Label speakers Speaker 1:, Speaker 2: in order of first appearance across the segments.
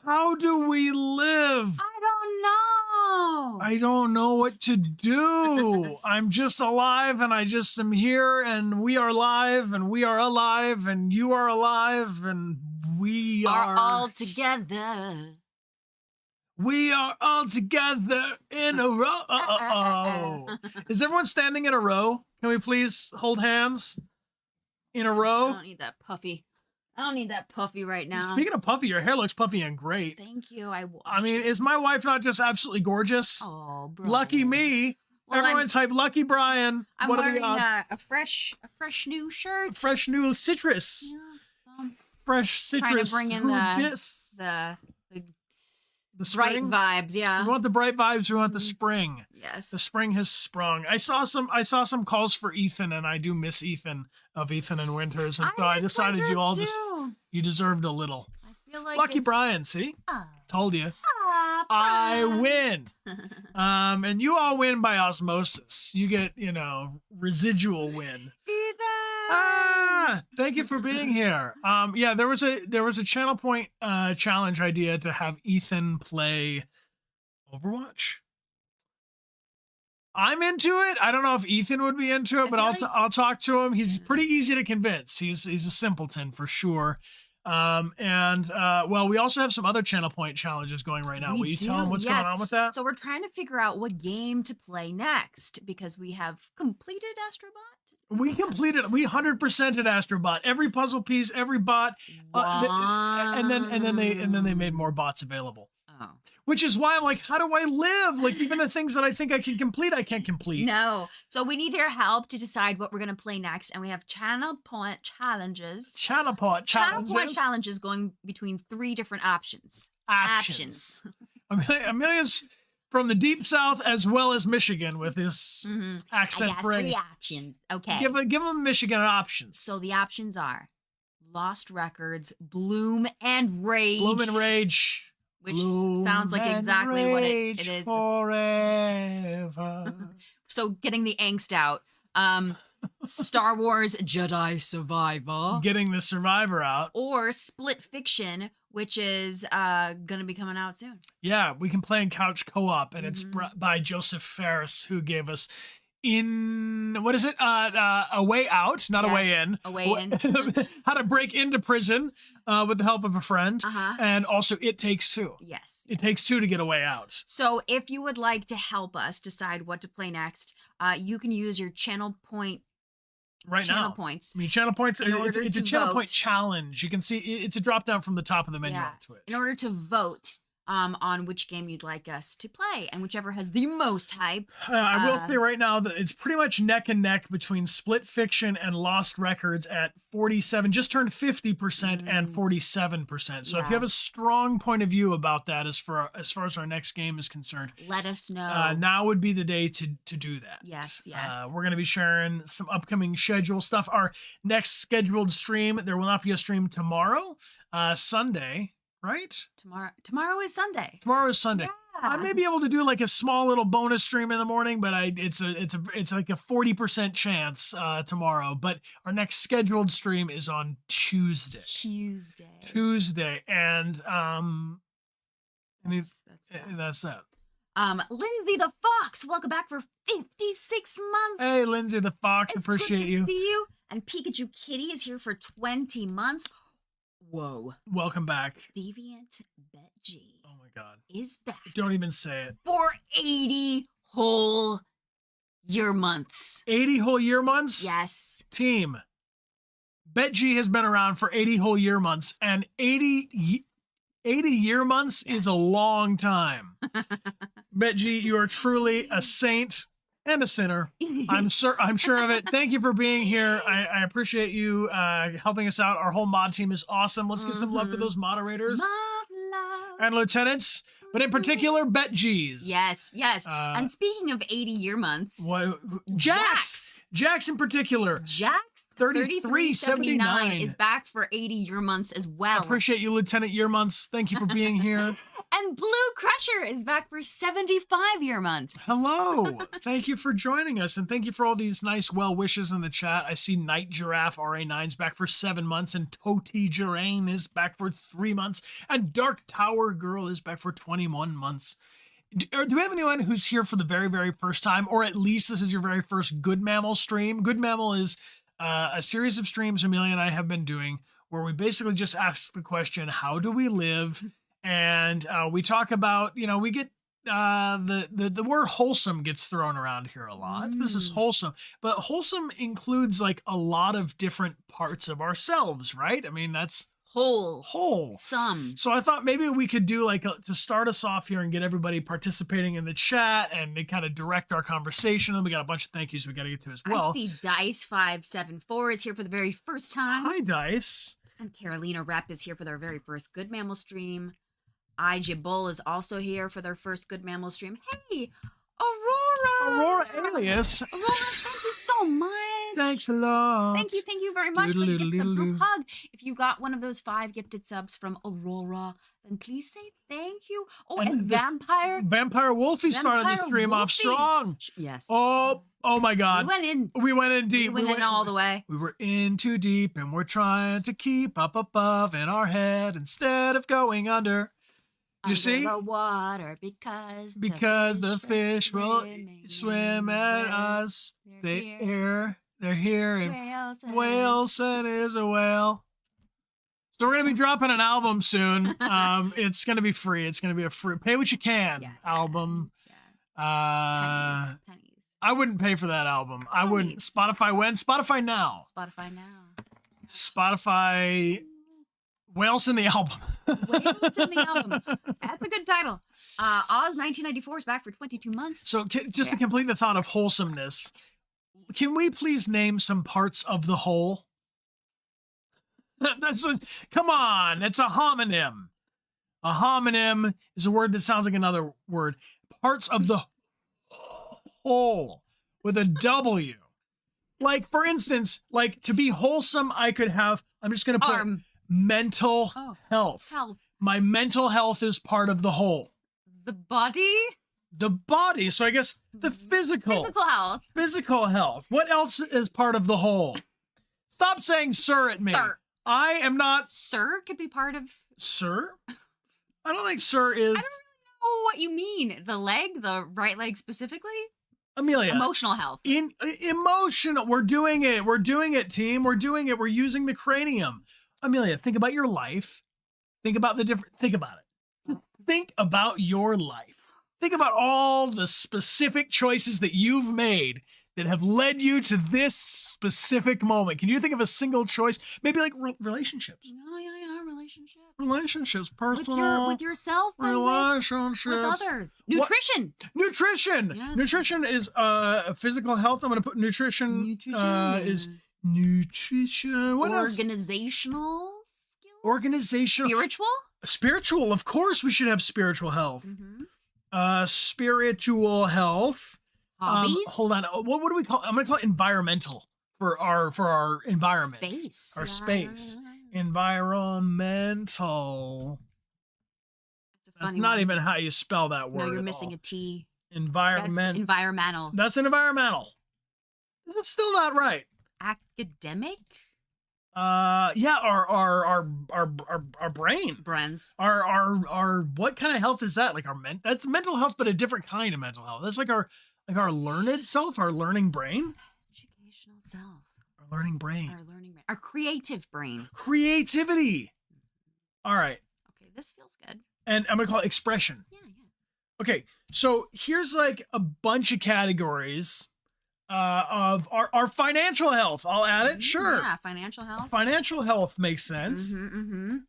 Speaker 1: How do we live?
Speaker 2: I don't know.
Speaker 1: I don't know what to do. I'm just alive and I just am here and we are live and we are alive and you are alive and we
Speaker 2: are all together.
Speaker 1: We are all together in a row. Is everyone standing in a row? Can we please hold hands in a row?
Speaker 2: I don't need that puffy. I don't need that puffy right now.
Speaker 1: Speaking of puffy, your hair looks puffy and great.
Speaker 2: Thank you.
Speaker 1: I mean, is my wife not just absolutely gorgeous?
Speaker 2: Oh, bro.
Speaker 1: Lucky me. Well, everyone type Lucky Brian.
Speaker 2: I'm wearing a fresh new shirt.
Speaker 1: A fresh new citrus.
Speaker 2: Yeah, so
Speaker 1: fresh citrus.
Speaker 2: Trying to bring in the
Speaker 1: spring?
Speaker 2: Bright vibes, yeah.
Speaker 1: We want the bright vibes. We want the spring.
Speaker 2: Yes.
Speaker 1: The spring has sprung. I saw some calls for Ethan, and I do miss Ethan of Ethan and Winters, and so I decided you all you deserved a little.
Speaker 2: I feel like
Speaker 1: Lucky Brian, see? Told you. I win. And you all win by osmosis. You get, residual win. Thank you for being here. Yeah, there was a Channel Point challenge idea to have Ethan play Overwatch. I'm into it. I don't know if Ethan would be into it, but I'll talk to him. He's pretty easy to convince. He's a simpleton for sure. Well, we also have some other Channel Point challenges going right now. Will you tell him what's going on with that?
Speaker 2: So we're trying to figure out what game to play next because we have completed Astrobot.
Speaker 1: We 100%ed Astrobot. Every puzzle piece, every bot, and then they made more bots available.
Speaker 2: Oh.
Speaker 1: Which is why I'm like, how do I live? Like, even the things that I think I can complete, I can't complete.
Speaker 2: No. So we need your help to decide what we're going to play next. And we have Channel Point challenges.
Speaker 1: Channel Point
Speaker 2: challenges going between 3 different options. Options.
Speaker 1: Amelia's from the deep south as well as Michigan with this accent.
Speaker 2: I got 3 options. Okay.
Speaker 1: Give them Michigan options.
Speaker 2: So the options are Lost Records, Bloom, and Rage.
Speaker 1: Bloom and Rage.
Speaker 2: Which sounds like exactly what it is.
Speaker 1: Forever.
Speaker 2: So getting the angst out. Star Wars Jedi Survivor.
Speaker 1: Getting the Survivor out.
Speaker 2: Or Split Fiction, which is going to be coming out soon.
Speaker 1: Yeah, we can play in couch co-op, and it's by Joseph Ferris, who gave us what is it? A Way Out, not a way in.
Speaker 2: A Way In.
Speaker 1: How to break into prison with the help of a friend. And also It Takes Two.
Speaker 2: Yes.
Speaker 1: It Takes Two to get a way out.
Speaker 2: So if you would like to help us decide what to play next, you can use your Channel Point
Speaker 1: channel
Speaker 2: points.
Speaker 1: I mean, Channel Points, it's a Channel
Speaker 2: vote.
Speaker 1: Point challenge. You can see it's a drop down from the top of the menu on Twitch.
Speaker 2: In order to vote on which game you'd like us to play, and whichever has the most hype.
Speaker 1: I will say right now that it's pretty much neck and neck between Split Fiction and Lost Records at 47, just turned 50% and 47%. So if you have a strong point of view about that as far as our next game is concerned,
Speaker 2: let us know.
Speaker 1: Now would be the day to do that.
Speaker 2: Yes.
Speaker 1: We're going to be sharing some upcoming schedule stuff. Our next scheduled stream, there will not be a stream tomorrow, Sunday. Right?
Speaker 2: Tomorrow is Sunday.
Speaker 1: Tomorrow is Sunday.
Speaker 2: Yeah.
Speaker 1: I may be able to do like a small little bonus stream in the morning, but it's like a 40% chance tomorrow. But our next scheduled stream is on Tuesday. And that's that.
Speaker 2: Lindsay the Fox, welcome back for 56 months.
Speaker 1: Hey, Lindsay the Fox,
Speaker 2: it's
Speaker 1: appreciate
Speaker 2: good to
Speaker 1: you.
Speaker 2: See you. And Pikachu Kitty is here for 20 months. Whoa.
Speaker 1: Welcome back.
Speaker 2: Deviant Bet G.
Speaker 1: Oh my God.
Speaker 2: Is back.
Speaker 1: Don't even say it.
Speaker 2: For 80 whole year months.
Speaker 1: 80 whole year months?
Speaker 2: Yes.
Speaker 1: Team. Bet G has been around for 80 whole year months, and 80 year months is a long time. Bet G, you are truly a saint and a sinner. I'm sure of it. Thank you for being here. I appreciate you helping us out. Our whole mod team is awesome. Let's get some love for those moderators and lieutenants, but in particular, Bet G's.
Speaker 2: Yes. And speaking of 80 year months,
Speaker 1: Jax in particular.
Speaker 2: Jax 3379 is back for 80 year months as well.
Speaker 1: I appreciate you, Lieutenant Year Months. Thank you for being here.
Speaker 2: And Blue Crusher is back for 75 year months.
Speaker 1: Hello. Thank you for joining us, and thank you for all these nice well wishes in the chat. I see Night Giraffe RA9's back for 7 months, and Toti Gerain is back for 3 months, and Dark Tower Girl is back for 21 months. Do we have anyone who's here for the very, very first time, or at least this is your very first Good Mammal stream? Good Mammal is a series of streams Amelia and I have been doing where we basically just ask the question, how do we live? And we talk about, we get the word wholesome gets thrown around here a lot. This is wholesome, but wholesome includes like a lot of different parts of ourselves, right? I mean, that's whole. So I thought maybe we could do to start us off here and get everybody participating in the chat and they kind of direct our conversation. And we got a bunch of thank yous we got to get to as well.
Speaker 2: I see Dice574 is here for the very first time.
Speaker 1: Hi, Dice.
Speaker 2: And Carolina Rep is here for their very first Good Mammal stream. IJ Bull is also here for their first Good Mammal stream. Hey,
Speaker 1: Aurora Alias.
Speaker 2: Aurora, thank you so much.
Speaker 1: Thanks a lot.
Speaker 2: Thank you very much for the gifts of group hug. If you got one of those 5 gifted subs from Aurora, then please say thank you. Oh, and
Speaker 1: Vampire Wolfie started the stream off strong.
Speaker 2: Yes.
Speaker 1: Oh my God. We went in deep.
Speaker 2: We went in all the way.
Speaker 1: We were in too deep, and we're trying to keep up above in our head instead of going under. You see?
Speaker 2: The water because
Speaker 1: the fish will swim at us. They're here. And Whaleson is a whale. So we're gonna be dropping an album soon. It's gonna be free. It's gonna be a free pay what you can album.
Speaker 2: Yeah. Pennies.
Speaker 1: I wouldn't pay for that album. I wouldn't. Spotify when? Spotify now. Spotify. Whales in the album.
Speaker 2: Whales in the album. That's a good title. Oz 1994 is back for 22 months.
Speaker 1: So just to complete the thought of wholesomeness, can we please name some parts of the whole? Come on, it's a homonym. A homonym is a word that sounds like another word. Parts of the whole with a W. Like, for instance, to be wholesome, I could have, I'm just going to put mental health. My mental health is part of the whole.
Speaker 2: The body?
Speaker 1: So I guess the physical
Speaker 2: health.
Speaker 1: Physical health. What else is part of the whole? Stop saying sir at me.
Speaker 2: Sir.
Speaker 1: I am not.
Speaker 2: Sir could be part of.
Speaker 1: Sir? I don't think sir is.
Speaker 2: I don't really know what you mean. The right leg specifically?
Speaker 1: Amelia.
Speaker 2: Emotional health.
Speaker 1: Emotional. We're doing it, team. We're doing it. We're using the cranium. Amelia, think about your life. Think about it. Think about your life. Think about all the specific choices that you've made that have led you to this specific moment. Can you think of a single choice? Maybe like relationships.
Speaker 2: Oh, yeah,
Speaker 1: Relationships, personal.
Speaker 2: With yourself.
Speaker 1: Relationships.
Speaker 2: With others. Nutrition.
Speaker 1: Yes. Nutrition is physical health. I'm going to put nutrition. Is nutrition. What else?
Speaker 2: Organizational skills?
Speaker 1: Organizational. Spiritual. Of course we should have spiritual health. Spiritual health.
Speaker 2: Hobbies?
Speaker 1: Hold on. What do we call it? I'm going to call it environmental for our environment.
Speaker 2: Space.
Speaker 1: Our space. Environmental. That's not even how you spell that word.
Speaker 2: No, you're missing a T.
Speaker 1: Environment.
Speaker 2: That's environmental.
Speaker 1: That's an environmental. Is it still not right?
Speaker 2: Academic?
Speaker 1: Yeah, our brain.
Speaker 2: Brains.
Speaker 1: Our what kind of health is that? Like that's mental health, but a different kind of mental health. That's like our learned self, our learning brain.
Speaker 2: Educational self.
Speaker 1: Our learning brain.
Speaker 2: Our creative brain.
Speaker 1: Creativity. All right.
Speaker 2: Okay, this feels good.
Speaker 1: And I'm gonna call it expression.
Speaker 2: Yeah.
Speaker 1: Okay, so here's like a bunch of categories of our financial health. I'll add it. Sure.
Speaker 2: Yeah, financial health.
Speaker 1: Financial health makes sense.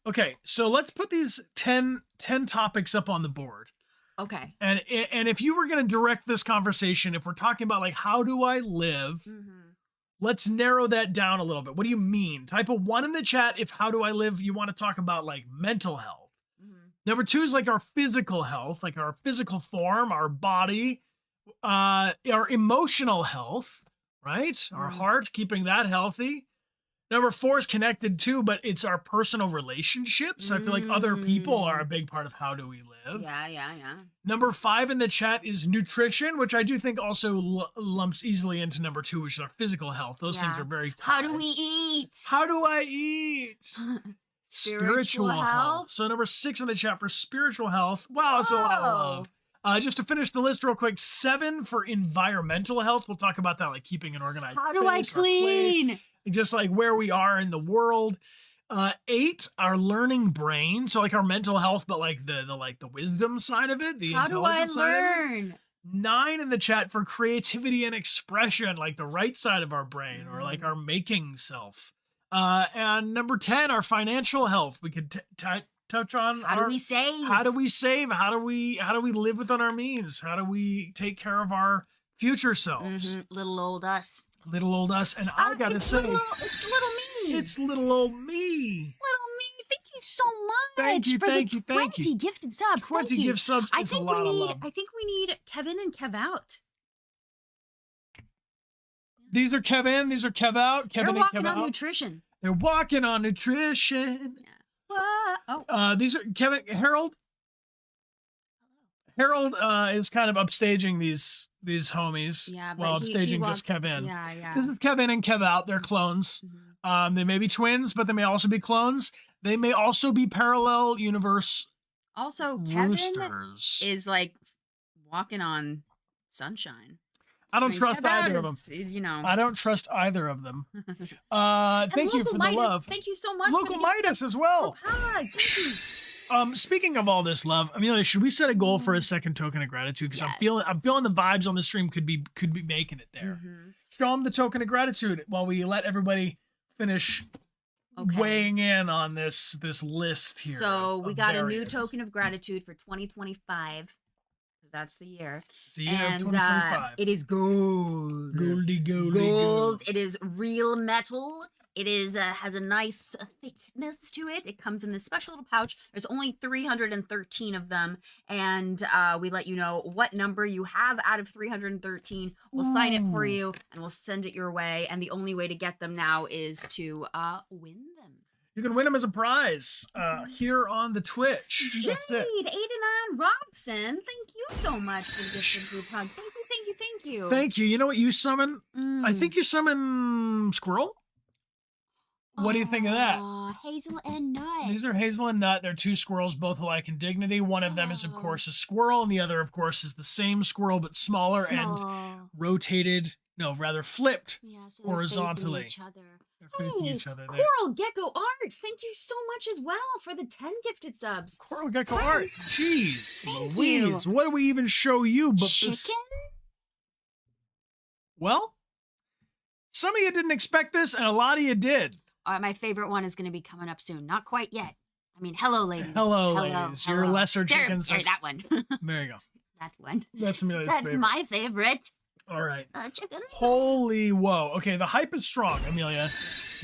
Speaker 1: Okay, so let's put these 10 topics up on the board.
Speaker 2: Okay.
Speaker 1: And if you were going to direct this conversation, if we're talking about like how do I live, let's narrow that down a little bit. What do you mean? Type a 1 in the chat if how do I live you want to talk about like mental health. Number 2 is like our physical health, like our physical form, our body, our emotional health, right? Our heart, keeping that healthy. Number 4 is connected too, but it's our personal relationships. I feel like other people are a big part of how do we live.
Speaker 2: Yeah.
Speaker 1: Number 5 in the chat is nutrition, which I do think also lumps easily into number 2, which is our physical health. Those things are very tied.
Speaker 2: How do we eat?
Speaker 1: How do I eat? Spiritual health. So number 6 in the chat for spiritual health. Wow, that's a lot of love. Just to finish the list real quick, 7 for environmental health. We'll talk about that, like keeping an organized
Speaker 2: How do I clean?
Speaker 1: Just like where we are in the world. 8, our learning brain. So like our mental health, but like the wisdom side of it, the intelligence side of it.
Speaker 2: How do I learn?
Speaker 1: 9 in the chat for creativity and expression, like the right side of our brain or like our making self. And number 10, our financial health. We could touch on
Speaker 2: how do we save?
Speaker 1: How do we save? How do we live within our means? How do we take care of our future selves?
Speaker 2: Little old us.
Speaker 1: Little old us. And I gotta say,
Speaker 2: it's little me.
Speaker 1: It's little old me.
Speaker 2: Little me. Thank you so much.
Speaker 1: Thank you.
Speaker 2: For the 20 gifted subs.
Speaker 1: 20 gift subs is a lot of love.
Speaker 2: I think we need Kevin and Kev out.
Speaker 1: These are Kev in, these are Kev out. Kevin
Speaker 2: and Kev out.
Speaker 1: They're walking on
Speaker 2: nutrition.
Speaker 1: They're walking on nutrition.
Speaker 2: Yeah.
Speaker 1: These are Kevin, Harold. Harold is kind of upstaging these homies.
Speaker 2: Yeah, but
Speaker 1: while upstaging just Kevin.
Speaker 2: Yeah.
Speaker 1: This is Kevin and Kev out. They're clones. They may be twins, but they may also be clones. They may also be parallel universe.
Speaker 2: Also,
Speaker 1: roosters.
Speaker 2: Kevin is like walking on sunshine.
Speaker 1: I don't trust either of them.
Speaker 2: You know,
Speaker 1: I don't trust either of them. Thank you for the love.
Speaker 2: Thank you so much.
Speaker 1: Local Midas as well.
Speaker 2: Thank you.
Speaker 1: Speaking of all this love, Amelia, should we set a goal for a second token of gratitude? Because I'm feeling the vibes on the stream could be making it there. Show them the token of gratitude while we let everybody finish weighing in on this list here.
Speaker 2: So we got a new token of gratitude for 2025. That's the year.
Speaker 1: It's the year of 2025.
Speaker 2: It is gold.
Speaker 1: Goldy.
Speaker 2: Gold. It is real metal. It is has a nice thickness to it. It comes in this special little pouch. There's only 313 of them, and we let you know what number you have out of 313. We'll sign it for you, and we'll send it your way. And the only way to get them now is to win them.
Speaker 1: You can win them as a prize here on the Twitch.
Speaker 2: Jade,
Speaker 1: That's it.
Speaker 2: 89 Robson, thank you so much for the gifted group hug. Thank you.
Speaker 1: Thank you. You know what you summon? I think you summon Squirrel. What do you think of that?
Speaker 2: Hazel and Nut.
Speaker 1: These are Hazel and Nut. They're 2 squirrels, both alike in dignity. One of them is, of course, a squirrel, and the other, of course, is the same squirrel but smaller and rotated. No, rather flipped
Speaker 2: so
Speaker 1: horizontally.
Speaker 2: Each other.
Speaker 1: They're facing each other.
Speaker 2: Coral Gecko Art, thank you so much as well for the 10 gifted subs.
Speaker 1: Coral Gecko Art. Jeez,
Speaker 2: Thank
Speaker 1: Louise.
Speaker 2: you.
Speaker 1: What do we even show you? But
Speaker 2: Chicken?
Speaker 1: Well, some of you didn't expect this, and a lot of you did.
Speaker 2: My favorite one is going to be coming up soon. Not quite yet. I mean, hello, ladies.
Speaker 1: Hello, ladies. Your lesser chickens.
Speaker 2: There, that one.
Speaker 1: There you go.
Speaker 2: That one.
Speaker 1: That's Amelia's
Speaker 2: That's
Speaker 1: favorite.
Speaker 2: my favorite.
Speaker 1: All right.
Speaker 2: Chickens.
Speaker 1: Holy whoa. Okay, the hype is strong, Amelia.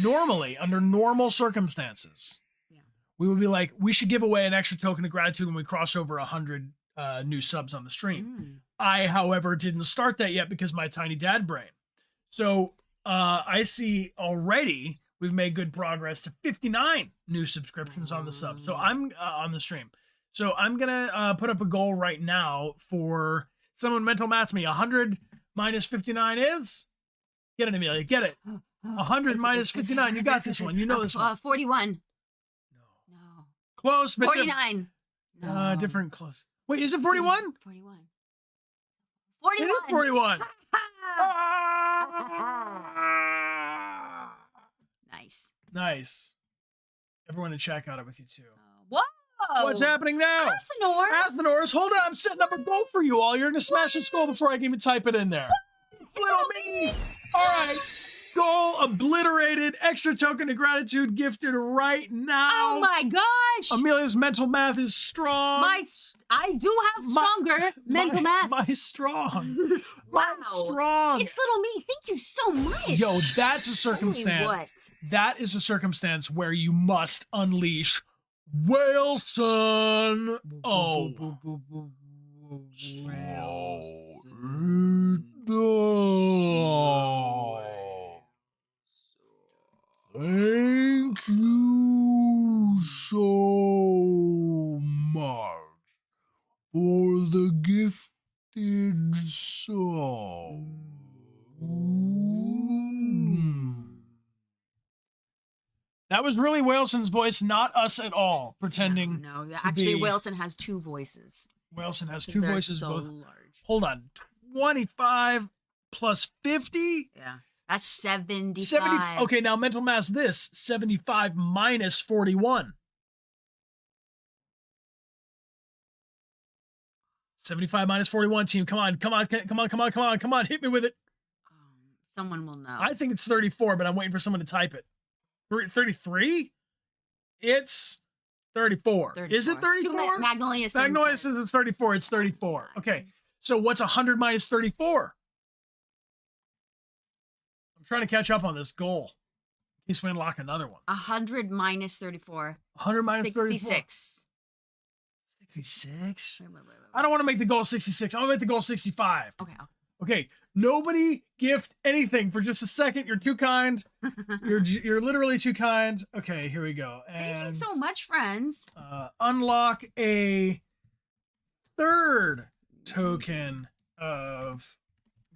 Speaker 1: Normally, under normal circumstances, we would be like, we should give away an extra token of gratitude when we cross over 100 new subs on the stream. I, however, didn't start that yet because my tiny dad brain. So I see already we've made good progress to 59 new subscriptions on the sub. So I'm on the stream. So I'm gonna put up a goal right now for someone mental maths me. 100 minus 59 is? Get it, Amelia. Get it. 100 minus 59. You got this one. You know this one.
Speaker 2: 41. No.
Speaker 1: Close, but
Speaker 2: 49. No.
Speaker 1: Different close. Wait, is it 41?
Speaker 2: 41.
Speaker 1: It is 41. Nice. Everyone in chat got it with you too.
Speaker 2: Whoa!
Speaker 1: What's happening now? Athenors, hold on. I'm setting up a goal for you all. You're going to smash this goal before I can even type it in there. Little me. All right. Goal obliterated. Extra token of gratitude gifted right now.
Speaker 2: Oh my gosh.
Speaker 1: Amelia's mental math is strong.
Speaker 2: I do have stronger mental math.
Speaker 1: My strong.
Speaker 2: Wow.
Speaker 1: Strong.
Speaker 2: It's little me. Thank you so much.
Speaker 1: Yo, that's a circumstance.
Speaker 2: What?
Speaker 1: That is a circumstance where you must unleash Wilson. Oh. the gifted soul. That was really Wilson's voice, not us at all, pretending.
Speaker 2: No,
Speaker 1: to
Speaker 2: actually,
Speaker 1: be-
Speaker 2: Wilson has two voices.
Speaker 1: Wilson has
Speaker 2: 'Cause
Speaker 1: two
Speaker 2: they're
Speaker 1: voices.
Speaker 2: so
Speaker 1: Both.
Speaker 2: large.
Speaker 1: Hold on. 25 plus 50?
Speaker 2: Yeah. That's 75.
Speaker 1: 70. Okay, now mental mass this. 75 minus 41. 75 minus 41, team. Come on. Hit me with it.
Speaker 2: Someone will know.
Speaker 1: I think it's 34, but I'm waiting for someone to type it. 33? It's 34. Is it 34?
Speaker 2: Magnolia
Speaker 1: Magnolia says it's 34. It's 34. Okay. So what's 100 minus 34? I'm trying to catch up on this goal. In case we unlock another one.
Speaker 2: 100 minus 34.
Speaker 1: 100 minus 34.
Speaker 2: 66.
Speaker 1: 66?
Speaker 2: Wait.
Speaker 1: I don't want to make the goal 66. I want to make the goal 65.
Speaker 2: Okay.
Speaker 1: Okay. Nobody gift anything for just a second. You're too kind. You're literally too kind. Okay, here we go. And
Speaker 2: Thank you so much, friends.
Speaker 1: unlock a third token of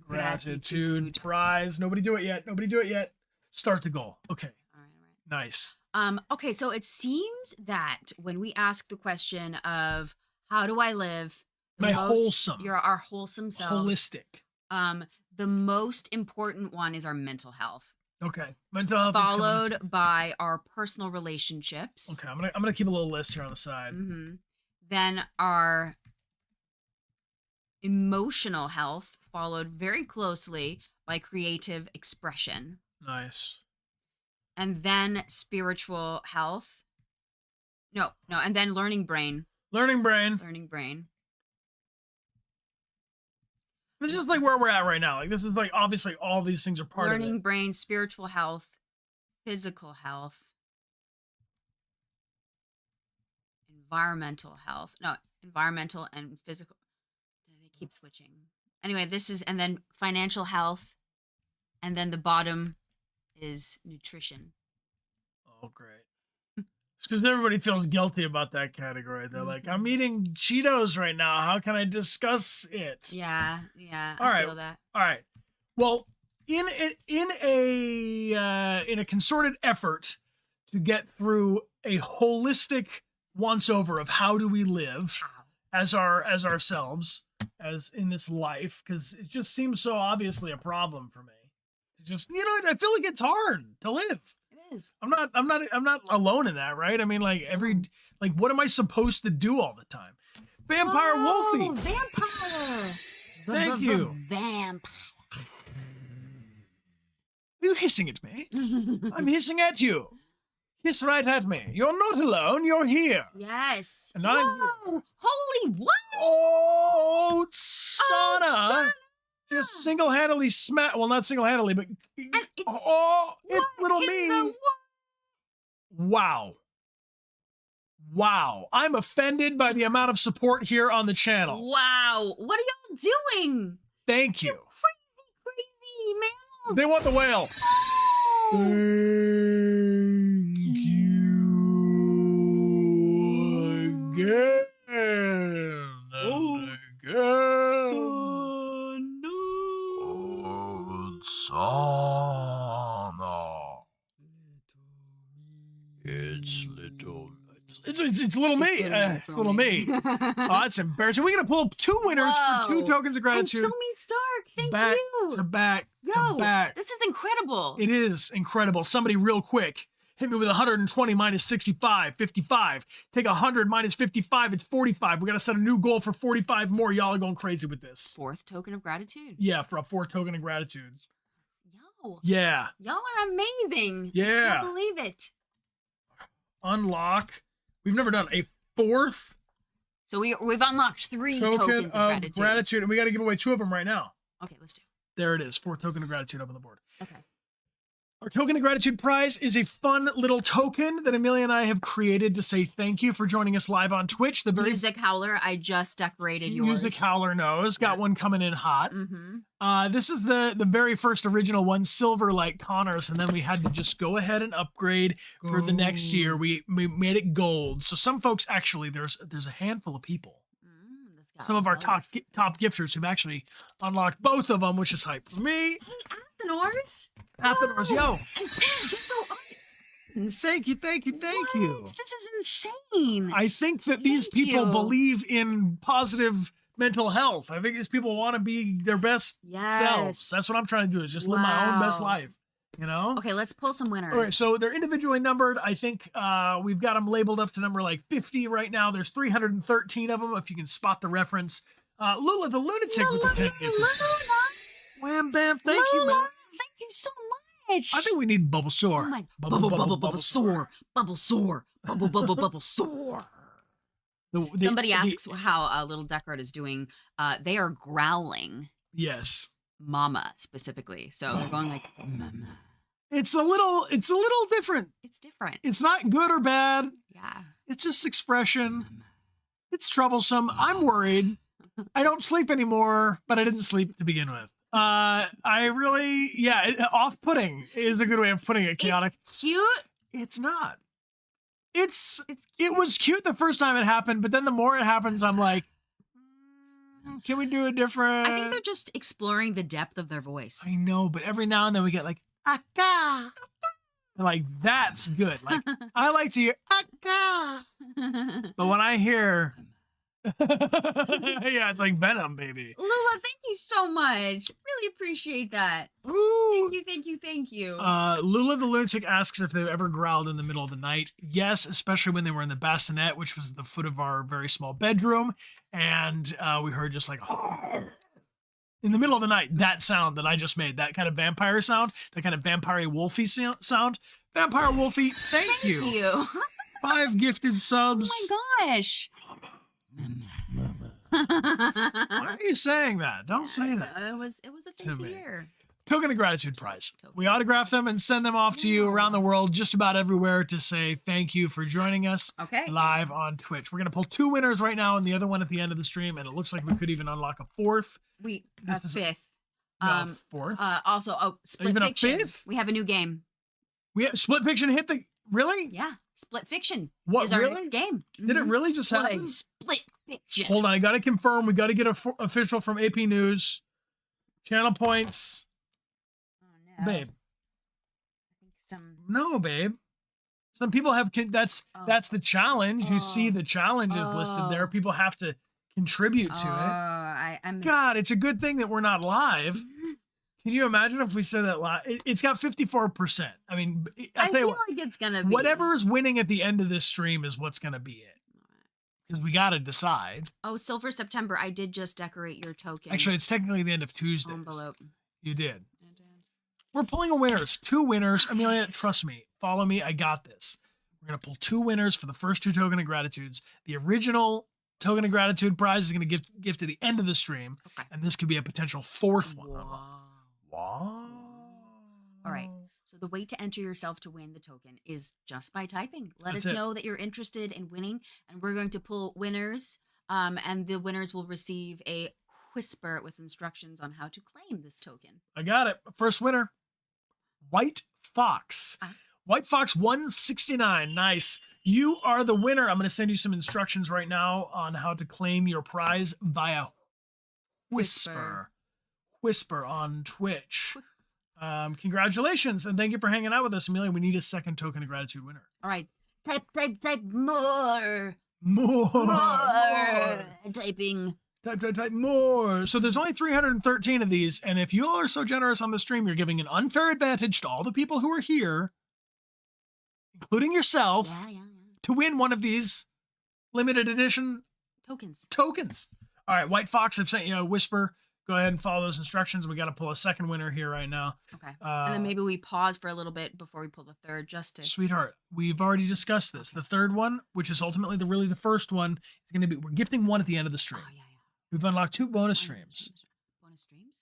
Speaker 1: gratitude prize. Nobody do it yet. Start the goal. Okay.
Speaker 2: All right.
Speaker 1: Nice.
Speaker 2: Okay, so it seems that when we ask the question of how do I live,
Speaker 1: My wholesome.
Speaker 2: You're our wholesome selves.
Speaker 1: Holistic.
Speaker 2: The most important one is our mental health,
Speaker 1: Okay. Mental health. is coming.
Speaker 2: followed by our personal relationships.
Speaker 1: Okay, I'm gonna keep a little list here on the side.
Speaker 2: Then our emotional health, followed very closely by creative expression.
Speaker 1: Nice.
Speaker 2: And then spiritual health. No, and then learning brain.
Speaker 1: Learning brain. This is like where we're at right now. Like this is like obviously all these things are part of
Speaker 2: Learning
Speaker 1: it.
Speaker 2: brain, spiritual health, physical health, environmental and physical. They keep switching. Anyway, and then financial health, and then the bottom is nutrition.
Speaker 1: Oh, great. It's because everybody feels guilty about that category. They're like, I'm eating Cheetos right now. How can I discuss it?
Speaker 2: Yeah.
Speaker 1: All
Speaker 2: I
Speaker 1: right.
Speaker 2: feel that.
Speaker 1: All right. Well, in a concerted effort to get through a holistic once over of how do we live as ourselves as in this life, because it just seems so obviously a problem for me. Just I feel like it's hard to live.
Speaker 2: It is.
Speaker 1: I'm not alone in that, right? I mean, like what am I supposed to do all the time? Vampire Wolfie.
Speaker 2: Vampire.
Speaker 1: Thank you.
Speaker 2: Vampire.
Speaker 1: Are you hissing at me? I'm hissing at you. Hiss right at me. You're not alone. You're here.
Speaker 2: Yes.
Speaker 1: And I'm
Speaker 2: Whoa! Holy what?
Speaker 1: Oh, Sana. Just single-handedly well, not single-handedly, but it's little me. Wow. I'm offended by the amount of support here on the channel.
Speaker 2: Wow. What are y'all doing?
Speaker 1: Thank you.
Speaker 2: Crazy mammals.
Speaker 1: They want the whale.
Speaker 2: Oh.
Speaker 1: Thank you again. Sana. It's little. It's little me. It's little me. Oh, that's embarrassing. We're gonna pull two winners for 2 tokens of gratitude.
Speaker 2: I'm so Stark. Thank
Speaker 1: back
Speaker 2: you.
Speaker 1: to back
Speaker 2: Yo,
Speaker 1: to back.
Speaker 2: this is incredible.
Speaker 1: It is incredible. Somebody real quick. Hit me with 120 minus 65, 55. Take 100 minus 55, it's 45. We got to set a new goal for 45 more. Y'all are going crazy with this.
Speaker 2: 4th token of gratitude.
Speaker 1: Yeah, for a 4th token of gratitude.
Speaker 2: Yo.
Speaker 1: Yeah.
Speaker 2: Y'all are amazing.
Speaker 1: Yeah.
Speaker 2: I can't believe it.
Speaker 1: Unlock. We've never done a 4th
Speaker 2: So we've unlocked 3
Speaker 1: token
Speaker 2: tokens of
Speaker 1: of gratitude. And we got to give away 2 of them right now.
Speaker 2: Okay, let's do it.
Speaker 1: There it is. 4th token of gratitude up on the board.
Speaker 2: Okay.
Speaker 1: Our token of gratitude prize is a fun little token that Amelia and I have created to say thank you for joining us live on Twitch. The very
Speaker 2: Music Howler, I just decorated yours.
Speaker 1: Music Howler knows. Got one coming in hot.
Speaker 2: Mm-hmm.
Speaker 1: This is the very first original one, silver like Connors, and then we had to just go ahead and upgrade for the next year. We made it gold. So some folks actually, there's a handful of people some of our top gifters who've actually unlocked both of them, which is hype for me.
Speaker 2: Hey, Athenors.
Speaker 1: Athenors, yo.
Speaker 2: Thank you.
Speaker 1: Thank you.
Speaker 2: This is insane.
Speaker 1: I think that these
Speaker 2: Thank
Speaker 1: people
Speaker 2: you.
Speaker 1: believe in positive mental health. I think these people want to be their best selves. That's what I'm trying to do, is just live my own best life, you know?
Speaker 2: Okay, let's pull some winners.
Speaker 1: All right, so they're individually numbered. I think we've got them labeled up to number like 50 right now. There's 313 of them, if you can spot the reference. Lula the Lunatic with the 10 gifts. Wham, bam, thank you, man.
Speaker 2: Thank you so much.
Speaker 1: I think we need Bubble Sore.
Speaker 2: Oh my bubble sore. Bubble sore. Bubble sore. Somebody asks how little Dechart is doing. They are growling.
Speaker 1: Yes.
Speaker 2: Mama specifically. So they're going like mama.
Speaker 1: It's a little different.
Speaker 2: It's different.
Speaker 1: It's not good or bad.
Speaker 2: Yeah.
Speaker 1: It's just expression. It's troublesome. I'm worried. I don't sleep anymore, but I didn't sleep to begin with. Off-putting is a good way of putting it, Chaotic.
Speaker 2: It's cute.
Speaker 1: It's not. It was cute the first time it happened, but then the more it happens, I'm like, can we do it different?
Speaker 2: I think they're just exploring the depth of their voice.
Speaker 1: I know, but every now and then we get like, Aka. Like, that's good. Like, I like to hear Aka. But when I hear, yeah, it's like Venom, baby.
Speaker 2: Lula, thank you so much. Really appreciate that.
Speaker 1: Ooh.
Speaker 2: Thank you.
Speaker 1: Lula the Lunatic asks if they've ever growled in the middle of the night. Yes, especially when they were in the bassinet, which was the foot of our very small bedroom. And we heard just like, in the middle of the night, that sound that I just made, that kind of vampire sound, that kind of vampire wolfy sound. Vampire Wolfie, thank you. 5 gifted subs.
Speaker 2: Oh my gosh.
Speaker 1: Why are you saying that? Don't say that.
Speaker 2: It was a thing to hear.
Speaker 1: Token of Gratitude prize. We autograph them and send them off to you around the world, just about everywhere, to say thank you for joining us live on Twitch. We're going to pull 2 winners right now and the other one at the end of the stream, and it looks like we could even unlock a 4th.
Speaker 2: This is 5th.
Speaker 1: No, 4th.
Speaker 2: Also, Split
Speaker 1: even
Speaker 2: Fiction.
Speaker 1: A 5th?
Speaker 2: We have a new game.
Speaker 1: We have Split Fiction hit the... Really?
Speaker 2: Yeah. Split Fiction
Speaker 1: is
Speaker 2: our next game.
Speaker 1: Did it really just happen?
Speaker 2: Split Fiction.
Speaker 1: Hold on. I got to confirm. We got to get official from AP News. Channel points.
Speaker 2: Oh, no.
Speaker 1: Babe.
Speaker 2: I think
Speaker 1: No, babe. Some people have... That's the challenge. You see the challenges listed there. People have to contribute to it. God, it's a good thing that we're not live. Can you imagine if we said that live? It's got 54%. I mean,
Speaker 2: I feel like it's going to be.
Speaker 1: Whatever is winning at the end of this stream is what's going to be it. Because we got to decide.
Speaker 2: Oh, Silver September, I did just decorate your token.
Speaker 1: Actually, it's technically the end of Tuesday.
Speaker 2: Envelope.
Speaker 1: You did. I did. We're pulling a winners. 2 winners. Amelia, trust me. Follow me. I got this. We're going to pull 2 winners for the first 2 Token of Gratitudes. The original Token of Gratitude prize is going to gift at the end of the stream. Okay. And this could be a potential 4th one. Wow.
Speaker 2: All right. So the way to enter yourself to win the token is just by typing. Let us know that you're interested in winning, and we're going to pull winners. And the winners will receive a whisper with instructions on how to claim this token.
Speaker 1: I got it. First winner, White Fox. White Fox 169. Nice. You are the winner. I'm going to send you some instructions right now on how to claim your prize via Whisper on Twitch. Congratulations, and thank you for hanging out with us, Amelia. We need a second Token of Gratitude winner.
Speaker 2: All right. Type more. Typing.
Speaker 1: Type more. So there's only 313 of these, and if you all are so generous on the stream, you're giving an unfair advantage to all the people who are here, including yourself, to win one of these limited edition tokens. All right, White Fox, I've sent you a whisper. Go ahead and follow those instructions. We got to pull a second winner here right now.
Speaker 2: Okay. And then maybe we pause for a little bit before we pull the third, just to...
Speaker 1: Sweetheart, we've already discussed this. The third one, which is ultimately the first one, is going to be... We're gifting one at the end of the stream. Oh, yeah. We've unlocked 2 bonus streams.
Speaker 2: Bonus streams?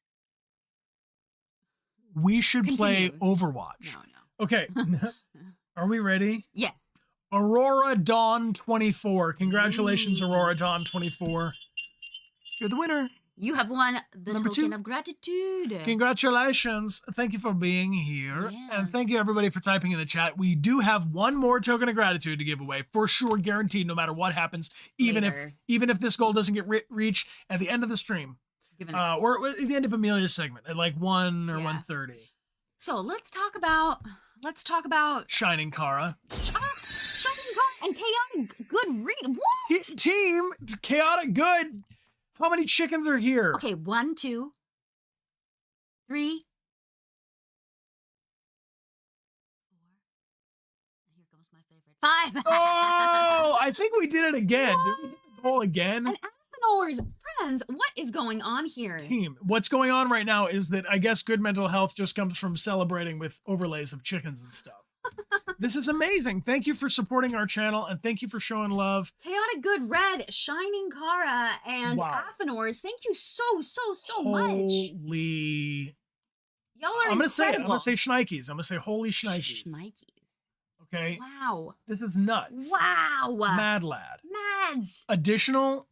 Speaker 1: We should play Overwatch.
Speaker 2: No.
Speaker 1: Okay. Are we ready?
Speaker 2: Yes.
Speaker 1: Aurora Dawn 24. Congratulations, Aurora Dawn 24. You're the winner.
Speaker 2: You have won the
Speaker 1: Number
Speaker 2: token
Speaker 1: 2.
Speaker 2: of gratitude.
Speaker 1: Congratulations. Thank you for being here. And thank
Speaker 2: Yes.
Speaker 1: you everybody for typing in the chat. We do have one more token of gratitude to give away for sure, guaranteed, no matter what happens,
Speaker 2: Later.
Speaker 1: even if this goal doesn't get reached at the end of the stream.
Speaker 2: Given it.
Speaker 1: Or at the end of Amelia's segment at like 1 or
Speaker 2: Yeah.
Speaker 1: 1:30.
Speaker 2: So let's talk about
Speaker 1: Shining Kara.
Speaker 2: Shining Car and Chaotic Good Read. What?
Speaker 1: Team Chaotic Good. How many chickens are here?
Speaker 2: Okay, 1, 2, 3, 4. Here comes my favorite. 5.
Speaker 1: Oh, I think we did it again. Did we hit the goal again?
Speaker 2: And Athenors, friends, what is going on here?
Speaker 1: Team, what's going on right now is that I guess good mental health just comes from celebrating with overlays of chickens and stuff. This is amazing. Thank you for supporting our channel and thank you for showing love.
Speaker 2: Chaotic Good Red, Shining Kara, and
Speaker 1: Wow.
Speaker 2: Athenors, thank you so much.
Speaker 1: Holy.
Speaker 2: Y'all are
Speaker 1: I'm gonna
Speaker 2: incredible.
Speaker 1: say shnikes. I'm gonna say holy shnikes.
Speaker 2: Shnikes.
Speaker 1: Okay.
Speaker 2: Wow.
Speaker 1: This is nuts.
Speaker 2: Wow.
Speaker 1: Mad lad.
Speaker 2: Mads.
Speaker 1: Additional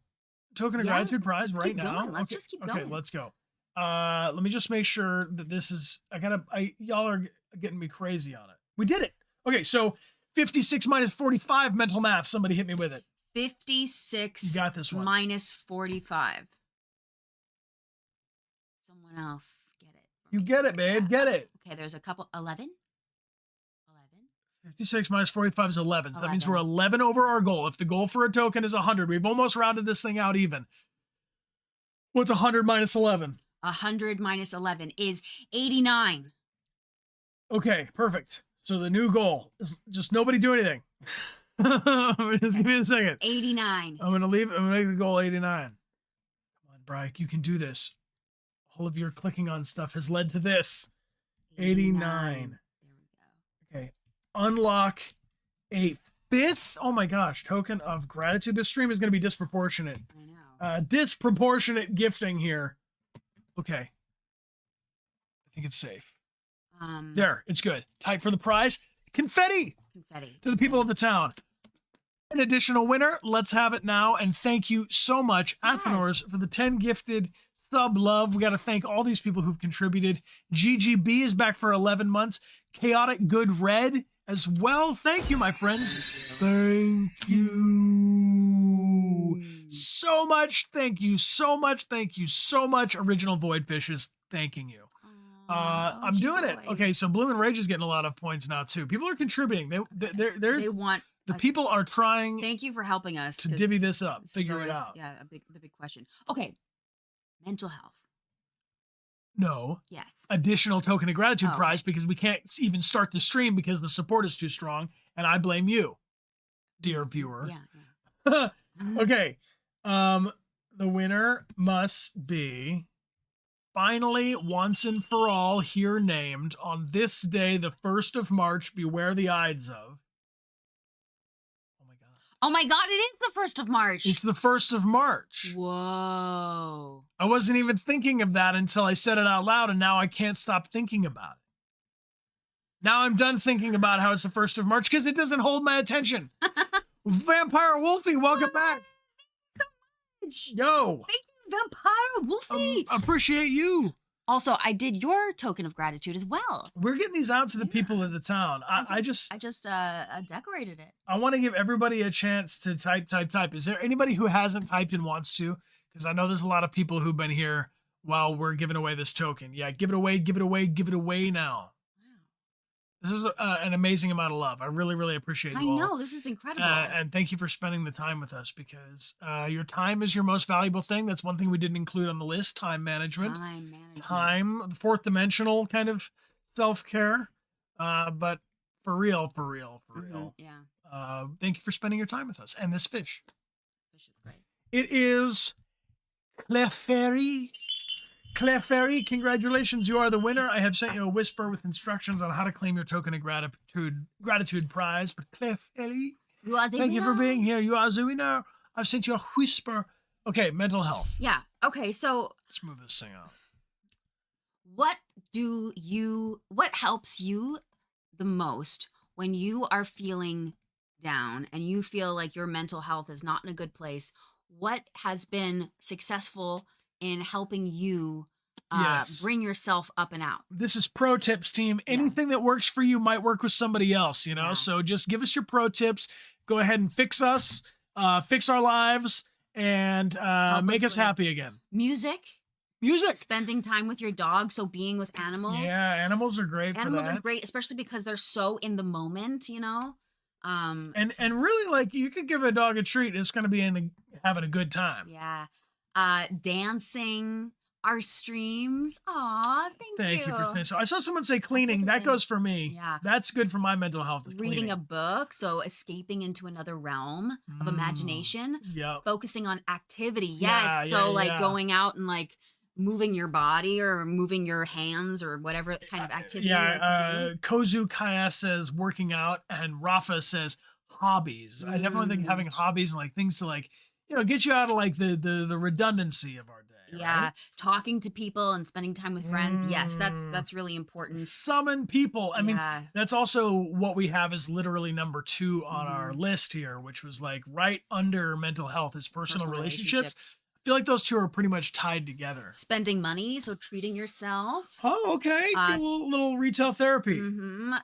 Speaker 1: token of
Speaker 2: Yeah,
Speaker 1: gratitude prize
Speaker 2: just
Speaker 1: right
Speaker 2: keep
Speaker 1: now.
Speaker 2: going. Let's just keep
Speaker 1: Okay,
Speaker 2: going.
Speaker 1: let's go. Let me just make sure that this is y'all are getting me crazy on it. We did it. Okay, so 56 minus 45 mental math. Somebody hit me with it.
Speaker 2: 56
Speaker 1: You got this one.
Speaker 2: minus 45. Someone else get it. for
Speaker 1: You
Speaker 2: me.
Speaker 1: get it, babe. Get it.
Speaker 2: Okay, there's a couple. 11. 11.
Speaker 1: 56 minus 45 is 11. So that means
Speaker 2: 11.
Speaker 1: we're 11 over our goal. If the goal for a token is 100, we've almost rounded this thing out even. What's 100 minus 11?
Speaker 2: 100 minus 11 is 89.
Speaker 1: Okay, perfect. So the new goal is just nobody do anything. Just give me a second.
Speaker 2: 89.
Speaker 1: I'm gonna make the goal 89. Come on, Bryke, you can do this. All of your clicking on stuff has led to this. 89.
Speaker 2: There we go.
Speaker 1: Okay. Unlock a 5th. Oh my gosh, token of gratitude. This stream is gonna be disproportionate.
Speaker 2: I know.
Speaker 1: Disproportionate gifting here. Okay. I think it's safe. There, it's good. Type for the prize. Confetti
Speaker 2: Confetti.
Speaker 1: to the people of the town. An additional winner. Let's have it now. And thank you so much,
Speaker 2: Yes.
Speaker 1: Athenors, for the 10 gifted sub love. We got to thank all these people who've contributed. GGB is back for 11 months. Chaotic Good Red as well. Thank you, my friends. Thank you so much. Thank you so much. Thank you so much. Original Void Fishes, thanking you. I'm doing it. Okay, so Bloom and Rage is getting a lot of points now too. People are contributing.
Speaker 2: They want
Speaker 1: the
Speaker 2: us-
Speaker 1: people are trying
Speaker 2: Thank you for helping us
Speaker 1: to
Speaker 2: 'cause
Speaker 1: divvy this up,
Speaker 2: this is
Speaker 1: figure it
Speaker 2: always-
Speaker 1: out.
Speaker 2: Yeah, the big question. Okay, mental health.
Speaker 1: No
Speaker 2: Yes.
Speaker 1: additional token of gratitude
Speaker 2: Oh,
Speaker 1: prize because we can't even start the stream because the support is too strong, and I blame you, dear viewer.
Speaker 2: Yeah.
Speaker 1: Okay, the winner must be. Finally, once and for all, here named on this day, the 1st of March, beware the Ides of. Oh my God.
Speaker 2: Oh my God! It is the 1st of March.
Speaker 1: It's the 1st of March.
Speaker 2: Whoa.
Speaker 1: I wasn't even thinking of that until I said it out loud, and now I can't stop thinking about it. Now I'm done thinking about how it's the 1st of March because it doesn't hold my attention. Vampire Wolfie, welcome back. Yo.
Speaker 2: Thank you, Vampire Wolfie.
Speaker 1: Appreciate you.
Speaker 2: Also, I did your token of gratitude as well.
Speaker 1: We're getting these out to the people of the town. I just
Speaker 2: decorated it.
Speaker 1: I want to give everybody a chance to type. Is there anybody who hasn't typed and wants to? Because I know there's a lot of people who've been here while we're giving away this token. Yeah, give it away now. This is an amazing amount of love. I really, really appreciate you
Speaker 2: I
Speaker 1: all.
Speaker 2: know, this is incredible.
Speaker 1: And thank you for spending the time with us because your time is your most valuable thing. That's one thing we didn't include on the list, time management. Time, fourth dimensional kind of self-care. But for real.
Speaker 2: Yeah.
Speaker 1: Thank you for spending your time with us. And this fish.
Speaker 2: Fish is great.
Speaker 1: It is Clefairy. Clefairy, congratulations. You are the winner. I have sent you a whisper with instructions on how to claim your token of gratitude prize. But Clefairy,
Speaker 2: You are the
Speaker 1: thank you for
Speaker 2: winner.
Speaker 1: being here. You are the winner. I've sent you a whisper. Okay, mental health.
Speaker 2: Yeah. Okay, so
Speaker 1: Let's move this thing out.
Speaker 2: what helps you the most when you are feeling down and you feel like your mental health is not in a good place? What has been successful in helping you
Speaker 1: Yes.
Speaker 2: bring yourself up and out.
Speaker 1: This is pro tips, team.
Speaker 2: Yeah.
Speaker 1: Anything that works for you might work with somebody else, you know?
Speaker 2: Yeah.
Speaker 1: So just give us your pro tips. Go ahead and fix us, fix our lives, and make us
Speaker 2: live.
Speaker 1: happy again.
Speaker 2: Music.
Speaker 1: Music.
Speaker 2: Spending time with your dog. So being with animals.
Speaker 1: Yeah, animals are great for that.
Speaker 2: Animals are great, especially because they're so in the moment, you know?
Speaker 1: And really, like, you could give a dog a treat. It's going to be having a good time.
Speaker 2: Yeah. Dancing, our streams. Aw, thank you.
Speaker 1: For saying so. I saw someone say cleaning. That goes for me.
Speaker 2: Yeah.
Speaker 1: That's good for my mental health.
Speaker 2: Reading a book, so escaping into another realm of imagination.
Speaker 1: Yeah.
Speaker 2: Focusing on activity. Yes. So like going out and like moving your body or moving your hands or whatever kind of activity you like to do.
Speaker 1: Kozu Kaya says working out, and Rafa says hobbies. I definitely think having hobbies and like things to like, you know, get you out of like the redundancy of our day.
Speaker 2: Yeah,
Speaker 1: right?
Speaker 2: talking to people and spending time with friends. Yes, that's really important.
Speaker 1: Summon people. I mean, that's also what we have is literally number 2 on our list here, which was like right under mental health is personal relationships. I feel like those two are pretty much tied together.
Speaker 2: Spending money, so treating yourself.
Speaker 1: Oh, okay. A little retail therapy.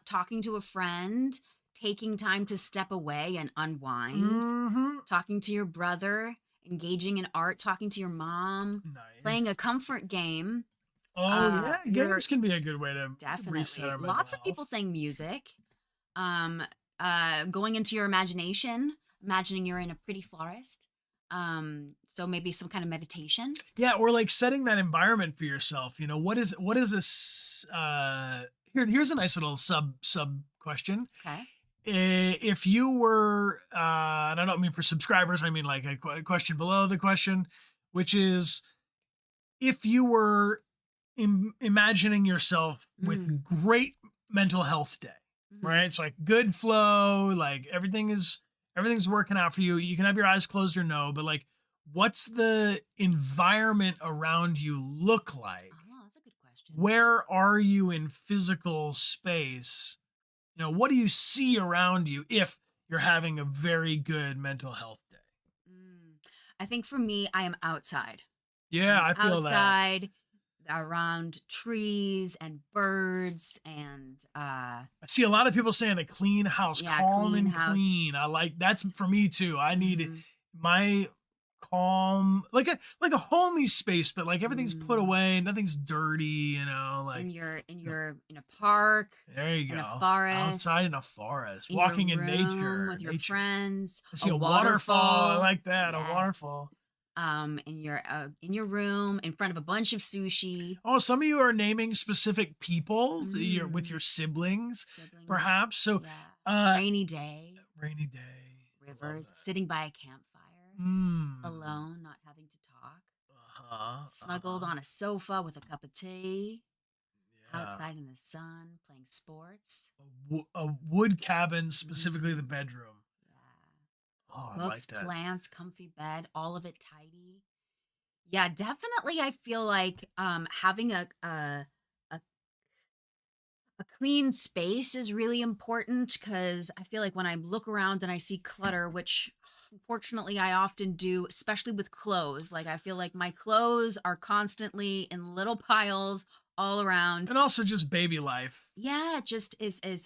Speaker 2: Talking to a friend, taking time to step away and unwind. Talking to your brother, engaging in art, talking to your mom, playing a comfort game.
Speaker 1: Oh, yeah. Games can be a good way to reset our mental
Speaker 2: Lots
Speaker 1: health.
Speaker 2: of people saying music. Going into your imagination, imagining you're in a pretty forest. So maybe some kind of meditation.
Speaker 1: Yeah, or like setting that environment for yourself. You know, what is this here's a nice little sub question.
Speaker 2: Okay.
Speaker 1: If you were and I don't mean for subscribers, I mean like a question below the question, which is if you were imagining yourself with great mental health day, right? It's like good flow, like everything's working out for you. You can have your eyes closed or no, but like, what's the environment around you look like?
Speaker 2: Oh, that's a good question.
Speaker 1: Where are you in physical space? You know, what do you see around you if you're having a very good mental health day?
Speaker 2: I think for me, I am outside.
Speaker 1: Yeah, I feel
Speaker 2: outside, around trees and birds and
Speaker 1: I see a lot of people saying a clean house, calm
Speaker 2: clean
Speaker 1: and
Speaker 2: house.
Speaker 1: clean. I like that's for me too. I need my calm, like a homey space, but like everything's put away, nothing's dirty, you know, like
Speaker 2: in a park.
Speaker 1: There you
Speaker 2: in
Speaker 1: go.
Speaker 2: A forest.
Speaker 1: Outside in a forest.
Speaker 2: In
Speaker 1: walking
Speaker 2: your
Speaker 1: in
Speaker 2: room,
Speaker 1: nature.
Speaker 2: with your friends.
Speaker 1: I see a waterfall. I like that.
Speaker 2: Yes.
Speaker 1: A waterfall.
Speaker 2: In your room, in front of a bunch of sushi.
Speaker 1: Oh, some of you are naming specific people with your siblings, perhaps. So
Speaker 2: rainy day. Rivers, sitting by a campfire. Alone, not having to talk. Snuggled on a sofa with a cup of tea. Outside in the sun, playing sports.
Speaker 1: A wood cabin, specifically the bedroom. Oh,
Speaker 2: Books,
Speaker 1: I like that.
Speaker 2: plants, comfy bed, all of it tidy. Yeah, definitely. I feel like having a clean space is really important because I feel like when I look around and I see clutter, which unfortunately I often do, especially with clothes. Like I feel like my clothes are constantly in little piles all around,
Speaker 1: and also just baby life.
Speaker 2: Yeah, it just is it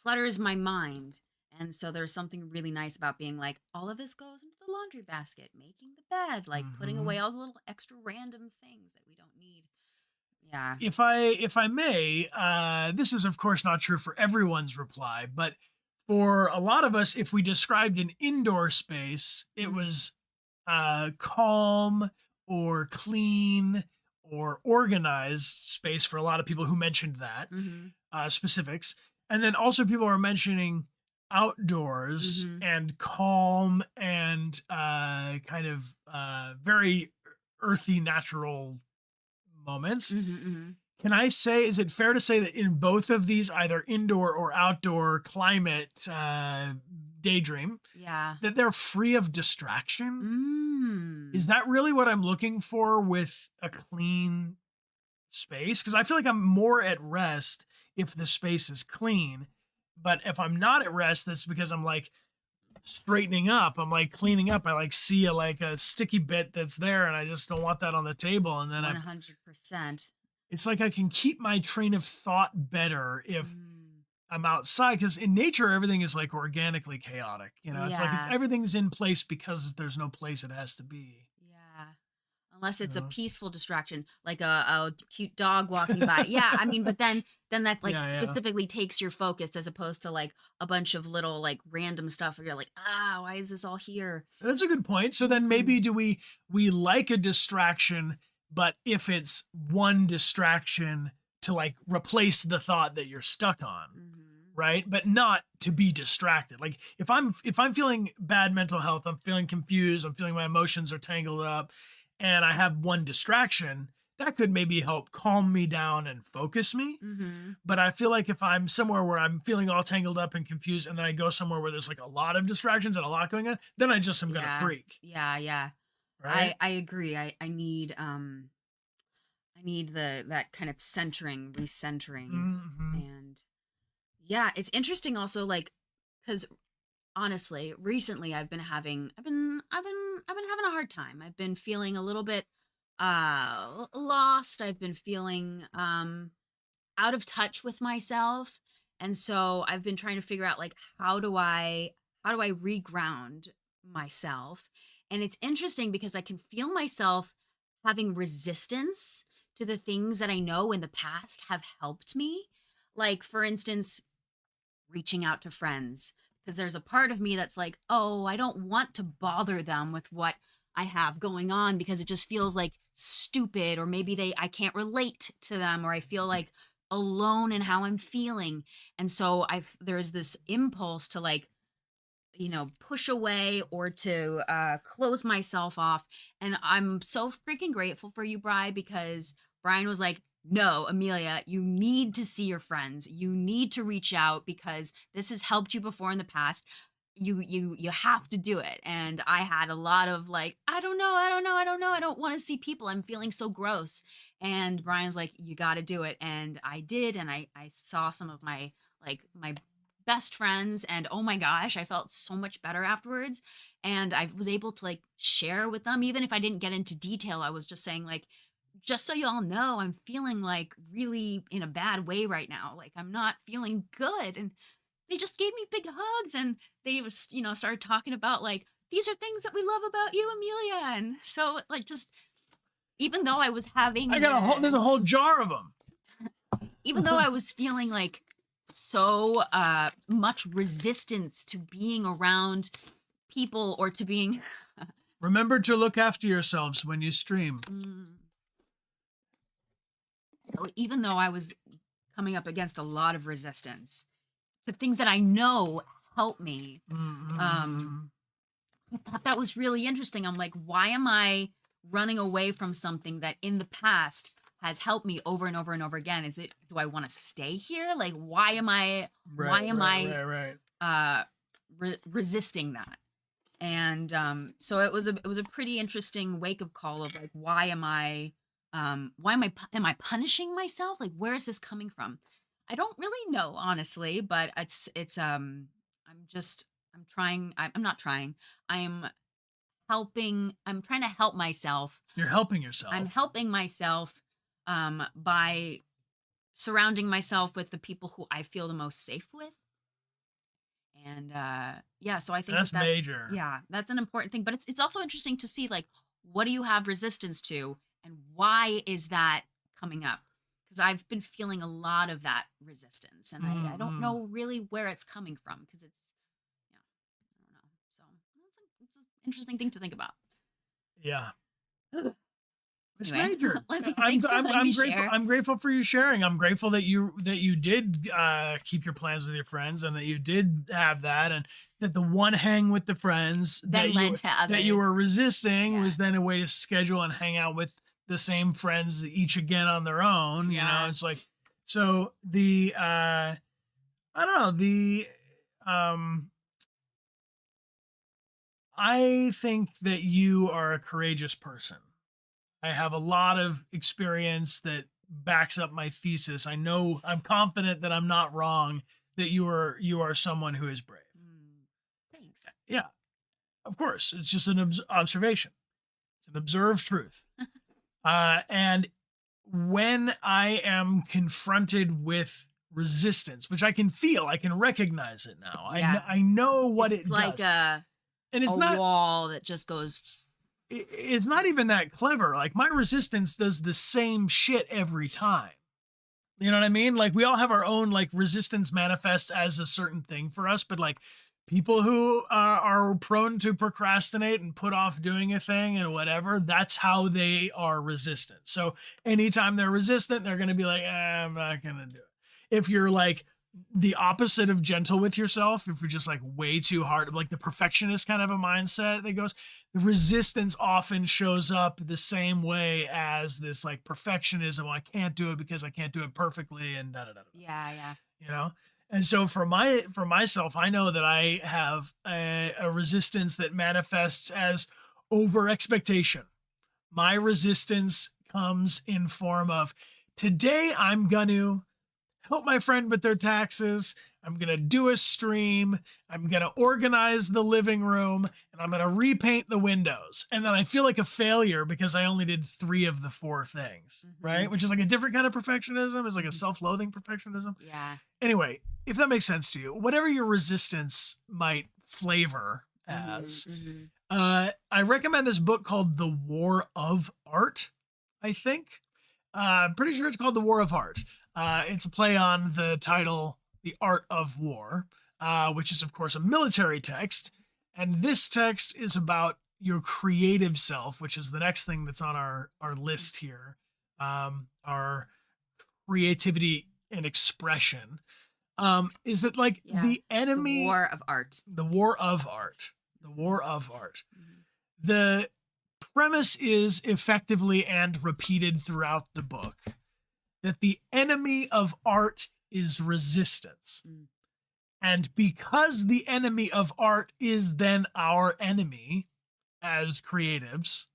Speaker 2: clutters my mind. And so there's something really nice about being like, all of this goes into the laundry basket, making the bed, like putting away all the little extra random things that we don't need. Yeah.
Speaker 1: If I may, this is of course not true for everyone's reply, but for a lot of us, if we described an indoor space, it was calm or clean or organized space for a lot of people who mentioned that specifics. And then also people are mentioning outdoors and calm and kind of very earthy, natural moments. Can I say, is it fair to say that in both of these, either indoor or outdoor climate daydream, that they're free of distraction? Is that really what I'm looking for with a clean space? Because I feel like I'm more at rest if the space is clean. But if I'm not at rest, that's because I'm like straightening up, I'm like cleaning up, I like see a sticky bit that's there and I just don't want that on the table. And then
Speaker 2: 100%.
Speaker 1: it's like I can keep my train of thought better if
Speaker 2: Mm,
Speaker 1: I'm outside, because in nature everything is like organically chaotic. It's like
Speaker 2: yeah.
Speaker 1: everything's in place because there's no place it has to be.
Speaker 2: Yeah. Unless
Speaker 1: You
Speaker 2: it's a
Speaker 1: know?
Speaker 2: peaceful distraction, like a cute dog walking by. Yeah, I mean, but then that like
Speaker 1: Yeah, yeah.
Speaker 2: specifically takes your focus as opposed to like a bunch of little like random stuff where you're like, ah, why is this all here?
Speaker 1: That's a good point. So then
Speaker 2: Mm,
Speaker 1: maybe do we like a distraction, but if it's one distraction to like replace the thought that you're stuck on,
Speaker 2: mhm.
Speaker 1: right? But not to be distracted. Like if I'm feeling bad mental health, I'm feeling confused, I'm feeling my emotions are tangled up, and I have one distraction, that could maybe help calm me down and focus me.
Speaker 2: Mhm.
Speaker 1: But I feel like if I'm somewhere where I'm feeling all tangled up and confused, and then I go somewhere where there's like a lot of distractions and a lot going on, then I just am gonna
Speaker 2: Yeah.
Speaker 1: freak,
Speaker 2: Yeah, yeah.
Speaker 1: right?
Speaker 2: I agree. I need that kind of centering, recentering.
Speaker 1: Hmm.
Speaker 2: And yeah, it's interesting also like cuz honestly, recently I've been having a hard time. I've been feeling a little bit lost. I've been feeling out of touch with myself. And so I've been trying to figure out like how do I reground myself? And it's interesting because I can feel myself having resistance to the things that I know in the past have helped me. Like for instance, reaching out to friends because there's a part of me that's like, "Oh, I don't want to bother them with what I have going on because it just feels like stupid or maybe I can't relate to them or I feel like alone in how I'm feeling." And so there's this impulse to like push away or to close myself off. And I'm so freaking grateful for you, Bri, because Brian was like, no, Amelia, you need to see your friends. You need to reach out because this has helped you before in the past. You have to do it. And I had a lot of like, I don't know, I don't know, I don't know. I don't want to see people. I'm feeling so gross. And Brian's like, you got to do it. And I did. And I saw some of my best friends, and oh my gosh, I felt so much better afterwards. And I was able to like share with them, even if I didn't get into detail. I was just saying like, just so you all know, I'm feeling like really in a bad way right now. Like I'm not feeling good. And they just gave me big hugs, and they was started talking about like, these are things that we love about you, Amelia. And so like, just even though I was
Speaker 1: I
Speaker 2: having
Speaker 1: got a whole there's a whole jar of them.
Speaker 2: even though I was feeling like so much resistance to being around people or to being
Speaker 1: Remember to look after yourselves when you stream.
Speaker 2: Mm. So even though I was coming up against a lot of resistance to things that I know help me, um
Speaker 1: Mm-hmm.
Speaker 2: I thought that was really interesting. I'm like, why am I running away from something that in the past has helped me over and over and over again? Do I want to stay here? Like, why
Speaker 1: Right,
Speaker 2: am
Speaker 1: right,
Speaker 2: I
Speaker 1: right, right.
Speaker 2: uh resisting that? And so it was a pretty interesting wake up call of like, am I punishing myself? Like, where is this coming from? I don't really know, honestly, but it's I'm just I'm trying I'm not trying. I'm I'm trying to help myself.
Speaker 1: You're helping
Speaker 2: I'm
Speaker 1: yourself.
Speaker 2: helping myself by surrounding myself with the people who I feel the most safe with. And yeah, so I think
Speaker 1: That's
Speaker 2: that's
Speaker 1: major.
Speaker 2: yeah, that's an important thing. But it's also interesting to see like, what do you have resistance to, and why is that coming up? Because I've been feeling a lot of that resistance, and I don't
Speaker 1: Mm-mm.
Speaker 2: know really where it's coming from because yeah, I don't know. So it's an interesting thing to think about.
Speaker 1: Yeah. It's
Speaker 2: Anyway,
Speaker 1: major.
Speaker 2: thanks for letting me
Speaker 1: I'm grateful.
Speaker 2: share.
Speaker 1: I'm grateful for you sharing. I'm grateful that you did keep your plans with your friends, and that you did have that, and that the one hang with the friends
Speaker 2: Then lend to
Speaker 1: that you
Speaker 2: others.
Speaker 1: were resisting
Speaker 2: Yeah,
Speaker 1: was then a way to schedule and hang out with the same friends each again on their own.
Speaker 2: yeah.
Speaker 1: It's like, so the I don't know, the I think that you are a courageous person. I have a lot of experience that backs up my thesis. I'm confident that I'm not wrong, that you are someone who is brave.
Speaker 2: Mm, thanks.
Speaker 1: Yeah, of course. It's just an observation. It's an observed truth. And when I am confronted with resistance, which I can feel, I can recognize it now.
Speaker 2: Yeah.
Speaker 1: I know what
Speaker 2: It's
Speaker 1: it
Speaker 2: like
Speaker 1: does.
Speaker 2: a
Speaker 1: And it's not
Speaker 2: wall that just goes.
Speaker 1: it's not even that clever. Like my resistance does the same shit every time. You know what I mean? Like we all have our own like resistance manifest as a certain thing for us, but like people who are prone to procrastinate and put off doing a thing and whatever, that's how they are resistant. So anytime they're resistant, they're going to be like, I'm not going to do it. If you're like the opposite of gentle with yourself, if you're just like way too hard, like the perfectionist kind of a mindset that goes, the resistance often shows up the same way as this like perfectionism. Well, I can't do it because I can't do it perfectly and da da da.
Speaker 2: Yeah, yeah.
Speaker 1: You know? And so for myself, I know that I have a resistance that manifests as over expectation. My resistance comes in form of today I'm going to help my friend with their taxes. I'm going to do a stream. I'm going to organize the living room and I'm going to repaint the windows. And then I feel like a failure because I only did 3 of the 4 things, right? Which is like a different kind of perfectionism. It's like a self-loathing perfectionism.
Speaker 2: Yeah.
Speaker 1: Anyway, if that makes sense to you, whatever your resistance might flavor as, I recommend this book called The War of Art, I think. I'm pretty sure it's called The War of Art. It's a play on the title, The Art of War, which is, of course, a military text. And this text is about your creative self, which is the next thing that's on our list here. Our creativity and expression. Is that like the enemy?
Speaker 2: The war of art.
Speaker 1: The war of art. The war of art. The premise is effectively and repeated throughout the book that the enemy of art is resistance. And because the enemy of art is then our enemy as creatives,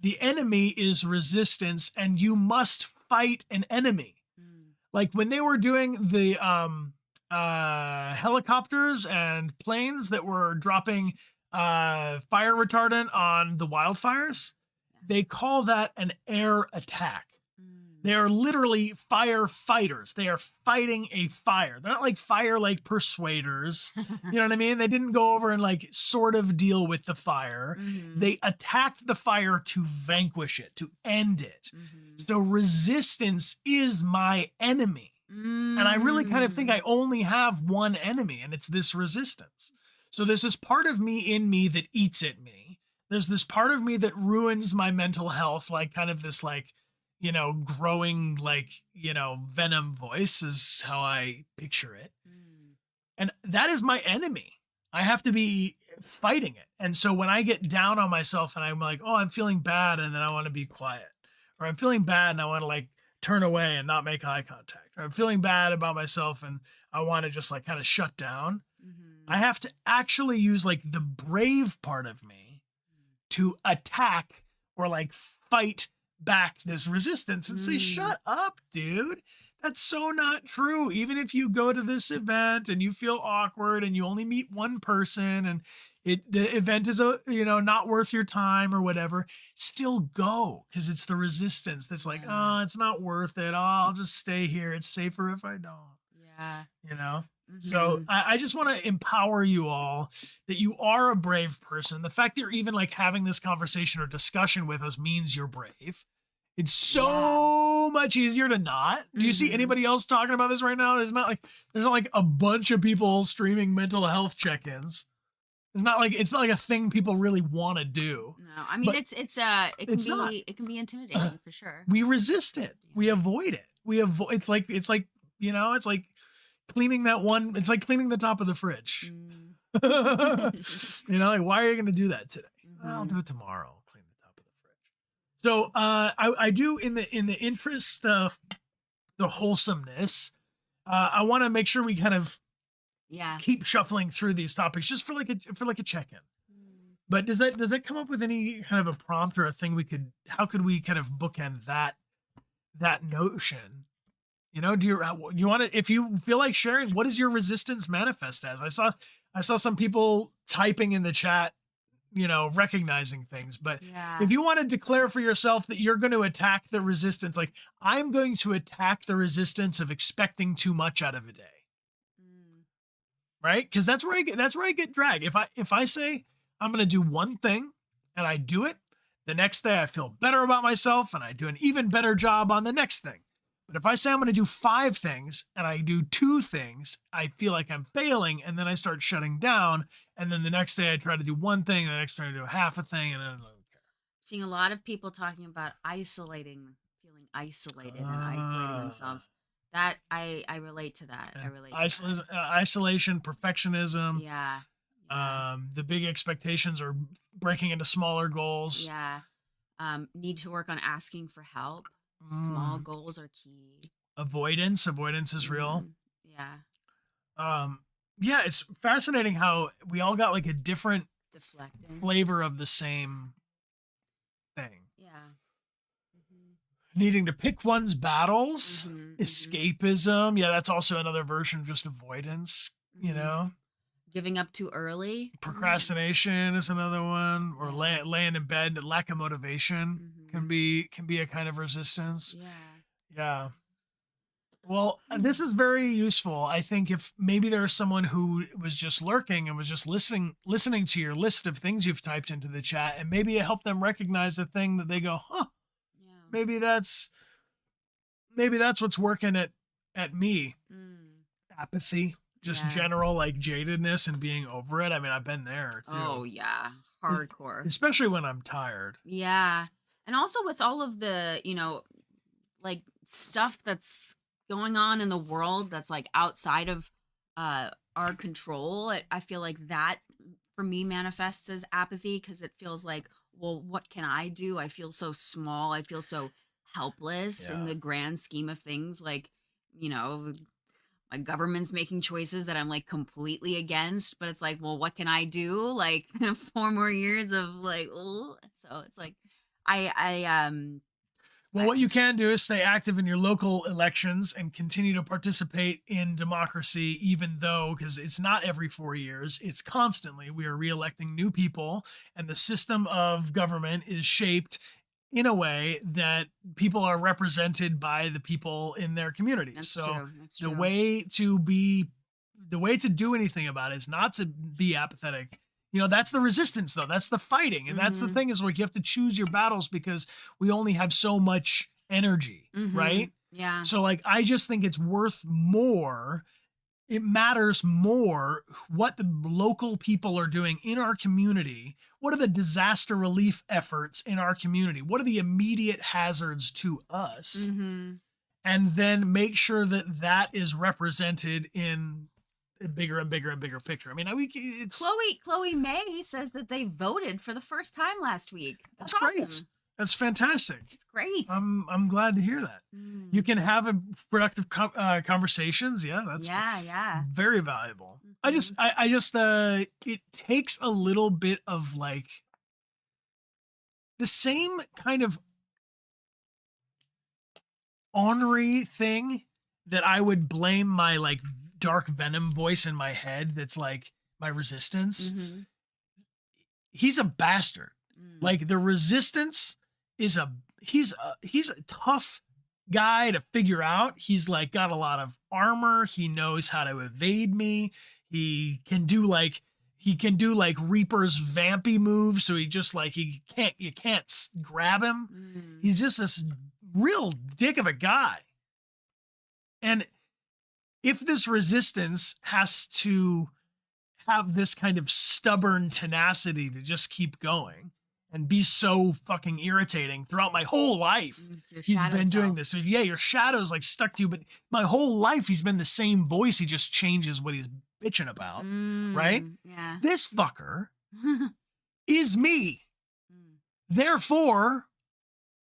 Speaker 1: the enemy is resistance and you must fight an enemy. Like when they were doing the helicopters and planes that were dropping fire retardant on the wildfires, they call that an air attack. They are literally firefighters. They are fighting a fire. They're not like fire like persuaders. You know what I mean? They didn't go over and like sort of deal with the fire. They attacked the fire to vanquish it, to end it. So resistance is my enemy. And I really kind of think I only have one enemy, and it's this resistance. So there's this part of me in me that eats at me. There's this part of me that ruins my mental health, like kind of this like, you know, growing like, you know, venom voice is how I picture it. And that is my enemy. I have to be fighting it. And so when I get down on myself and I'm like, oh, I'm feeling bad, and then I want to be quiet, or I'm feeling bad and I want to like turn away and not make eye contact, or I'm feeling bad about myself and I want to just like kind of shut down. I have to actually use like the brave part of me to attack or like fight back this resistance and say, shut up, dude. That's so not true. Even if you go to this event and you feel awkward and you only meet one person and the event is not worth your time or whatever, still go, because it's the resistance that's like, oh, it's not worth it. Oh, I'll just stay here. It's safer if I don't.
Speaker 2: Yeah.
Speaker 1: You know? So I just want to empower you all that you are a brave person. The fact that you're even like having this conversation or discussion with us means you're brave. It's so much easier to not. Do you see anybody else talking about this right now? There's not like a bunch of people streaming mental health check-ins. It's not like a thing people really want to do.
Speaker 2: No, I mean it can be intimidating for sure.
Speaker 1: We resist it. We avoid it. It's like cleaning it's like cleaning the top of the fridge. Like, why are you going to do that today? I'll do it tomorrow. Clean the top of the fridge. So I do in the interest of the wholesomeness, I want to make sure we kind of keep shuffling through these topics just for like a check-in. But does that come up with any kind of a prompt or a thing how could we kind of bookend that notion? You know, do you want to, if you feel like sharing, what does your resistance manifest as? I saw some people typing in the chat, recognizing things. But
Speaker 2: Yeah.
Speaker 1: if you want to declare for yourself that you're going to attack the resistance, like I'm going to attack the resistance of expecting too much out of a day,
Speaker 2: Mm.
Speaker 1: right? Because that's where I get dragged. If I say I'm going to do one thing and I do it, the next day I feel better about myself and I do an even better job on the next thing. But if I say I'm going to do 5 things and I do 2 things, I feel like I'm failing, and then I start shutting down. And then the next day I try to do one thing, and the next day I do half a thing, and then I don't care.
Speaker 2: Seeing a lot of people talking about feeling isolated and isolating themselves. That I relate to that. I relate to that.
Speaker 1: Isolation, perfectionism,
Speaker 2: Yeah. Yeah.
Speaker 1: the big expectations are breaking into smaller goals.
Speaker 2: Yeah. Need to work on asking for help. Small goals are key.
Speaker 1: Avoidance is real.
Speaker 2: Yeah.
Speaker 1: Yeah, it's fascinating how we all got like a different
Speaker 2: Deflecting.
Speaker 1: flavor of the same thing.
Speaker 2: Yeah.
Speaker 1: Needing to pick one's battles,
Speaker 2: Mhm,
Speaker 1: escapism. Yeah, that's also another version of just avoidance,
Speaker 2: Giving up too early.
Speaker 1: Procrastination is another one, or
Speaker 2: Yeah.
Speaker 1: laying in bed. Lack of motivation can be a kind of resistance.
Speaker 2: Yeah.
Speaker 1: Yeah. Well, this is very useful. I think if maybe there's someone who was just lurking and was just listening to your list of things you've typed into the chat, and maybe it helped them recognize the thing that they go, huh,
Speaker 2: Yeah.
Speaker 1: maybe that's what's working at me. Apathy, just
Speaker 2: Yeah.
Speaker 1: general like jadedness and being over it. I mean, I've been there too.
Speaker 2: Oh yeah. Hardcore.
Speaker 1: Especially when I'm tired.
Speaker 2: Yeah. And also with all of the, like stuff that's going on in the world that's like outside of our control, I feel like that for me manifests as apathy, because it feels like, well, what can I do? I feel so small. I feel so helpless in
Speaker 1: Yeah.
Speaker 2: the grand scheme of things. Like, my government's making choices that I'm like completely against, but it's like, well, what can I do? Like 4 more years of like, oh, so it's like,
Speaker 1: Well, what you can do is stay active in your local elections and continue to participate in democracy, even though, because it's not every 4 years, it's constantly. We are reelecting new people, and the system of government is shaped in a way that people are represented by the people in their communities.
Speaker 2: That's
Speaker 1: so
Speaker 2: true. That's
Speaker 1: the
Speaker 2: true.
Speaker 1: way to do anything about it is not to be apathetic. That's the resistance, though. That's the fighting. And that's the
Speaker 2: Mhm.
Speaker 1: thing, is like you have to choose your battles because we only have so much energy,
Speaker 2: Mhm.
Speaker 1: right?
Speaker 2: Yeah.
Speaker 1: So like, I just think it's worth more. It matters more what the local people are doing in our community. What are the disaster relief efforts in our community? What are the immediate hazards to us?
Speaker 2: Mhm.
Speaker 1: And then make sure that is represented in a bigger and bigger and bigger picture. I mean, it's
Speaker 2: Chloe May says that they voted for the first time last week. That's
Speaker 1: great.
Speaker 2: awesome.
Speaker 1: That's fantastic.
Speaker 2: It's great.
Speaker 1: I'm glad to hear that. You can have a productive conversations. Yeah, that's
Speaker 2: yeah.
Speaker 1: very valuable. I just it takes a little bit of like the same kind of ornery thing that I would blame my like dark venom voice in my head. That's like my resistance.
Speaker 2: Mhm.
Speaker 1: He's a bastard.
Speaker 2: Mm.
Speaker 1: Like the resistance is he's a tough guy to figure out. He's like got a lot of armor. He knows how to evade me. He can do like Reaper's vampy moves. So he just like, you can't grab him.
Speaker 2: Mm.
Speaker 1: He's just this real dick of a guy. And if this resistance has to have this kind of stubborn tenacity to just keep going and be so fucking irritating throughout my whole life,
Speaker 2: Your
Speaker 1: he's
Speaker 2: shadow
Speaker 1: been doing
Speaker 2: self.
Speaker 1: this. So yeah, your shadow's like stuck to you, but my whole life he's been the same voice. He just changes what he's bitching about, right?
Speaker 2: Yeah.
Speaker 1: This fucker is me. Therefore,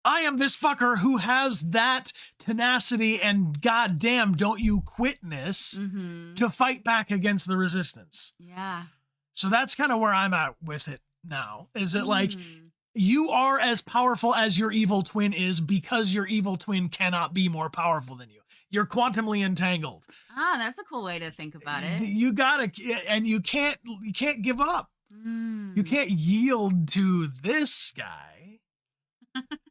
Speaker 1: I am this fucker who has that tenacity and goddamn don't you quitness to fight back against the resistance.
Speaker 2: Yeah.
Speaker 1: So that's kind of where I'm at with it now. Is it like you are as powerful as your evil twin is because your evil twin cannot be more powerful than you. you're quantumly entangled.
Speaker 2: Ah, that's a cool way to think about it.
Speaker 1: You gotta, and you can't give up. You can't yield to this guy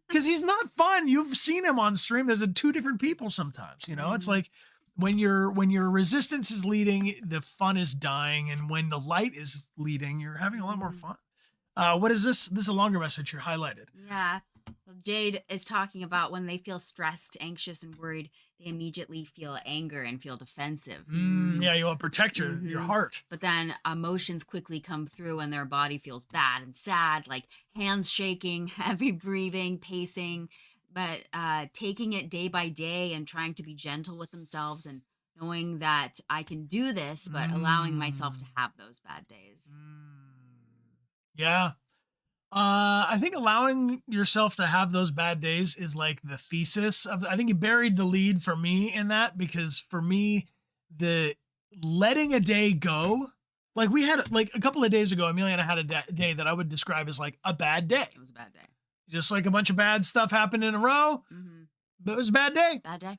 Speaker 1: because he's not fun. You've seen him on stream. There's two different people sometimes. You know, it's like when your resistance is leading, the fun is dying, and when the light is leading, you're having a lot more fun. What is this? This is a longer message here highlighted.
Speaker 2: Yeah. Well, Jade is talking about when they feel stressed, anxious, and worried, they immediately feel anger and feel defensive.
Speaker 1: Yeah, you want to protect your heart.
Speaker 2: But then emotions quickly come through and their body feels bad and sad, like hands shaking, heavy breathing, pacing, but taking it day by day and trying to be gentle with themselves and knowing that I can do this, but allowing myself to have those bad days.
Speaker 1: Yeah. I think allowing yourself to have those bad days is like the thesis of, I think you buried the lead for me in that, because for me, the letting a day go, like we had like a couple of days ago, Amelia and I had a day that I would describe as like a bad day.
Speaker 2: It was a bad day.
Speaker 1: Just like a bunch of bad stuff happened in a row, but it was a bad day.
Speaker 2: Bad day.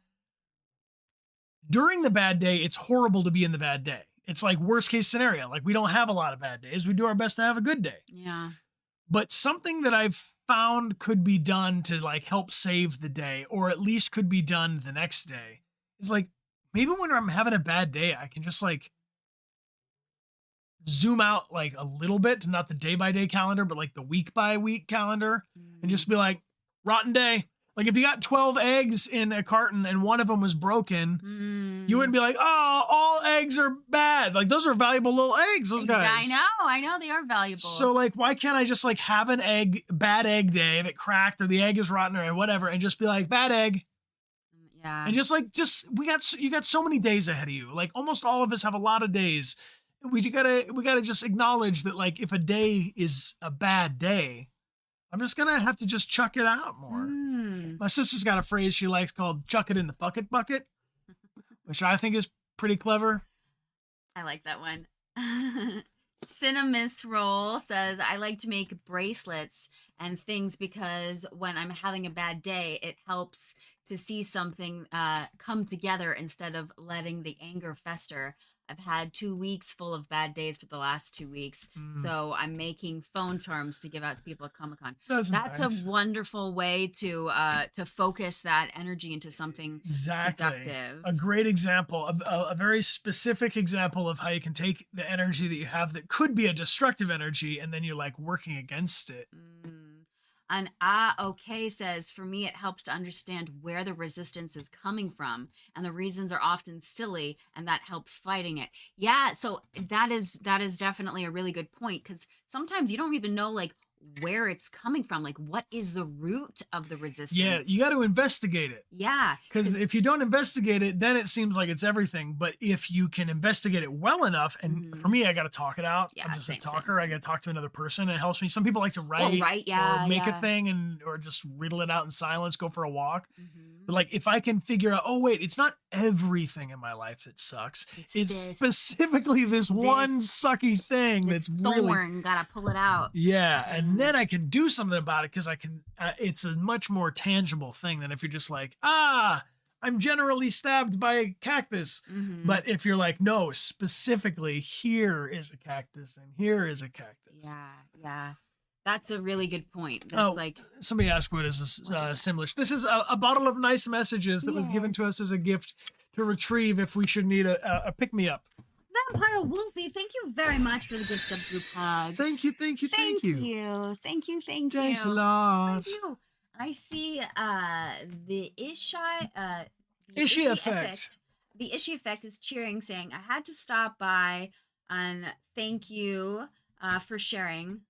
Speaker 1: During the bad day, it's horrible to be in the bad day. It's like worst case scenario. Like we don't have a lot of bad days. We do our best to have a good day.
Speaker 2: Yeah.
Speaker 1: But something that I've found could be done to like help save the day, or at least could be done the next day, is like maybe when I'm having a bad day, I can just like zoom out like a little bit to not the day by day calendar, but like the week by week calendar, and just be like, rotten day. Like if you got 12 eggs in a carton and one of them was broken, you wouldn't be like, oh, all eggs are bad. Like those are valuable little eggs, those guys.
Speaker 2: I know they are valuable.
Speaker 1: So like, why can't I just like have an bad egg day that cracked, or the egg is rotten or whatever, and just be like, bad egg.
Speaker 2: Yeah.
Speaker 1: And you got so many days ahead of you. Like almost all of us have a lot of days. We gotta just acknowledge that like if a day is a bad day, I'm just gonna have to just chuck it out more. My sister's got a phrase she likes called "chuck it in the bucket," which I think is pretty clever.
Speaker 2: I like that one. Cinemis Roll says, I like to make bracelets and things because when I'm having a bad day, it helps to see something come together instead of letting the anger fester. I've had 2 weeks full of bad days for the last 2 weeks. So I'm making phone charms to give out to people at Comic-Con. That's nice. A wonderful way to focus that energy into something productive.
Speaker 1: A great example, a very specific example of how you can take the energy that you have that could be a destructive energy, and then you're like working against it.
Speaker 2: And okay says, for me, it helps to understand where the resistance is coming from, and the reasons are often silly, and that helps fighting it. Yeah, so that is definitely a really good point, because sometimes you don't even know like where it's coming from, like what is the root of the resistance.
Speaker 1: Yeah, you got to investigate it.
Speaker 2: Yeah,
Speaker 1: because if you don't investigate it, then it seems like it's everything. But if you can investigate it well enough, and for me, I got to talk it out.
Speaker 2: Yeah,
Speaker 1: I'm just a talker.
Speaker 2: Same.
Speaker 1: I got to talk to another person. It helps me. Some people like to write, or make a thing, or just riddle it out in silence, go for a walk. But like if I can figure out, oh wait, it's not everything in my life that sucks. It's specifically this one sucky thing that's
Speaker 2: thorn.
Speaker 1: Really
Speaker 2: Gotta pull it out.
Speaker 1: Yeah, and then I can do something about it, because I can. It's a much more tangible thing than if you're just like, I'm generally stabbed by a cactus. But if you're like, no, specifically here is a cactus and here is a cactus.
Speaker 2: Yeah. That's a really good point.
Speaker 1: That's like somebody asked, what is this Simlish? This is a bottle of nice messages that was given to us as a gift to retrieve if we should need a pick-me-up.
Speaker 2: Vampire Wolfie, thank you very much for the gift subgroup hug.
Speaker 1: Thank you.
Speaker 2: Thank you.
Speaker 1: Thanks a lot.
Speaker 2: Thank you. I see the
Speaker 1: Ishi effect.
Speaker 2: The Ishi effect is cheering, saying, I had to stop by and thank you for sharing.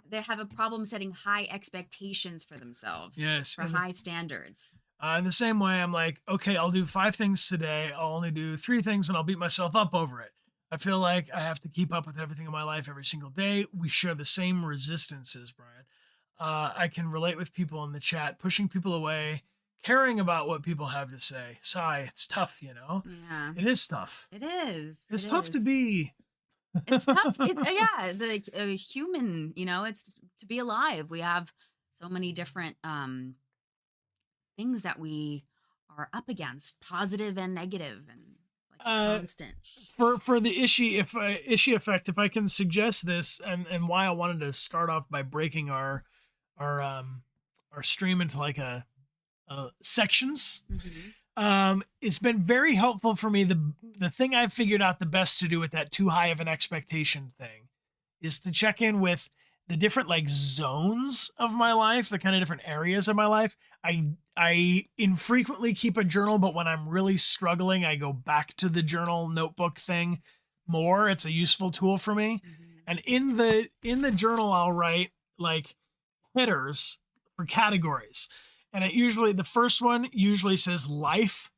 Speaker 2: They have a problem setting high expectations for themselves.
Speaker 1: Yes.
Speaker 2: For high standards.
Speaker 1: In the same way, I'm like, okay, I'll do 5 things today. I'll only do 3 things and I'll beat myself up over it. I feel like I have to keep up with everything in my life every single day. We share the same resistances, Brian. I can relate with people in the chat, pushing people away, caring about what people have to say. Sigh, it's tough, you know?
Speaker 2: Yeah.
Speaker 1: It is tough.
Speaker 2: It is.
Speaker 1: It's tough to be.
Speaker 2: It's tough. The human, you know, it's to be alive. We have so many different things that we are up against, positive and negative, and like
Speaker 1: Uh,
Speaker 2: constant.
Speaker 1: for the issue effect, if I can suggest this, and why I wanted to start off by breaking our our stream into like a sections.
Speaker 2: Mhm.
Speaker 1: It's been very helpful for me. The thing I've figured out the best to do with that too high of an expectation thing is to check in with the different like zones of my life, the kind of different areas of my life. I infrequently keep a journal, but when I'm really struggling, I go back to the journal notebook thing more. It's a useful tool for me.
Speaker 2: Mhm.
Speaker 1: And in the journal, I'll write like headers for categories. And it usually, the first one usually says life.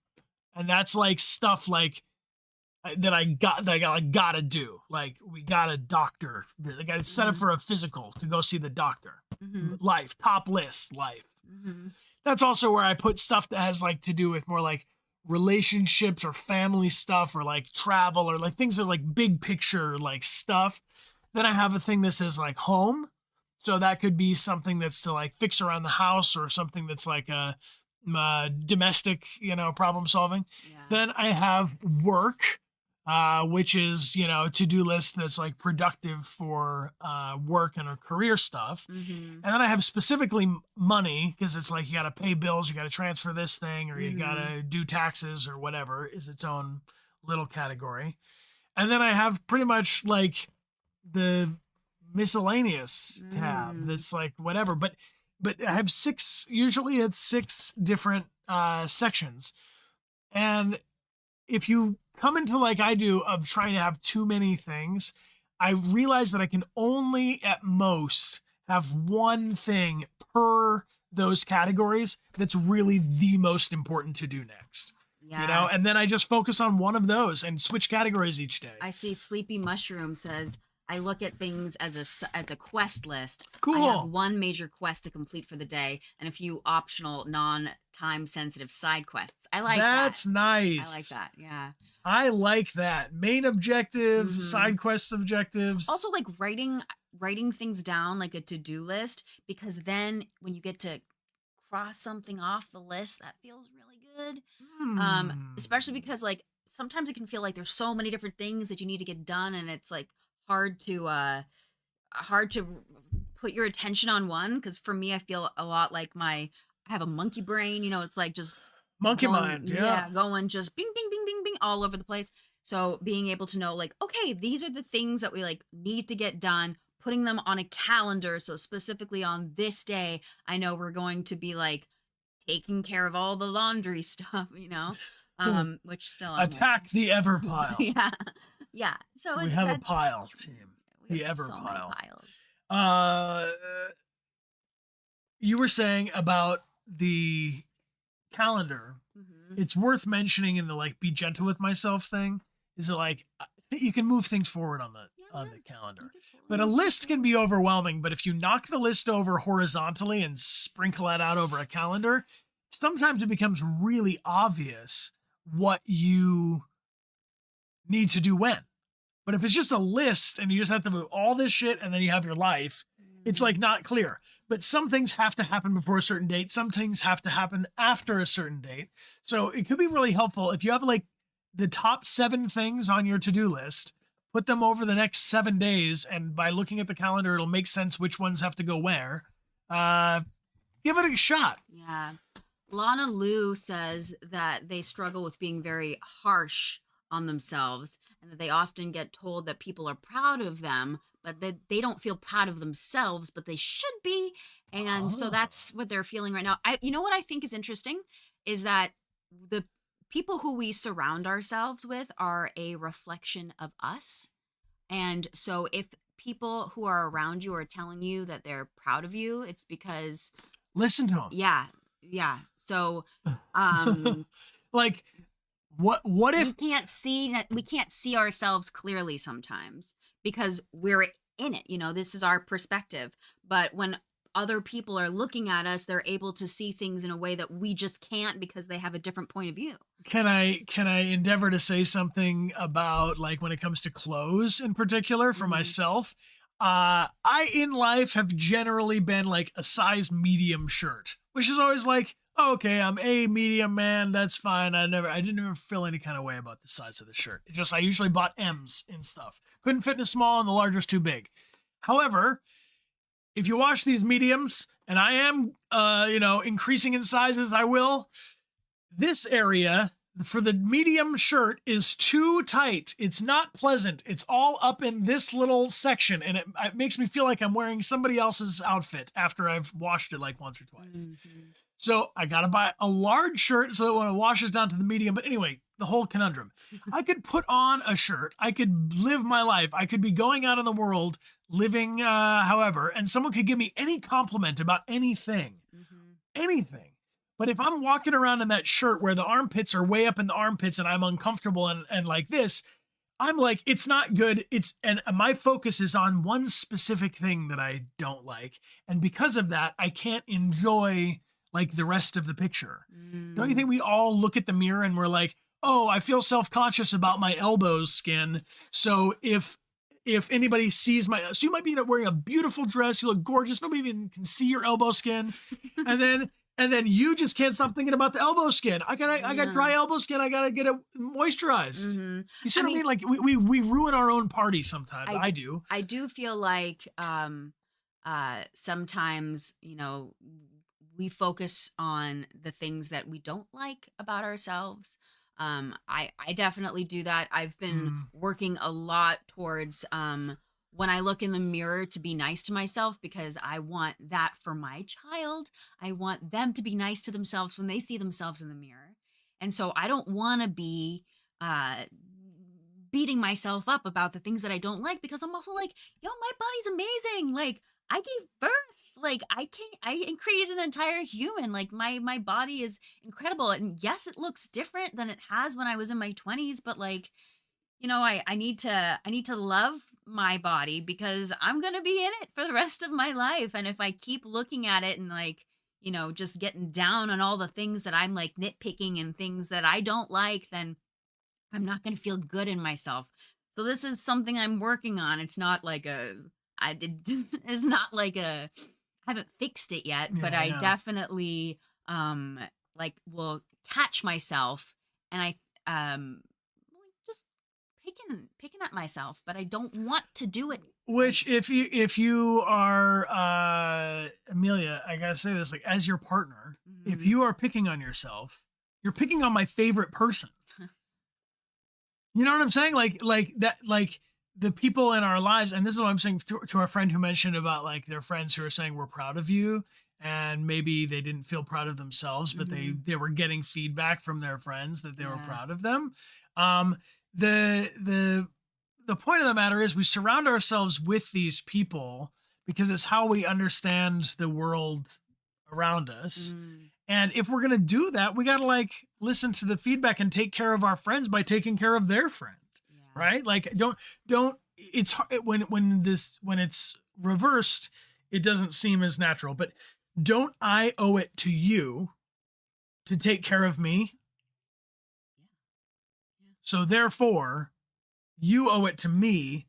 Speaker 1: And that's like stuff like that I gotta do. Like we got a doctor. I got to set up
Speaker 2: Mhm.
Speaker 1: for a physical to go see the doctor.
Speaker 2: Mhm.
Speaker 1: Life, top list, life.
Speaker 2: Mhm.
Speaker 1: That's also where I put stuff that has like to do with more like relationships or family stuff or like travel or like things that are like big picture like stuff. Then I have a thing that says like home. So that could be something that's to like fix around the house or something that's like a domestic, problem solving.
Speaker 2: Yeah.
Speaker 1: Then I have work, which is, to-do list that's like productive for work and career stuff.
Speaker 2: Mhm.
Speaker 1: And then I have specifically money because it's like you got to pay bills, you got to transfer this thing, or you got
Speaker 2: Mhm.
Speaker 1: to do taxes or whatever is its own little category. And then I have pretty much like the miscellaneous tab
Speaker 2: Mm.
Speaker 1: that's like whatever. But I have usually it's six different sections. And if you come into like I do of trying to have too many things, I realize that I can only at most have one thing per those categories that's really the most important to do next.
Speaker 2: Yeah.
Speaker 1: And then I just focus on one of those and switch categories each day.
Speaker 2: I see Sleepy Mushroom says, I look at things as as a quest list. I have
Speaker 1: Cool.
Speaker 2: one major quest to complete for the day and a few optional non-time sensitive side quests. I like that.
Speaker 1: That's
Speaker 2: I like
Speaker 1: nice.
Speaker 2: that. Yeah.
Speaker 1: I like that. Main objective,
Speaker 2: Mhm.
Speaker 1: side quest objectives.
Speaker 2: Also like writing things down like a to-do list, because then when you get to cross something off the list, that feels really good.
Speaker 1: Hmm.
Speaker 2: Especially because like sometimes it can feel like there's so many different things that you need to get done, and it's like hard to uh hard to put your attention on one. Because for me, I feel a lot like I have a monkey brain, it's like just
Speaker 1: Monkey
Speaker 2: going,
Speaker 1: mind, yeah.
Speaker 2: yeah, going just bing bing bing bing bing all over the place. So being able to know like, okay, these are the things that we like need to get done, putting them on a calendar, so specifically on this day I know we're going to be like taking care of all the laundry stuff, which still I'm like,
Speaker 1: Attack the ever pile.
Speaker 2: yeah, yeah. So
Speaker 1: We have a
Speaker 2: that's
Speaker 1: pile team.
Speaker 2: we have
Speaker 1: The ever
Speaker 2: so many
Speaker 1: pile.
Speaker 2: piles.
Speaker 1: Uh, you were saying about the calendar.
Speaker 2: Hmm.
Speaker 1: It's worth mentioning in the like be gentle with myself thing. Is it like you can move things forward on the
Speaker 2: Yeah,
Speaker 1: on
Speaker 2: yeah.
Speaker 1: the
Speaker 2: You
Speaker 1: calendar,
Speaker 2: could totally
Speaker 1: but a
Speaker 2: move things
Speaker 1: list can
Speaker 2: forward.
Speaker 1: be overwhelming. But if you knock the list over horizontally and sprinkle that out over a calendar, sometimes it becomes really obvious what you need to do when. But if it's just a list and you just have to move all this shit and then you have your life, it's
Speaker 2: Mm.
Speaker 1: like not clear. But some things have to happen before a certain date. Some things have to happen after a certain date. So it could be really helpful if you have like the top 7 things on your to-do list, put them over the next 7 days. And by looking at the calendar, it'll make sense which ones have to go where. Uh, Give it a shot.
Speaker 2: Yeah. Lana Lou says that they struggle with being very harsh on themselves, and that they often get told that people are proud of them, but that they don't feel proud of themselves, but they should be. And so
Speaker 1: Oh.
Speaker 2: that's what they're feeling right now. You know what I think is interesting is that the people who we surround ourselves with are a reflection of us. And so if people who are around you are telling you that they're proud of you, it's because
Speaker 1: Listen to
Speaker 2: yeah, yeah. So, um,
Speaker 1: them. Like, what if
Speaker 2: we can't see ourselves clearly sometimes because we're in it. This is our perspective. But when other people are looking at us, they're able to see things in a way that we just can't because they have a different point of view.
Speaker 1: can I endeavor to say something about like when it comes to clothes in particular for
Speaker 2: Mhm.
Speaker 1: myself? I in life have generally been like a size medium shirt, which is always like okay, I'm a medium man. That's fine. I didn't even feel any kind of way about the size of the shirt. It just, I usually bought M's in stuff. Couldn't fit in a small and the large was too big. However, if you wash these mediums, and I am, increasing in sizes, I will. This area for the medium shirt is too tight. It's not pleasant. It's all up in this little section, and it makes me feel like I'm wearing somebody else's outfit after I've washed it like once or twice.
Speaker 2: Mm-hmm.
Speaker 1: So I gotta buy a large shirt so that when it washes down to the medium. But anyway, the whole conundrum. I could put on a shirt. I could live my life. I could be going out in the world living however, and someone could give me any compliment about anything.
Speaker 2: Mm-hmm.
Speaker 1: Anything. But if I'm walking around in that shirt where the armpits are way up in the armpits and I'm uncomfortable and like this, I'm like, it's not good. And my focus is on one specific thing that I don't like. And because of that, I can't enjoy like the rest of the picture. Don't you think we all look at the mirror and we're like, oh, I feel self-conscious about my elbow skin. So if anybody sees so you might be wearing a beautiful dress, you look gorgeous, nobody even can see your elbow skin. And then you just can't stop thinking about the elbow skin. I got dry elbow skin. I gotta get it moisturized.
Speaker 2: Mm-hmm.
Speaker 1: You see what I mean? Like we ruin our own party sometimes. I do.
Speaker 2: I do feel like sometimes, we focus on the things that we don't like about ourselves. I definitely do that. I've been working a lot towards when I look in the mirror to be nice to myself, because I want that for my child. I want them to be nice to themselves when they see themselves in the mirror. And so I don't want to be beating myself up about the things that I don't like, because I'm also like, yo, my body's amazing. Like, I gave birth. Like, I created an entire human. Like, my body is incredible. And yes, it looks different than it has when I was in my 20s, but like, I need to love my body, because I'm going to be in it for the rest of my life. And if I keep looking at it and like, just getting down on all the things that I'm like nitpicking and things that I don't like, then I'm not going to feel good in myself. So this is something I'm working on. It's not like it's not like I haven't fixed it yet, but I definitely like will catch myself, and I just picking at myself, but I don't want to do it.
Speaker 1: Which if you are Amelia, I gotta say this, like, as your partner, if you are picking on yourself, you're picking on my favorite person. You know what I'm saying? Like that, like the people in our lives, and this is what I'm saying to our friend who mentioned about like their friends who are saying we're proud of you, and maybe they didn't feel proud of themselves, but they were getting feedback from their friends that they were proud of them. The point of the matter is we surround ourselves with these people because it's how we understand the world around us. And if we're going to do that, we got to like listen to the feedback and take care of our friends by taking care of their friend. Right? Like don't it's when it's reversed, it doesn't seem as natural, but don't I owe it to you to take care of me? So therefore, you owe it to me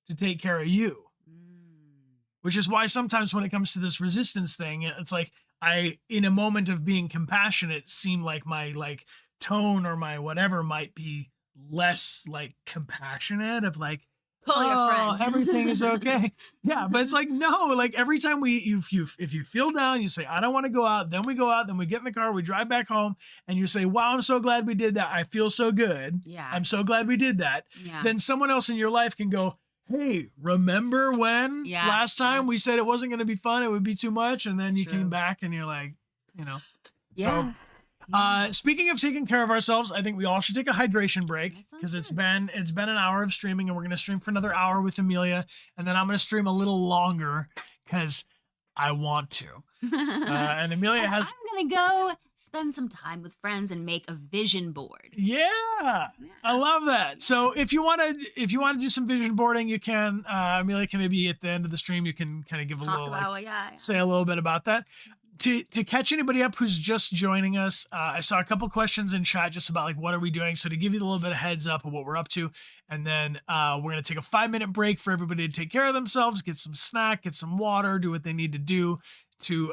Speaker 1: to take care of you. Which is why sometimes when it comes to this resistance thing, it's like in a moment of being compassionate, seem like my like tone or my whatever might be less like compassionate, of like,
Speaker 2: call your friends,
Speaker 1: everything is okay. Yeah, but it's like, no, like every time if you feel down, you say, I don't want to go out, then we go out, then we get in the car, we drive back home, and you say, wow, I'm so glad we did that. I feel so good.
Speaker 2: Yeah.
Speaker 1: I'm so glad we did that.
Speaker 2: Yeah.
Speaker 1: Then someone else in your life can go, hey, remember when last time we said it wasn't going to be fun, it would be too much, and then came back and you're like,
Speaker 2: Yeah.
Speaker 1: So speaking of taking care of ourselves, I think we all should take a hydration break, because it's been an hour of streaming, and we're going to stream for another hour with Amelia, and then I'm going to stream a little longer because I want to. And Amelia I'm
Speaker 2: going to go spend some time with friends and make a vision board.
Speaker 1: Yeah. I love that. So if you want to do some vision boarding, you can. Amelia can maybe at the end of the stream, you can kind of give say a little bit about that. To catch anybody up who's just joining us, I saw a couple questions in chat just about like, what are we doing? So to give you a little bit of heads up of what we're up to, and then we're going to take a 5-minute break for everybody to take care of themselves, get some snack, get some water, do what they need to do to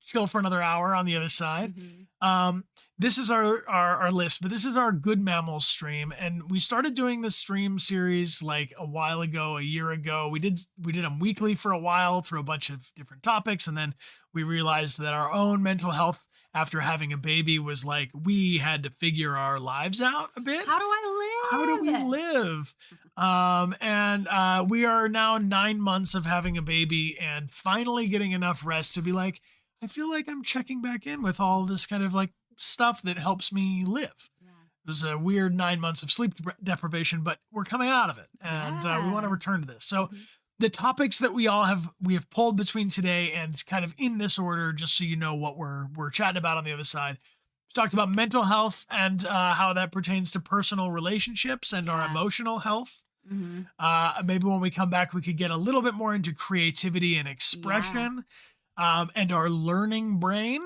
Speaker 1: still for another hour on the other side.
Speaker 2: Mhm.
Speaker 1: This is our list, but this is our Good Mammals stream, and we started doing this stream series like a while ago, a year ago. We did them weekly for a while through a bunch of different topics, and then we realized that our own mental health after having a baby was like we had to figure our lives out a bit.
Speaker 2: How do I live?
Speaker 1: How do we live? And we are now 9 months of having a baby and finally getting enough rest to be like, I feel like I'm checking back in with all this kind of like stuff that helps me live.
Speaker 2: Yeah.
Speaker 1: It was a weird 9 months of sleep deprivation, but we're coming out of it, and we want to
Speaker 2: Yeah.
Speaker 1: return to this. So
Speaker 2: Mhm.
Speaker 1: the topics that we have pulled between today and kind of in this order, just so you know what we're chatting about on the other side. We talked about mental health and how that pertains to personal relationships and our
Speaker 2: Yeah.
Speaker 1: emotional health.
Speaker 2: Mhm.
Speaker 1: Maybe when we come back, we could get a little bit more into creativity and expression, and our learning brain,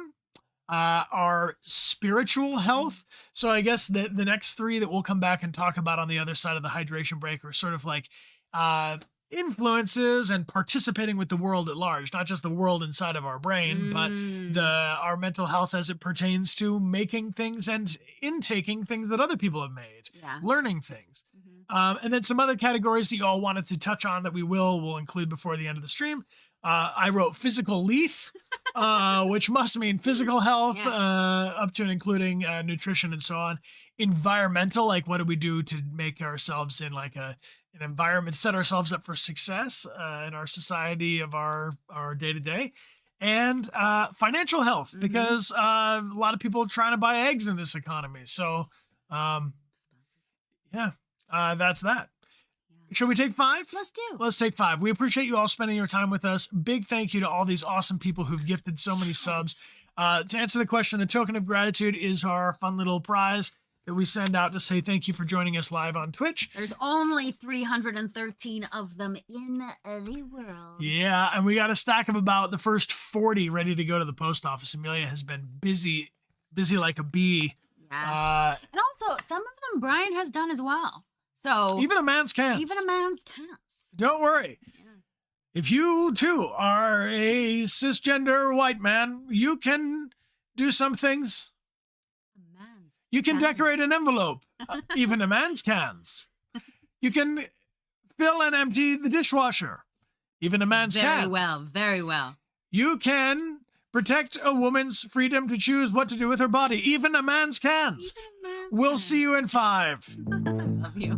Speaker 1: our spiritual health. So I guess the next three that we'll come back and talk about on the other side of the hydration break are sort of like influences and participating with the world at large, not just the world inside of our brain, but
Speaker 2: Mm.
Speaker 1: our mental health as it pertains to making things and intaking things that other people have made,
Speaker 2: Yeah.
Speaker 1: learning things.
Speaker 2: Mhm.
Speaker 1: And then some other categories that you all wanted to touch on that we'll include before the end of the stream. I wrote physical leaf, which must mean physical health,
Speaker 2: Yeah.
Speaker 1: up to and including nutrition and so on. Environmental, like what do we do to make ourselves in like an environment, set ourselves up for success in our society of our day to day. And financial health,
Speaker 2: Mhm.
Speaker 1: because a lot of people are trying to buy eggs in this economy. So, yeah, that's that.
Speaker 2: Yeah.
Speaker 1: Should we take 5?
Speaker 2: Let's do.
Speaker 1: Let's take 5. We appreciate you all spending your time with us. Big thank you to all these awesome people who've gifted so many subs. To answer the question, the token of gratitude is our fun little prize that we send out to say thank you for joining us live on Twitch.
Speaker 2: There's only 313 of them in the world.
Speaker 1: Yeah, and we got a stack of about the first 40 ready to go to the post office. Amelia has been busy like a bee.
Speaker 2: Yeah. And also, some of them Brian has done as well. So
Speaker 1: Even a man's can't.
Speaker 2: even a man's counts.
Speaker 1: Don't worry.
Speaker 2: Yeah.
Speaker 1: If you too are a cisgender white man, you can do some things.
Speaker 2: A man's
Speaker 1: You can
Speaker 2: can.
Speaker 1: decorate an envelope. Even a man's cans. You can fill and empty the dishwasher. Even a man's
Speaker 2: Very
Speaker 1: cans.
Speaker 2: well, very well.
Speaker 1: You can protect a woman's freedom to choose what to do with her body. Even a man's cans.
Speaker 2: Even a man's
Speaker 1: We'll
Speaker 2: can.
Speaker 1: see you in 5.
Speaker 2: Love you.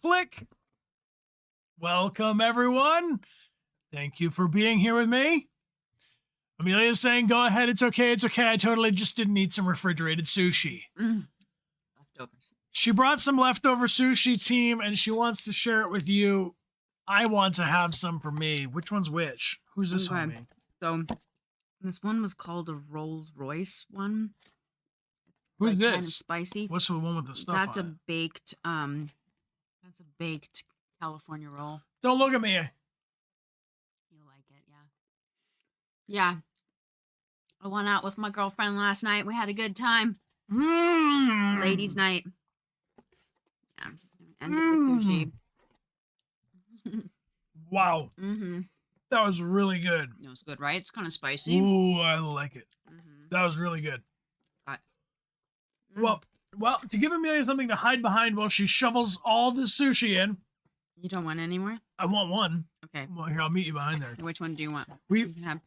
Speaker 1: Click. Welcome, everyone. Thank you for being here with me. Amelia's saying, go ahead. It's okay. It's okay. I totally just didn't eat some refrigerated sushi.
Speaker 2: Leftovers.
Speaker 1: She brought some leftover sushi, team, and she wants to share it with you. I want to have some for me. Which one's which? Who's this
Speaker 3: Okay.
Speaker 1: homie?
Speaker 3: So this one was called a Rolls Royce one.
Speaker 1: Who's
Speaker 3: Like,
Speaker 1: this?
Speaker 3: Kind of spicy.
Speaker 1: What's the one with the stuff
Speaker 3: That's a
Speaker 1: on
Speaker 3: baked California roll.
Speaker 1: it? Don't look at me.
Speaker 3: You'll like it, yeah. Yeah. I went out with my girlfriend last night. We had a good time.
Speaker 1: Mm.
Speaker 3: Ladies' night. Yeah. Ended with sushi.
Speaker 1: Wow.
Speaker 3: Mm-hmm.
Speaker 1: That was really good.
Speaker 3: It was good, right? It's kind of spicy.
Speaker 1: Ooh, I like it.
Speaker 3: Mm-hmm.
Speaker 1: That was really good.
Speaker 3: Got-
Speaker 1: Well, to give Amelia something to hide behind while she shovels all the sushi in,
Speaker 3: You don't want any more?
Speaker 1: I want one.
Speaker 3: Okay.
Speaker 1: Well, here, I'll meet you behind there.
Speaker 3: Which one do you want?
Speaker 1: We,
Speaker 3: You can have.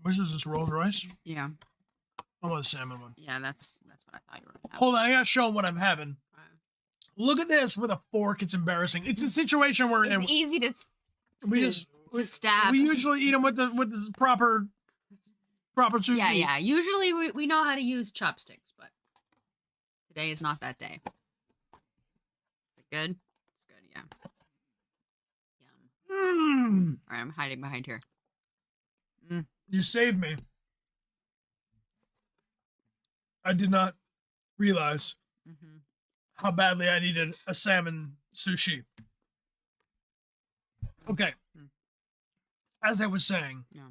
Speaker 1: which is this, Rolls Royce?
Speaker 3: Yeah.
Speaker 1: I want the salmon one.
Speaker 3: Yeah, that's what I thought you were gonna have.
Speaker 1: Hold on, I gotta show them what I'm having.
Speaker 3: Alright.
Speaker 1: Look at this with a fork. It's embarrassing. It's a situation where
Speaker 3: It's easy to
Speaker 1: we
Speaker 3: to-
Speaker 1: just
Speaker 3: to stab.
Speaker 1: we usually eat them with the proper sushi.
Speaker 3: Yeah. Usually we know how to use chopsticks, but today is not that day. Is it good? It's good, yeah. Yum. All right, I'm hiding behind here.
Speaker 1: You saved me. I did not realize
Speaker 3: Mm-hmm.
Speaker 1: how badly I needed a salmon sushi. Okay.
Speaker 3: Mm.
Speaker 1: As I was saying,
Speaker 3: Yeah.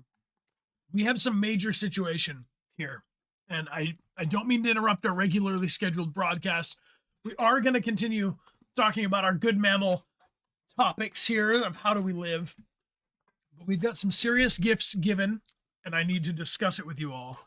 Speaker 1: we have some major situation here. And I don't mean to interrupt our regularly scheduled broadcast. We are going to continue talking about our good mammal topics here of how do we live. But we've got some serious gifts given, and I need to discuss it with you all.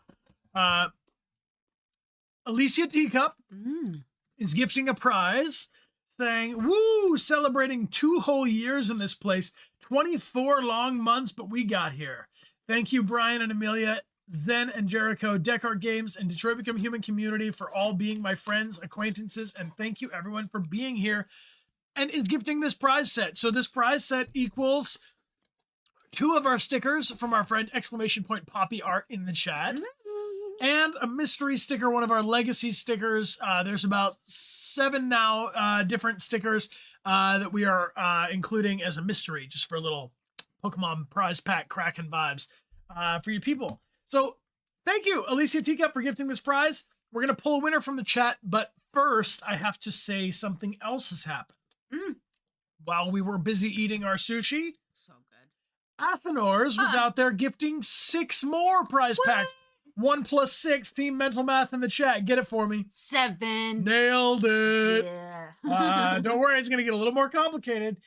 Speaker 1: Alicia Teacup
Speaker 3: Mm.
Speaker 1: is gifting a prize saying, woo, celebrating 2 whole years in this place, 24 long months, but we got here. Thank you, Brian and Amelia, Zen and Jericho, Dechart Games, and Detroit Become Human community for all being my friends, acquaintances, and thank you everyone for being here. And is gifting this prize set. So this prize set equals 2 of our stickers from our friend !Poppy Art in the chat. And a mystery sticker, one of our legacy stickers. There's about 7 now different stickers that we are including as a mystery, just for a little Pokemon prize pack cracking vibes for you people. So thank you, Alicia Teacup, for gifting this prize. We're going to pull a winner from the chat, but first I have to say something else has happened. While we were busy eating our sushi,
Speaker 3: So good.
Speaker 1: Athenors was out there gifting 6 more prize packs. 1 + 6, team mental math in the chat. Get it for me.
Speaker 3: 7.
Speaker 1: Nailed it.
Speaker 3: Yeah.
Speaker 1: Don't worry, it's going to get a little more complicated.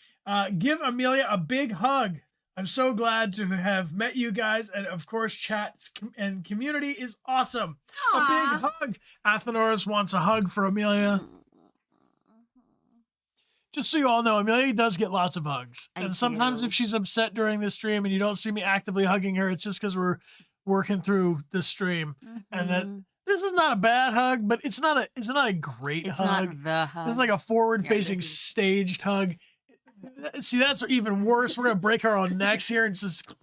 Speaker 1: Give Amelia a big hug. I'm so glad to have met you guys. And of course, chat and community is awesome. A big hug. Athenors wants a hug for Amelia. Just so you all know, Amelia does get lots of hugs.
Speaker 3: I
Speaker 1: And sometimes
Speaker 3: do.
Speaker 1: if she's upset during the stream and you don't see me actively hugging her, it's just because we're working through the stream. And that this is not a bad hug, but it's not a great
Speaker 3: It's
Speaker 1: hug.
Speaker 3: not the hug.
Speaker 1: It's like a forward-facing
Speaker 3: Yeah, this is-
Speaker 1: staged hug. See, that's even worse. We're gonna break our own necks here and just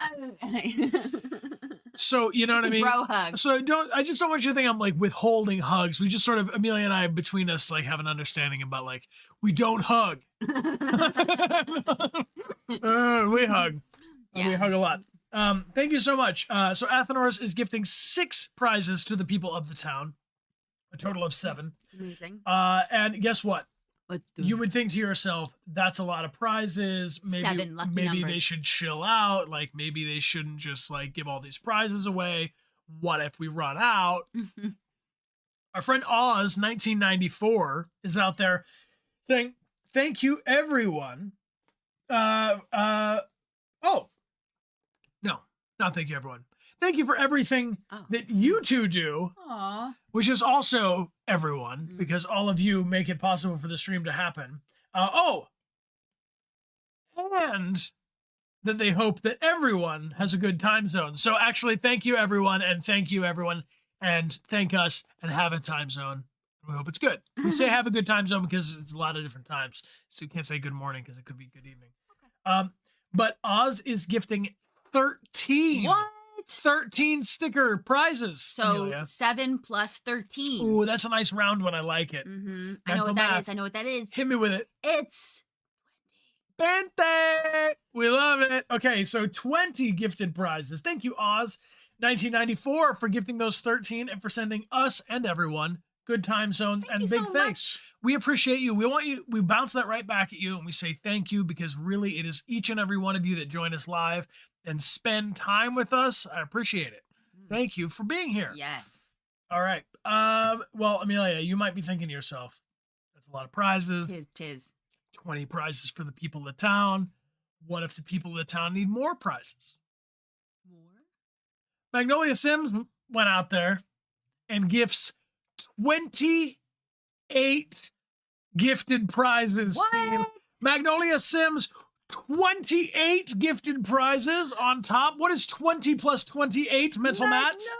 Speaker 1: so you know what I mean.
Speaker 3: Bro hug.
Speaker 1: So I just don't want you to think I'm like withholding hugs. We just sort of Amelia and I between us like have an understanding about like we don't hug. We hug.
Speaker 3: Yeah.
Speaker 1: We hug a lot. Thank you so much. So Athenors is gifting 6 prizes to the people of the town, a total of 7.
Speaker 2: Amazing.
Speaker 1: And guess what?
Speaker 3: What
Speaker 1: You would think to yourself, that's a lot of prizes. Maybe
Speaker 2: 7 lucky
Speaker 1: maybe they
Speaker 2: numbers.
Speaker 1: should chill out. Like maybe they shouldn't just like give all these prizes away. What if we run out? Our friend Oz 1994 is out there saying, thank you everyone. Oh. No, not thank you everyone. Thank you for everything
Speaker 3: Oh.
Speaker 1: that you two do,
Speaker 2: Aw.
Speaker 1: which is also everyone,
Speaker 3: Mm.
Speaker 1: because all of you make it possible for the stream to happen. And that they hope that everyone has a good time zone. So actually, thank you everyone, and thank you everyone, and thank us, and have a time zone. We hope it's good. We say have a good time zone because it's a lot of different times. So you can't say good morning because it could be good evening. But Oz is gifting 13.
Speaker 2: What?
Speaker 1: 13 sticker prizes.
Speaker 2: So
Speaker 1: Amelia.
Speaker 2: 7 plus 13.
Speaker 1: Ooh, that's a nice round one. I like it.
Speaker 2: Mm-hmm. I
Speaker 1: Mental
Speaker 2: know what that
Speaker 1: math.
Speaker 2: is. I know what that is.
Speaker 1: Hit me with it.
Speaker 2: It's
Speaker 1: 20. We love it. Okay, so 20 gifted prizes. Thank you, Oz. 1994 for gifting those 13 and for sending us and everyone good time zones.
Speaker 2: Thank
Speaker 1: and
Speaker 2: you
Speaker 1: big
Speaker 2: so
Speaker 1: thanks.
Speaker 2: much.
Speaker 1: We appreciate you. We want you, we bounce that right back at you and we say thank you because really it is each and every one of you that join us live and spend time with us. I appreciate it. Thank you for being here.
Speaker 2: Yes.
Speaker 1: All right. Well, Amelia, you might be thinking to yourself, that's a lot of prizes.
Speaker 2: Tis.
Speaker 1: 20 prizes for the people of the town. What if the people of the town need more prizes?
Speaker 2: More?
Speaker 1: Magnolia Sims went out there and gifts 28 gifted prizes.
Speaker 2: What?
Speaker 1: Team. Magnolia Sims, 28 gifted prizes on top. What is 20 plus 28 mental mats?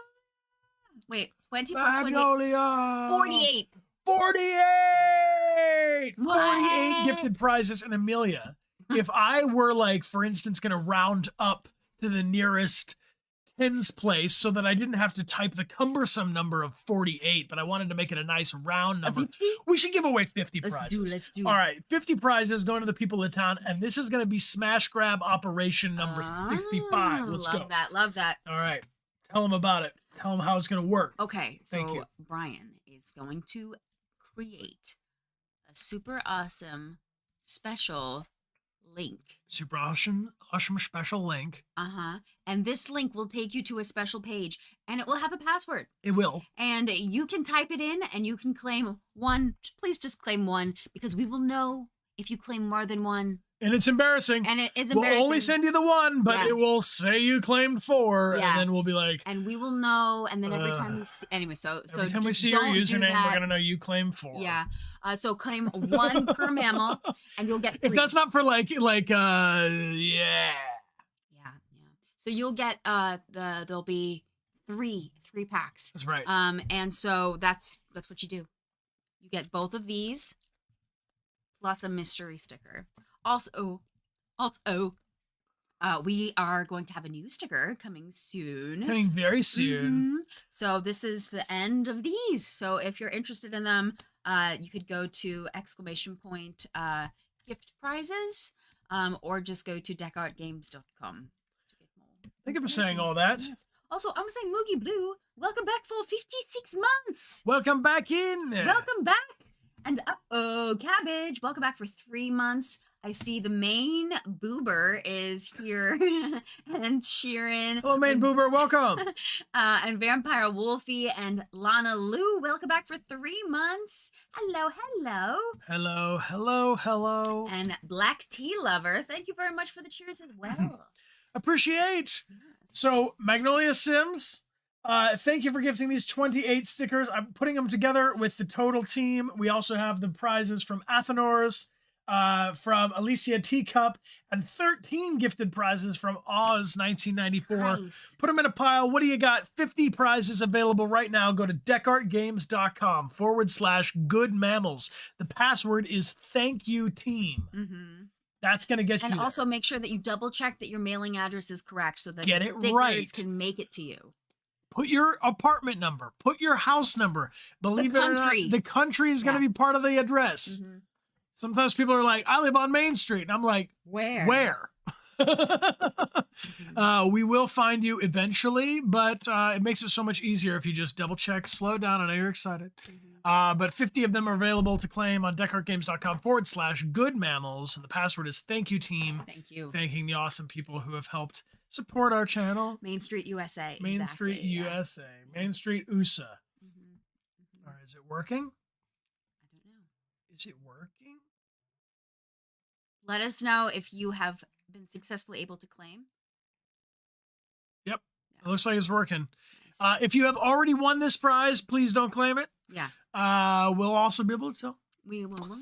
Speaker 2: Wait, 20 plus 28.
Speaker 1: Magnolia.
Speaker 2: 48.
Speaker 1: 48!
Speaker 2: What?
Speaker 1: 48 gifted prizes. And Amelia, if I were like, for instance, going to round up to the nearest tens place so that I didn't have to type the cumbersome number of 48, but I wanted to make it a nice round number,
Speaker 2: 50?
Speaker 1: we should give away 50
Speaker 2: Let's
Speaker 1: prizes.
Speaker 2: Let's do.
Speaker 1: All right, 50 prizes going to the people of town, and this is going to be smash grab operation number 65. Let's go.
Speaker 2: Love that.
Speaker 1: All right, tell them about it. Tell them how it's going to work.
Speaker 2: Okay,
Speaker 1: Thank
Speaker 2: so
Speaker 1: you.
Speaker 2: Brian is going to create a super awesome special link.
Speaker 1: Super awesome special link.
Speaker 2: And this link will take you to a special page and it will have a password.
Speaker 1: It will.
Speaker 2: And you can type it in and you can claim one. Please just claim one because we will know if you claim more than one.
Speaker 1: And it's embarrassing.
Speaker 2: And it is
Speaker 1: We'll
Speaker 2: embarrassing.
Speaker 1: only send you the one, but
Speaker 2: Yeah.
Speaker 1: it will say you claimed 4,
Speaker 2: Yeah.
Speaker 1: and then we'll be like,
Speaker 2: and we will know. And then every time we see, anyway, so
Speaker 1: every time we
Speaker 2: just
Speaker 1: see your
Speaker 2: don't do
Speaker 1: username,
Speaker 2: that.
Speaker 1: we're gonna know you claimed 4.
Speaker 2: Yeah. So claim one per mammal, and you'll get 3.
Speaker 1: If that's not for yeah.
Speaker 2: Yeah. So you'll get there'll be three packs.
Speaker 1: That's right.
Speaker 2: And so that's what you do. You get both of these plus a mystery sticker. Also, we are going to have a new sticker coming soon.
Speaker 1: Coming very soon.
Speaker 2: So this is the end of these. So if you're interested in them, you could go to ! Gift prizes, or just go to dechartgames.com.
Speaker 1: Thank you for saying all that.
Speaker 2: Yes. Also, I'm saying Moogie Blue, welcome back for 56 months.
Speaker 1: Welcome back in.
Speaker 2: Welcome back. And Cabbage, welcome back for 3 months. I see the main boober is here and cheering.
Speaker 1: Hello, main boober. Welcome.
Speaker 2: And Vampire Wolfie and Lana Lou, welcome back for 3 months. Hello.
Speaker 1: Hello.
Speaker 2: And Black Tea Lover, thank you very much for the cheers as well.
Speaker 1: Appreciate. So, Magnolia Sims, thank you for gifting these 28 stickers. I'm putting them together with the total team. We also have the prizes from Athenors, from Alicia Teacup, and 13 gifted prizes from Oz 1994.
Speaker 2: Nice.
Speaker 1: Put them in a pile. What do you got? 50 prizes available right now. Go to dechartgames.com/good mammals. The password is thank you team. That's going to get you
Speaker 2: And
Speaker 1: there.
Speaker 2: also make sure that you double check that your mailing address is correct so that
Speaker 1: Get
Speaker 2: the
Speaker 1: it
Speaker 2: stickers
Speaker 1: right.
Speaker 2: can make it to you.
Speaker 1: Put your apartment number. Put your house number. Believe it or not,
Speaker 2: country.
Speaker 1: the country is going to be part of the address. Sometimes people are like, I live on Main Street. And I'm like, Where? We will find you eventually, but it makes it so much easier if you just double check, slow down. I know you're excited. But 50 of them are available to claim on dechartgames.com/good mammals. And the password is thank you team.
Speaker 2: Thank you.
Speaker 1: Thanking the awesome people who have helped support our channel.
Speaker 2: Main Street USA.
Speaker 1: Main
Speaker 2: exactly,
Speaker 1: Street
Speaker 2: yeah.
Speaker 1: USA. Main Street USA. All right, is it working?
Speaker 2: I don't know.
Speaker 1: Is it working?
Speaker 2: Let us know if you have been successfully able to claim.
Speaker 1: Yep. It looks like it's working.
Speaker 2: Nice.
Speaker 1: If you have already won this prize, please don't claim it.
Speaker 2: Yeah.
Speaker 1: We'll also be able to tell.
Speaker 2: We will.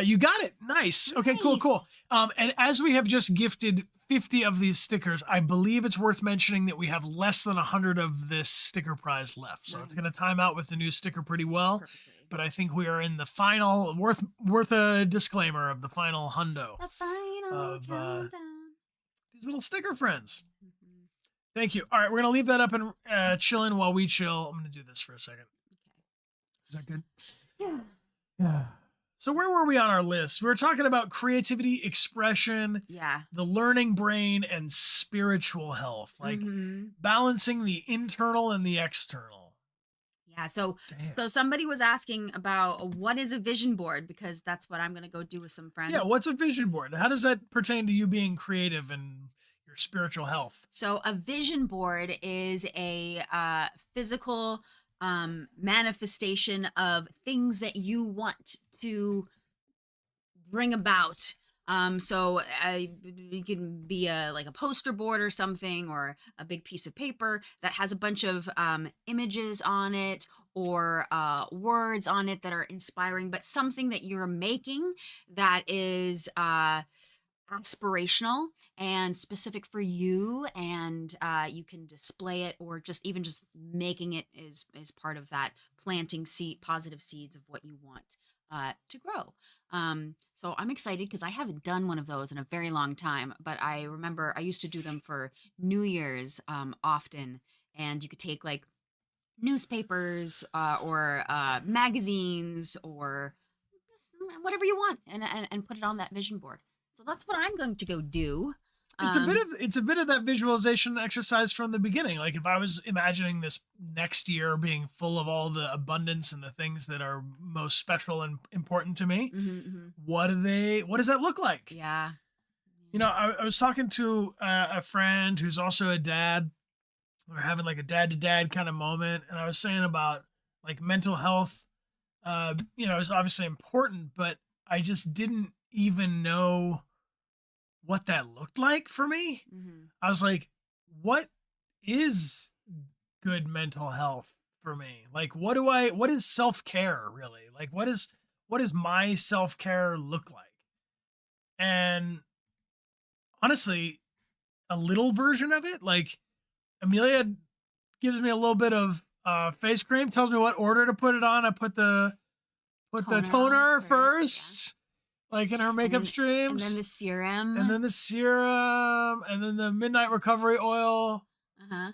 Speaker 1: You got it. Nice. Okay, cool.
Speaker 2: Nice.
Speaker 1: And as we have just gifted 50 of these stickers, I believe it's worth mentioning that we have less than 100 of this sticker prize left. So it's
Speaker 2: Nice.
Speaker 1: going to time out with the new sticker pretty well.
Speaker 2: Perfectly.
Speaker 1: but I think we are in the final worth a disclaimer of the final hundo
Speaker 2: The final
Speaker 1: of
Speaker 2: countdown.
Speaker 1: these little sticker friends.
Speaker 2: Mhm.
Speaker 1: Thank you. All right, we're gonna leave that up and chilling while we chill. I'm gonna do this for a second. Is that good?
Speaker 2: Yeah.
Speaker 1: Yeah. So where were we on our list? We were talking about creativity, expression,
Speaker 2: Yeah.
Speaker 1: the learning brain, and spiritual health, like
Speaker 2: Mhm.
Speaker 1: balancing the internal and the external.
Speaker 2: Yeah. So
Speaker 1: Damn.
Speaker 2: so somebody was asking about what is a vision board, because that's what I'm gonna go do with some friends.
Speaker 1: Yeah, what's a vision board? How does that pertain to you being creative and your spiritual health?
Speaker 2: So a vision board is a physical manifestation of things that you want to bring about. So it can be like a poster board or something, or a big piece of paper that has a bunch of images on it, or words on it that are inspiring, but something that you're making that is aspirational and specific for you, and you can display it, or just even just making it is part of that planting positive seeds of what you want to grow. So I'm excited because I haven't done one of those in a very long time, but I remember I used to do them for New Year's often, and you could take like newspapers or magazines, or just whatever you want, and put it on that vision board. So that's what I'm going to go do.
Speaker 1: It's a bit of that visualization exercise from the beginning. Like if I was imagining this next year being full of all the abundance and the things that are most special and important to me, what does that look like?
Speaker 2: Yeah.
Speaker 1: You know, I was talking to a friend who's also a dad. We were having like a dad to dad kind of moment, and I was saying about like mental health. You know, it's obviously important, but I just didn't even know what that looked like for me. I was like, what is good mental health for me? Like, what is self-care really? Like, what does my self-care look like? And honestly, a little version of it, like Amelia gives me a little bit of face cream, tells me what order to put it on. I put the toner
Speaker 2: on
Speaker 1: first, like in her makeup streams.
Speaker 2: And then the serum.
Speaker 1: And then the serum, and then the midnight recovery oil,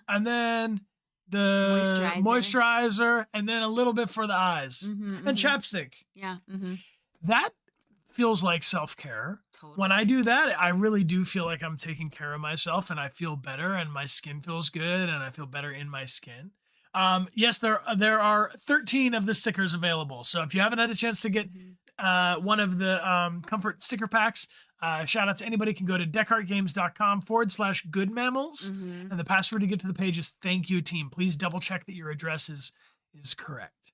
Speaker 1: and then the moisturizer, and then a little bit for the eyes, and chapstick.
Speaker 2: Yeah.
Speaker 1: That feels like self-care.
Speaker 2: Totally.
Speaker 1: When I do that, I really do feel like I'm taking care of myself, and I feel better, and my skin feels good, and I feel better in my skin. Yes, there are 13 of the stickers available. So if you haven't had a chance to get one of the comfort sticker packs, shout out to anybody. Can go to dechartgames.com/goodmammals, and the password to get to the page is thank you team. Please double check that your address is correct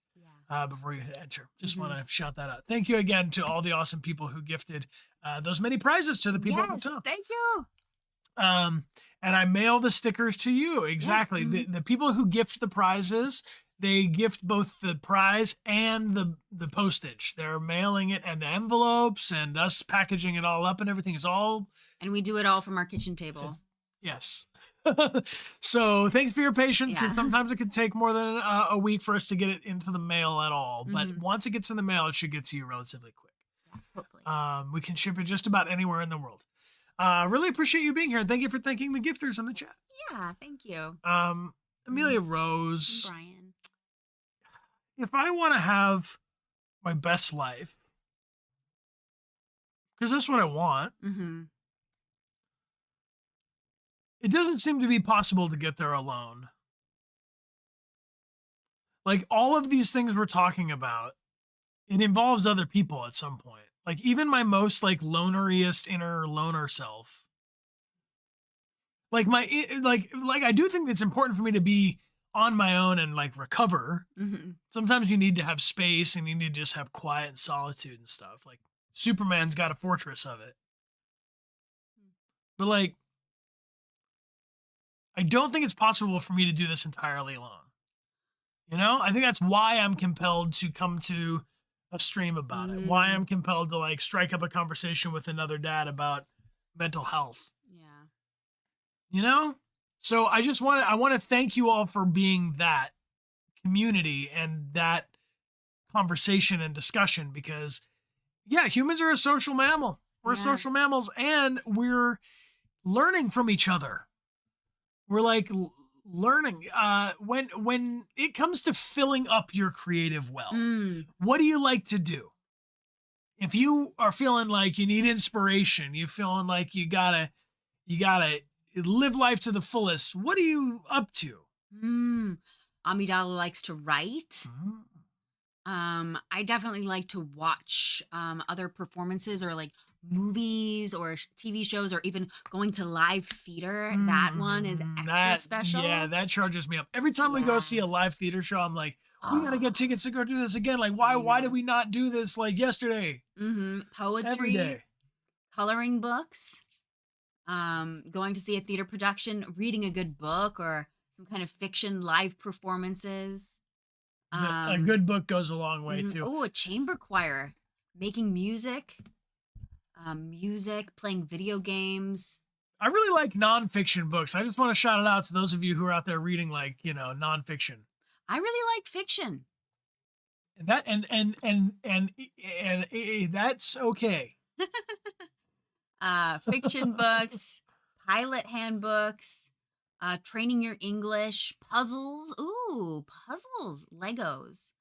Speaker 1: before you hit enter. Just want to shout that out. Thank you again to all the awesome people who gifted those many prizes to the people at the top.
Speaker 2: Thank you.
Speaker 1: And I mail the stickers to you. Exactly.
Speaker 2: Yeah.
Speaker 1: The people who gift the prizes, they gift both the prize and the postage. They're mailing it and the envelopes and us packaging it all up, and everything is all.
Speaker 2: And we do it all from our kitchen table.
Speaker 1: Yes. So thanks for your patience, because sometimes it could take more than a week for us to get it into the mail at all. But once it gets in the mail, it should get to you relatively quick.
Speaker 2: Yeah, hopefully.
Speaker 1: We can ship it just about anywhere in the world. Really appreciate you being here. And thank you for thanking the gifters in the chat.
Speaker 2: Yeah, thank you.
Speaker 1: Amelia Rose.
Speaker 2: And Brian.
Speaker 1: If I want to have my best life, because that's what I want, it doesn't seem to be possible to get there alone. Like all of these things we're talking about, it involves other people at some point. Like even my most like loneriest inner loner self. Like I do think it's important for me to be on my own and like recover. Sometimes you need to have space and you need to just have quiet and solitude and stuff. Like Superman's got a fortress of it. But like, I don't think it's possible for me to do this entirely alone. You know, I think that's why I'm compelled to come to a stream about it. Why I'm compelled to like strike up a conversation with another dad about mental health.
Speaker 2: Yeah.
Speaker 1: You know? So I want to thank you all for being that community and that conversation and discussion because, yeah, humans are a social mammal. We're
Speaker 2: Yeah.
Speaker 1: social mammals, and we're learning from each other. We're like learning. When it comes to filling up your creative well,
Speaker 2: Mm.
Speaker 1: what do you like to do? If you are feeling like you need inspiration, you feeling like you gotta live life to the fullest. What are you up to?
Speaker 2: Amidala likes to write. I definitely like to watch other performances or like movies or TV shows or even going to live theater. That one is extra special.
Speaker 1: Yeah, that charges me up. Every time we go
Speaker 2: Yeah.
Speaker 1: see a live theater show, I'm like, we gotta get
Speaker 2: Oh.
Speaker 1: tickets to go do this again. Like,
Speaker 2: I
Speaker 1: why
Speaker 2: know.
Speaker 1: did we not do this like yesterday?
Speaker 2: Poetry,
Speaker 1: Every day.
Speaker 2: coloring books, going to see a theater production, reading a good book or some kind of fiction live performances.
Speaker 1: A good book goes a long way too.
Speaker 2: Oh, a chamber choir, making music, playing video games.
Speaker 1: I really like nonfiction books. I just want to shout it out to those of you who are out there reading like, nonfiction.
Speaker 2: I really like fiction.
Speaker 1: And that and that's okay.
Speaker 2: Fiction books, pilot handbooks, training your English, puzzles. Ooh, puzzles, Legos,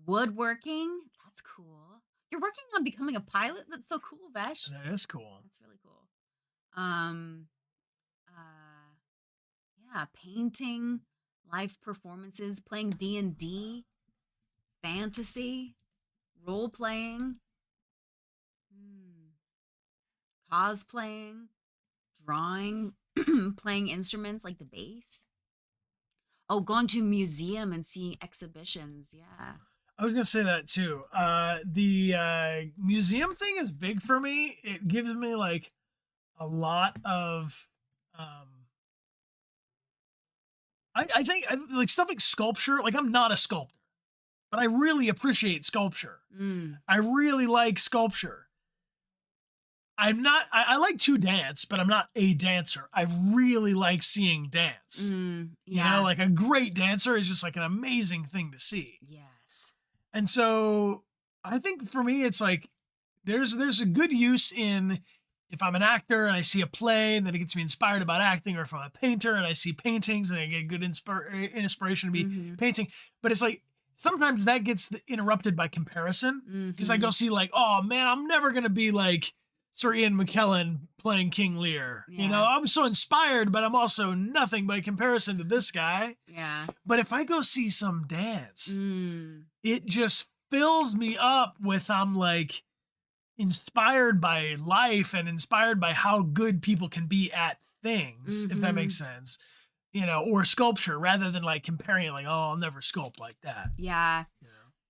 Speaker 2: woodworking. That's cool. You're working on becoming a pilot. That's so cool, Vesh.
Speaker 1: That is cool.
Speaker 2: That's really cool. Yeah, painting, live performances, playing D&D, fantasy, role playing, cosplaying, drawing, playing instruments like the bass. Oh, going to a museum and seeing exhibitions. Yeah.
Speaker 1: I was gonna say that too. The museum thing is big for me. It gives me like a lot of I think like stuff like sculpture. Like I'm not a sculptor, but I really appreciate sculpture. I really like sculpture. I'm not. I like to dance, but I'm not a dancer. I really like seeing dance.
Speaker 2: Yeah.
Speaker 1: Like a great dancer is just like an amazing thing to see.
Speaker 2: Yes.
Speaker 1: And so I think for me, it's like there's a good use in if I'm an actor and I see a play and then it gets me inspired about acting, or if I'm a painter and I see paintings and I get good inspiration to be painting. But it's like sometimes that gets interrupted by comparison because I go see like, oh man, I'm never gonna be like Sir Ian McKellen playing King Lear.
Speaker 2: Yeah.
Speaker 1: I'm so inspired, but I'm also nothing by comparison to this guy.
Speaker 2: Yeah.
Speaker 1: But if I go see some dance, it just fills me up with I'm like inspired by life and inspired by how good people can be at things, if that makes sense. Or sculpture rather than like comparing it like, oh, I'll never sculpt like that.
Speaker 2: Yeah.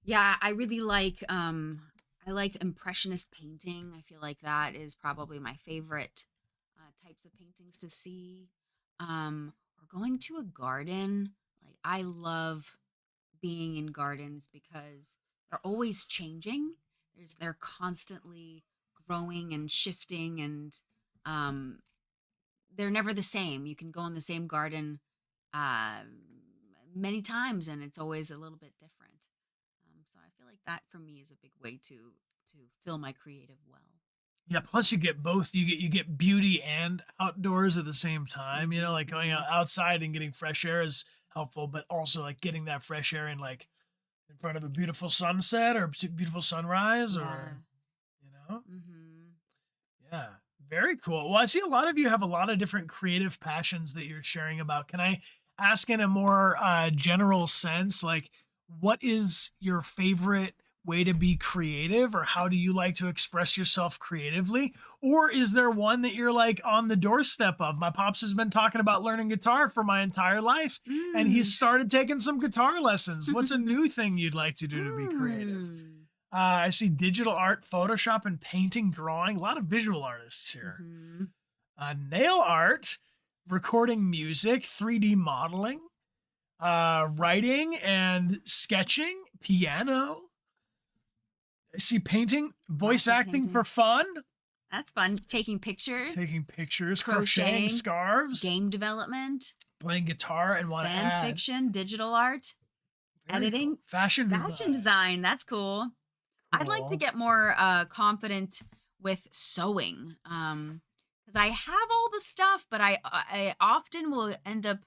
Speaker 2: Yeah, I really like I like impressionist painting. I feel like that is probably my favorite types of paintings to see. Or going to a garden. Like I love being in gardens because they're always changing. They're constantly growing and shifting, and they're never the same. You can go in the same garden many times, and it's always a little bit different. So I feel like that for me is a big way to fill my creative well.
Speaker 1: Yeah, plus you get both. You get beauty and outdoors at the same time. Like going outside and getting fresh air is helpful, but also like getting that fresh air in like in front of a beautiful sunset or beautiful sunrise, or yeah, very cool. Well, I see a lot of you have a lot of different creative passions that you're sharing about. Can I ask in a more general sense, like what is your favorite way to be creative, or how do you like to express yourself creatively? Or is there one that you're like on the doorstep of? My pops has been talking about learning guitar for my entire life, and he's started taking some guitar lessons. What's a new thing you'd like to do to be creative? I see digital art, Photoshop, and painting, drawing. A lot of visual artists here. Nail art, recording music, 3D modeling, writing and sketching, piano. I see painting, voice acting for fun.
Speaker 2: That's fun. Taking pictures,
Speaker 1: crocheting scarves,
Speaker 2: game development,
Speaker 1: playing guitar, and want to
Speaker 2: fan
Speaker 1: add
Speaker 2: fiction, digital art.
Speaker 1: Very
Speaker 2: editing,
Speaker 1: cool. Fashion
Speaker 2: design. That's cool. I'd like to
Speaker 1: Cool.
Speaker 2: get more confident with sewing. Because I have all the stuff, but I often will end up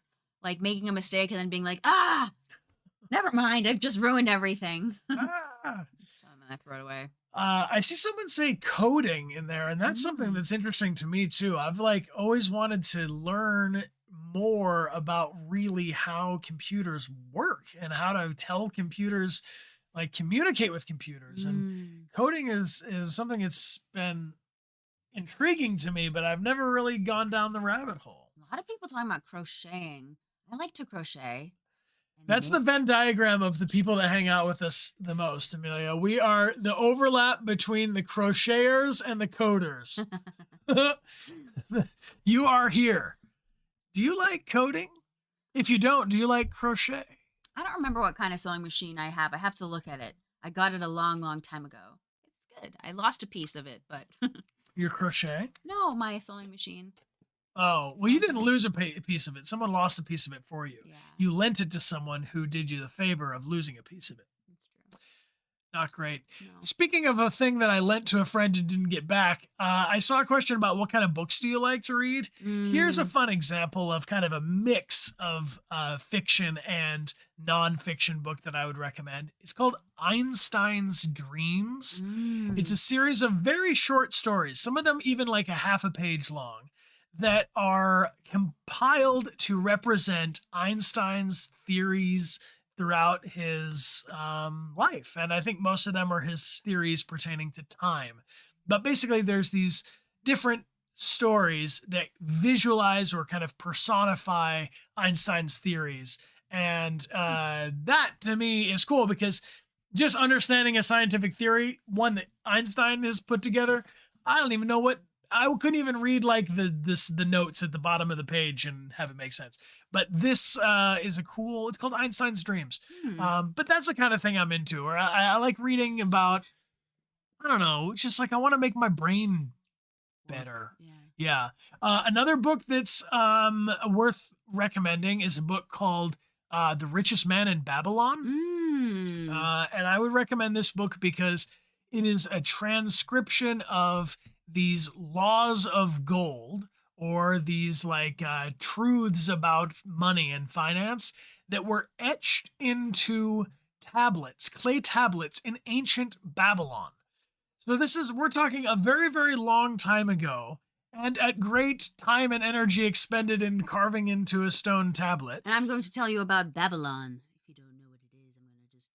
Speaker 2: like making a mistake and then being like, never mind, I've just ruined everything.
Speaker 1: Ah.
Speaker 2: So then I throw it away.
Speaker 1: I see someone say coding in there, and that's something that's interesting to me too. I've like always wanted to learn more about really how computers work and how to tell computers like communicate with computers. And coding is something that's been intriguing to me, but I've never really gone down the rabbit hole.
Speaker 2: A lot of people talking about crocheting. I like to crochet. and
Speaker 1: That's the
Speaker 2: knit.
Speaker 1: Venn diagram of the people that hang out with us the most, Amelia. We are the overlap between the crocheters and the coders. You are here. Do you like coding? If you don't, do you like crochet?
Speaker 2: I don't remember what kind of sewing machine I have. I have to look at it. I got it a long, long time ago. It's good. I lost a piece of it, but
Speaker 1: Your crochet?
Speaker 2: no, my sewing machine.
Speaker 1: Oh, well, you didn't lose a piece of it. Someone lost a piece of it for you.
Speaker 2: Yeah,
Speaker 1: You lent it to someone who did you the favor of losing a piece of it.
Speaker 2: that's true.
Speaker 1: Not great.
Speaker 2: No.
Speaker 1: Speaking of a thing that I lent to a friend and didn't get back, I saw a question about what kind of books do you like to read? Here's a fun example of kind of a mix of fiction and nonfiction book that I would recommend. It's called Einstein's Dreams. It's a series of very short stories, some of them even like a half a page long, that are compiled to represent Einstein's theories throughout his life. And I think most of them are his theories pertaining to time. But basically, there's these different stories that visualize or kind of personify Einstein's theories. And that to me is cool because just understanding a scientific theory, one that Einstein has put together, I don't even know what, I couldn't even read like the notes at the bottom of the page and have it make sense. But this is a cool, it's called Einstein's Dreams. But that's the kind of thing I'm into. Or I like reading about, I don't know, just like I want to make my brain better.
Speaker 2: Yeah.
Speaker 1: Yeah. Another book that's worth recommending is a book called The Richest Man in Babylon. And I would recommend this book because it is a transcription of these laws of gold, or these like truths about money and finance that were etched into tablets, clay tablets in ancient Babylon. So we're talking a very, very long time ago, and at great time and energy expended in carving into a stone tablet.
Speaker 2: And I'm going to tell you about Babylon. If you don't know what it is, I'm going to just...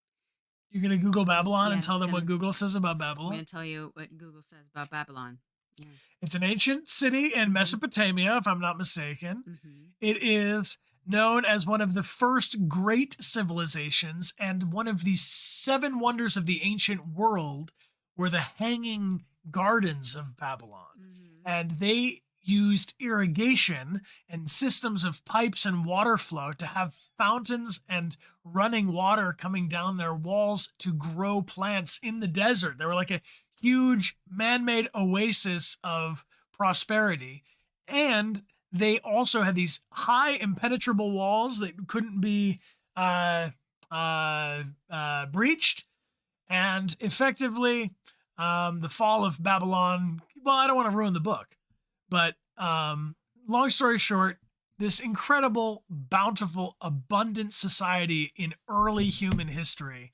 Speaker 1: You're going to Google Babylon
Speaker 2: Yeah,
Speaker 1: and tell
Speaker 2: I'm
Speaker 1: them
Speaker 2: just
Speaker 1: what
Speaker 2: gonna-
Speaker 1: Google says about
Speaker 2: I'm
Speaker 1: Babylon?
Speaker 2: going to tell you what Google says about Babylon. Yeah.
Speaker 1: It's an ancient city in Mesopotamia, if I'm not mistaken. It is known as one of the first great civilizations, and one of the 7 wonders of the ancient world were the hanging gardens of Babylon. And they used irrigation and systems of pipes and water flow to have fountains and running water coming down their walls to grow plants in the desert. They were like a huge man-made oasis of prosperity. And they also had these high impenetrable walls that couldn't be breached. And effectively, the fall of Babylon, well, I don't want to ruin the book, but long story short, this incredible, bountiful, abundant society in early human history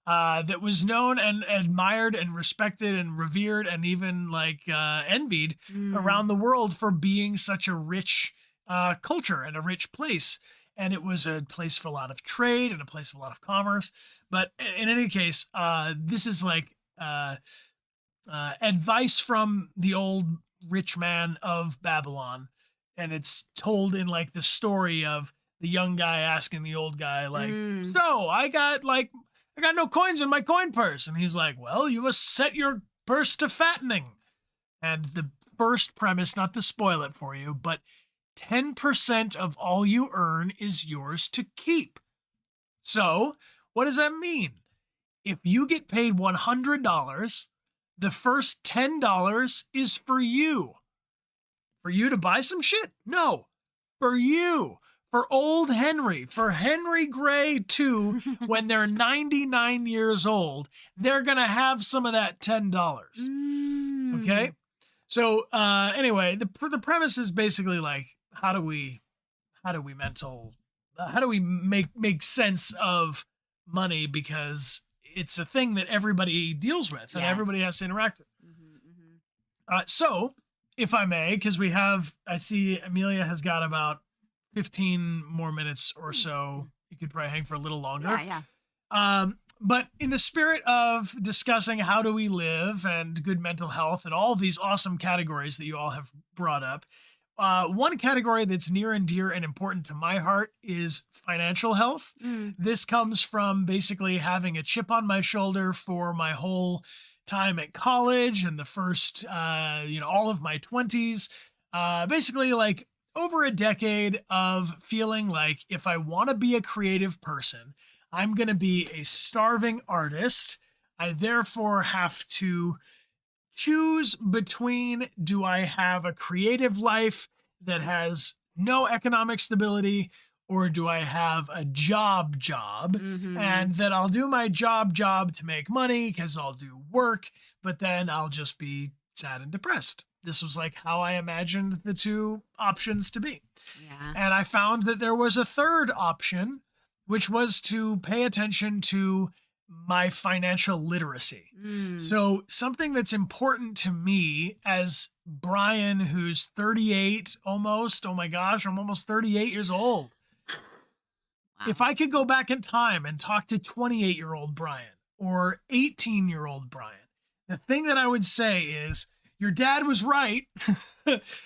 Speaker 1: that was known and admired and respected and revered and even like envied around the world for being such a rich culture and a rich place. And it was a place for a lot of trade and a place for a lot of commerce. But in any case, this is like advice from the old rich man of Babylon. And it's told in like the story of the young guy asking the old guy, like, so I got no coins in my coin purse. And he's like, well, you must set your purse to fattening. And the first premise, not to spoil it for you, but 10% of all you earn is yours to keep. So what does that mean? If you get paid $100, the first $10 is for you. For you to buy some shit? No, for you. for old Henry, for Henry Gray too, when they're 99 years old, they're going to have some of that $10. Okay. So, anyway, the premise is basically like, how do we make sense of money? Because it's a thing that everybody deals with and everybody has to interact with. So if I may, because I see Amelia has got about 15 more minutes or so. You could probably hang for a little longer.
Speaker 2: Yeah.
Speaker 1: But in the spirit of discussing how do we live and good mental health and all of these awesome categories that you all have brought up, one category that's near and dear and important to my heart is financial health. This comes from basically having a chip on my shoulder for my whole time at college and the first, all of my 20s. Basically, like over a decade of feeling like if I want to be a creative person, I'm going to be a starving artist. I therefore have to choose between, do I have a creative life that has no economic stability, or do I have a job and that I'll do my job to make money because I'll do work, but then I'll just be sad and depressed. This was like how I imagined the two options to be.
Speaker 2: Yeah.
Speaker 1: And I found that there was a third option, which was to pay attention to my financial literacy. So something that's important to me as Brian, who's 38 almost, oh my gosh, I'm almost 38 years old.
Speaker 3: Wow.
Speaker 1: If I could go back in time and talk to 28-year-old Brian or 18-year-old Brian, the thing that I would say is, your dad was right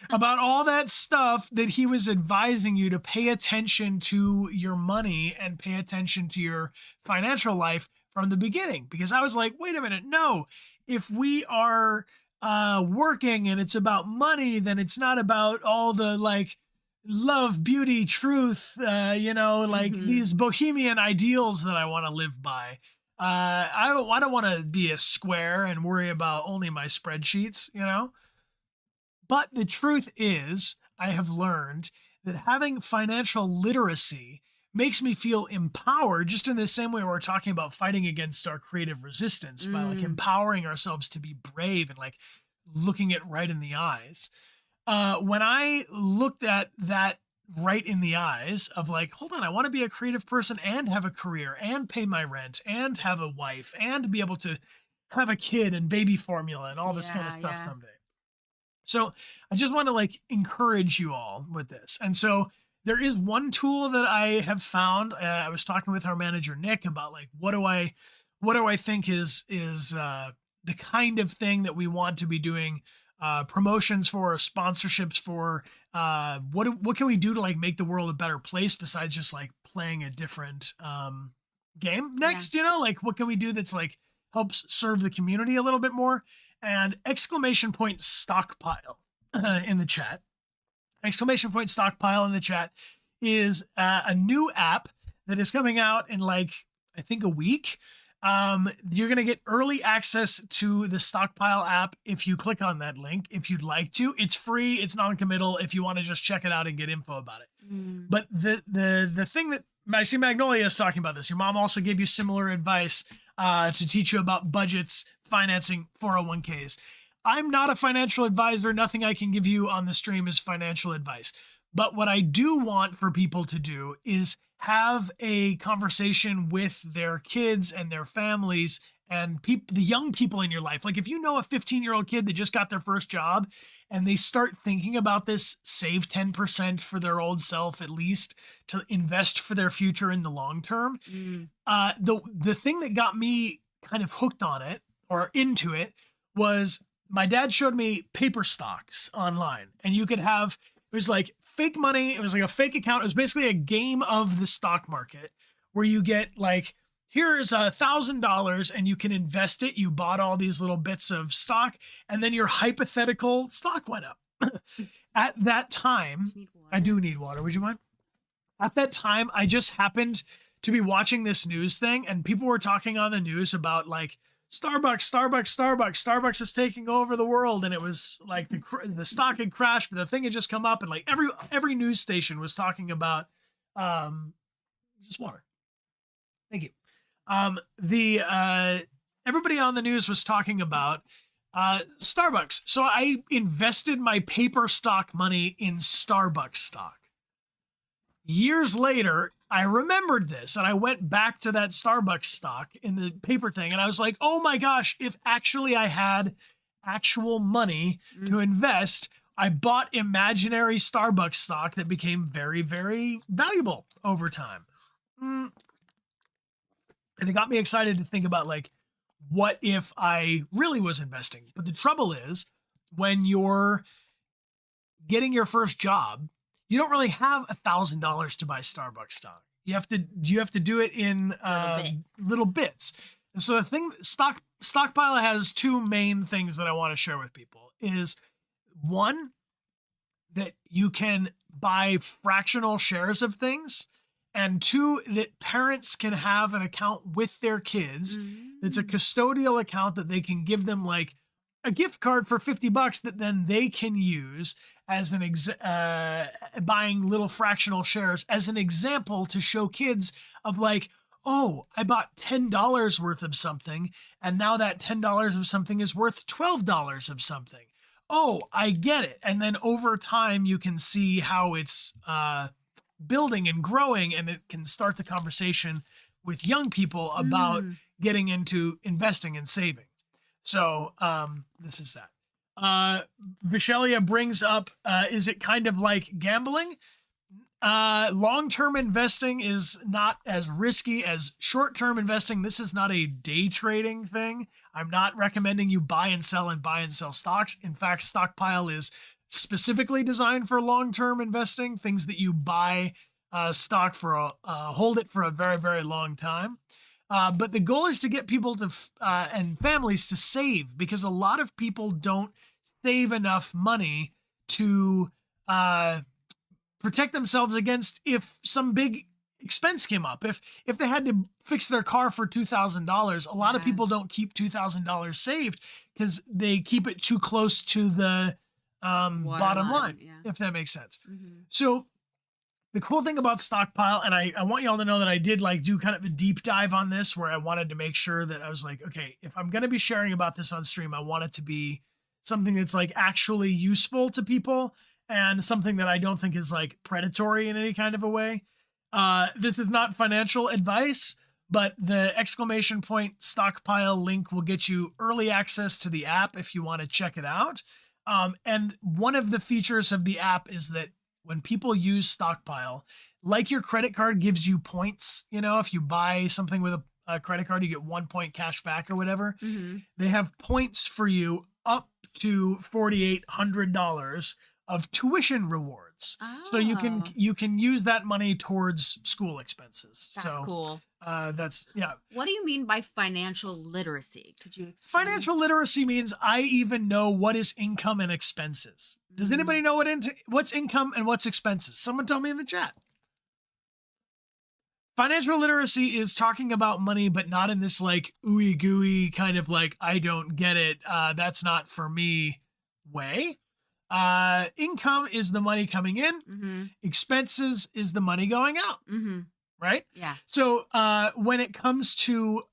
Speaker 1: about all that stuff that he was advising you to pay attention to your money and pay attention to your financial life from the beginning. Because I was like, wait a minute, no, if we are working and it's about money, then it's not about all the like love, beauty, truth, these bohemian ideals that I want to live by. I don't want to be a square and worry about only my spreadsheets, But the truth is, I have learned that having financial literacy makes me feel empowered, just in the same way we're talking about fighting against our creative resistance by like empowering ourselves to be brave and like looking it right in the eyes. When I looked at that right in the eyes of like, hold on, I want to be a creative person and have a career and pay my rent and have a wife and be able to have a kid and baby formula and all this kind of stuff someday. So I just want to like encourage you all with this. And so there is one tool that I have found. I was talking with our manager, Nick, about like, what do I think is the kind of thing that we want to be doing promotions for, sponsorships for, what can we do to like make the world a better place besides just like playing a different game next, like what can we do that's like helps serve the community a little bit more? And exclamation point stockpile in the chat. Exclamation point stockpile in the chat is a new app that is coming out in like, I think a week. You're going to get early access to the Stockpile app if you click on that link, if you'd like to. It's free. It's non-committal if you want to just check it out and get info about it. But the thing that I see Magnolia is talking about this. Your mom also gave you similar advice to teach you about budgets, financing, 401ks. I'm not a financial advisor. Nothing I can give you on the stream is financial advice. But what I do want for people to do is have a conversation with their kids and their families and the young people in your life. Like if you know a 15-year-old kid that just got their first job and they start thinking about this, save 10% for their old self, at least to invest for their future in the long term. The thing that got me kind of hooked on it or into it was my dad showed me paper stocks online, and you could have, it was like fake money. It was like a fake account. It was basically a game of the stock market where you get like, here's $1,000 and you can invest it. You bought all these little bits of stock and then your hypothetical stock went up. At that time, I do need water. Would you mind? At that time, I just happened to be watching this news thing and people were talking on the news about like Starbucks is taking over the world. And it was like the stock had crashed, but the thing had just come up and like every news station was talking about Just water. Thank you. The everybody on the news was talking about Starbucks. So I invested my paper stock money in Starbucks stock. Years later, I remembered this and I went back to that Starbucks stock in the paper thing and I was like, oh my gosh, if actually I had actual money to invest, I bought imaginary Starbucks stock that became very, very valuable over time. And it got me excited to think about like, what if I really was investing? But the trouble is when you're getting your first job, you don't really have $1,000 to buy Starbucks stock. You have to do it in little bits. And so the thing, Stockpile has two main things that I want to share with people is one, that you can buy fractional shares of things, and two, that parents can have an account with their kids. It's a custodial account that they can give them like a gift card for $50 that then they can use as an buying little fractional shares as an example to show kids of like, oh, I bought $10 worth of something, and now that $10 of something is worth $12 of something. Oh, I get it. And then over time, you can see how it's building and growing, and it can start the conversation with young people about getting into investing and saving. So this is that. Vishelia brings up, is it kind of like gambling? Long-term investing is not as risky as short-term investing. This is not a day trading thing. I'm not recommending you buy and sell stocks. In fact, Stockpile is specifically designed for long-term investing, things that you buy stock for, hold it for a very, very long time. But the goal is to get people to and families to save, because a lot of people don't save enough money to protect themselves against if some big expense came up. If they had to fix their car for $2,000, a lot of people don't keep $2,000 saved because they keep it too close to the bottom line, if that makes sense. So the cool thing about Stockpile, and I want y'all to know that I did like do kind of a deep dive on this where I wanted to make sure that I was like, okay, if I'm going to be sharing about this on stream, I want it to be something that's like actually useful to people and something that I don't think is like predatory in any kind of a way. This is not financial advice, but the ! Stockpile link will get you early access to the app if you want to check it out. And one of the features of the app is that when people use Stockpile, like your credit card gives you points, you know, if you buy something with a credit card, you get 1 point cash back or whatever. They have points for you up to $4,800 of tuition rewards. So you can use that money towards school expenses.
Speaker 3: That's cool.
Speaker 1: That's, yeah.
Speaker 3: What do you mean by financial literacy? Could you explain?
Speaker 1: Financial literacy means I even know what is income and expenses. Does anybody know what's income and what's expenses? Someone tell me in the chat. Financial literacy is talking about money, but not in this like ooey gooey kind of like, I don't get it, that's not for me way. Income is the money coming in. Expenses is the money going out. Right?
Speaker 3: Yeah.
Speaker 1: So when it comes to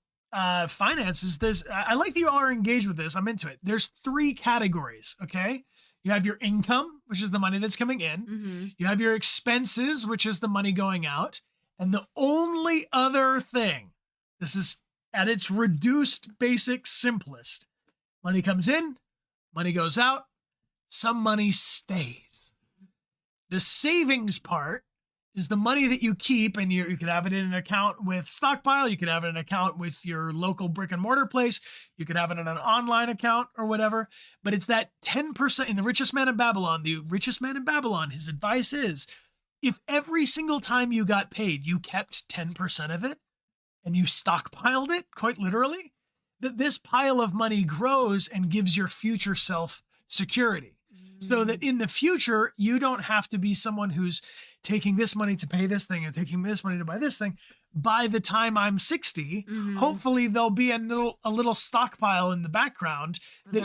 Speaker 1: finances, I like that you all are engaged with this. I'm into it. There's 3 categories, okay? You have your income, which is the money that's coming in. You have your expenses, which is the money going out. And the only other thing, this is at its reduced, basic, simplest, money comes in, money goes out, some money stays. The savings part is the money that you keep, and you could have it in an account with Stockpile, you could have it in an account with your local brick and mortar place, you could have it in an online account or whatever, but it's that 10%. In The Richest Man in Babylon, his advice is, if every single time you got paid, you kept 10% of it and you stockpiled it, quite literally, that this pile of money grows and gives your future self security. So that in the future, you don't have to be someone who's taking this money to pay this thing and taking this money to buy this thing. By the time I'm 60, hopefully there'll be a little stockpile in the background
Speaker 3: for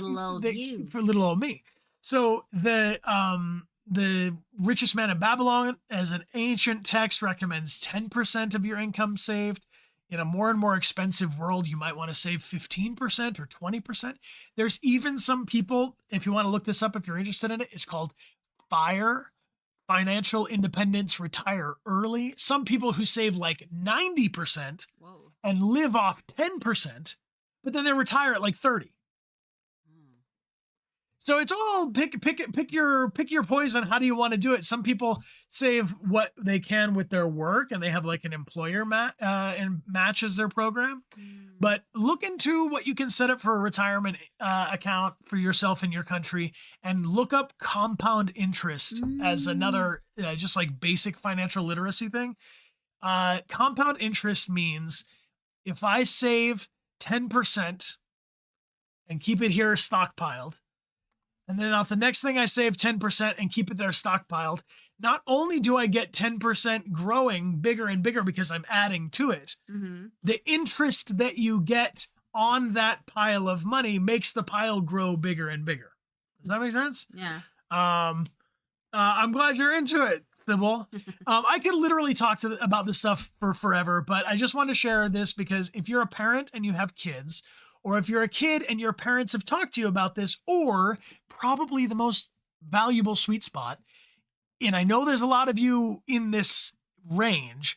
Speaker 3: little old
Speaker 1: me. So the the richest man in Babylon, as an ancient text, recommends 10% of your income saved. In a more and more expensive world, you might want to save 15% or 20%. There's even some people, if you want to look this up, if you're interested in it, it's called FIRE, Financial Independence Retire Early. Some people who save like 90%
Speaker 3: Whoa.
Speaker 1: and live off 10%, but then they retire at like 30. So it's all pick your poison. How do you want to do it? Some people save what they can with their work, and they have like an employer and matches their program. But look into what you can set up for a retirement account for yourself and your country, and look up compound interest as another just like basic financial literacy thing. Compound interest means if I save 10% and keep it here stockpiled, and then off the next thing I save 10% and keep it there stockpiled, not only do I get 10% growing bigger and bigger because I'm adding to it, the interest that you get on that pile of money makes the pile grow bigger and bigger. Does that make sense?
Speaker 3: Yeah.
Speaker 1: I'm glad you're into it, Sybil. I could literally talk about this stuff for forever, but I just want to share this because if you're a parent and you have kids, or if you're a kid and your parents have talked to you about this, or probably the most valuable sweet spot, and I know there's a lot of you in this range,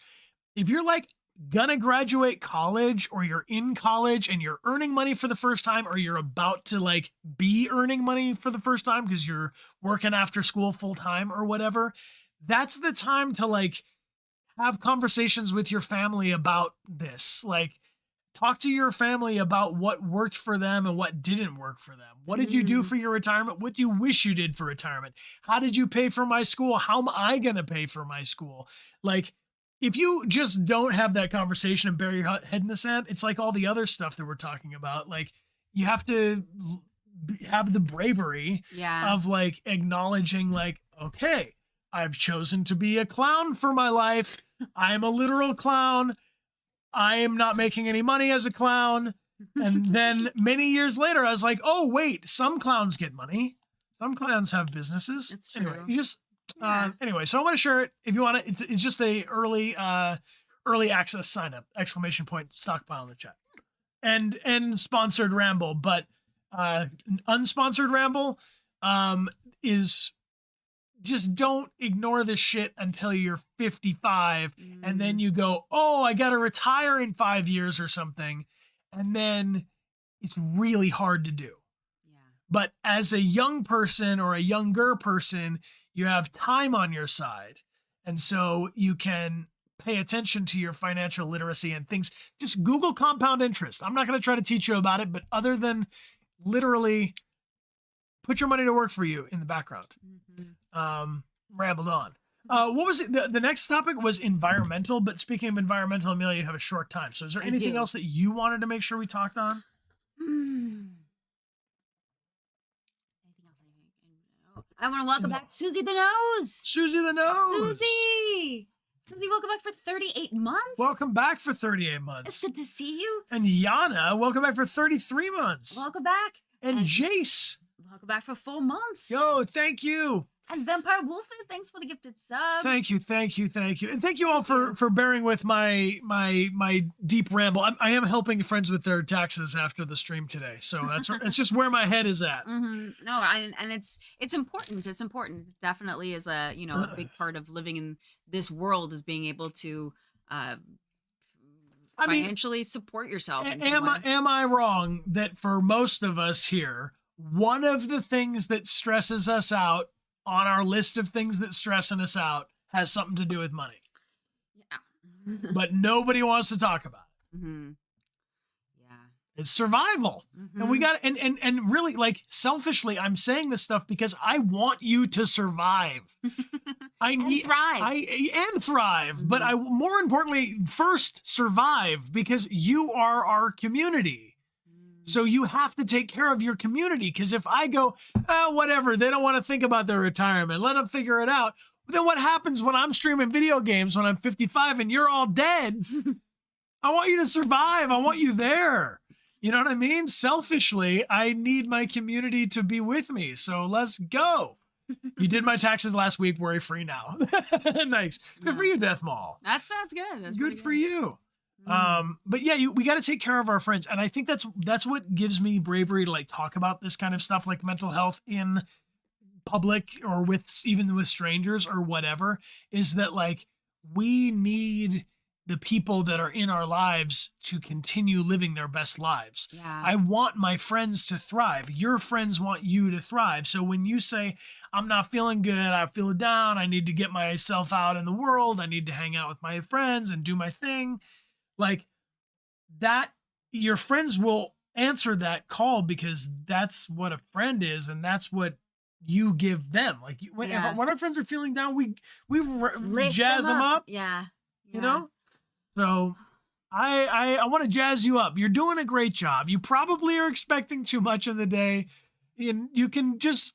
Speaker 1: if you're like gonna graduate college, or you're in college and you're earning money for the first time, or you're about to like be earning money for the first time because you're working after school full time or whatever, that's the time to like have conversations with your family about this. Like, talk to your family about what worked for them and what didn't work for them. What did you do for your retirement? What do you wish you did for retirement? How did you pay for my school? How am I going to pay for my school? Like, if you just don't have that conversation and bury your head in the sand, it's like all the other stuff that we're talking about. Like, you have to have the bravery of like acknowledging like, okay, I've chosen to be a clown for my life. I'm a literal clown. I am not making any money as a clown. And then many years later, I was like, oh, wait, some clowns get money. Some clowns have businesses.
Speaker 3: It's true.
Speaker 1: Anyway, you just, anyway, so I want to share it. If you want it, it's just a early access sign up, ! Stockpile in the chat, and sponsored ramble, but unsponsored ramble is just don't ignore this shit until you're 55. And then you go, oh, I got to retire in 5 years or something. And then it's really hard to do.
Speaker 3: Yeah.
Speaker 1: But as a young person or a younger person, you have time on your side. And so you can pay attention to your financial literacy and things. Just Google compound interest. I'm not going to try to teach you about it, but other than literally put your money to work for you in the background. Rambled on. What was it? The next topic was environmental, but speaking of environmental, Amelia, you have a short time. So is there anything else that you wanted to make sure we talked on?
Speaker 2: I want to welcome back Susie the Nose.
Speaker 1: Susie the Nose.
Speaker 2: Susie, welcome back for 38 months.
Speaker 1: Welcome back for 38 months.
Speaker 2: It's good to see you.
Speaker 1: And Yana, welcome back for 33 months.
Speaker 2: Welcome back.
Speaker 1: And Jace.
Speaker 2: Welcome back for 4 months.
Speaker 1: Yo, thank you.
Speaker 2: And Vampire Wolfie, thanks for the gifted sub.
Speaker 1: Thank you. And thank you all for bearing with my deep ramble. I am helping friends with their taxes after the stream today. So that's just where my head is at.
Speaker 3: No, and it's important. It's important. It definitely is a big part of living in this world is being able to financially support yourself.
Speaker 1: Am I wrong that for most of us here, one of the things that stresses us out on our list of things that stressing us out has something to do with money?
Speaker 3: Yeah.
Speaker 1: But nobody wants to talk about it.
Speaker 3: Yeah.
Speaker 1: It's survival. And we got and really, like, selfishly, I'm saying this stuff because I want you to survive. Thrive. But I more importantly, first survive, because you are our community. So you have to take care of your community, because if I go, whatever, they don't want to think about their retirement, let them figure it out. Then what happens when I'm streaming video games when I'm 55 and you're all dead? I want you to survive. I want you there. You know what I mean? Selfishly, I need my community to be with me. So let's go. You did my taxes last week. Worry free now. Nice. Good for you, Death Mall.
Speaker 3: That's good. That's
Speaker 1: Good
Speaker 3: pretty
Speaker 1: for you.
Speaker 3: Mm.
Speaker 1: But yeah, we got to take care of our friends, and I think that's what gives me bravery to like talk about this kind of stuff, like mental health in public or even with strangers or whatever. Is that like we need the people that are in our lives to continue living their best lives.
Speaker 3: Yeah.
Speaker 1: I want my friends to thrive. Your friends want you to thrive. So when you say, I'm not feeling good, I feel down, I need to get myself out in the world, I need to hang out with my friends and do my thing, like that, your friends will answer that call because that's what a friend is. And that's what you give them. Like when our friends are feeling down, we jazz them up,
Speaker 3: Yeah.
Speaker 1: you know? So I want to jazz you up. You're doing a great job. You probably are expecting too much in the day, and you can just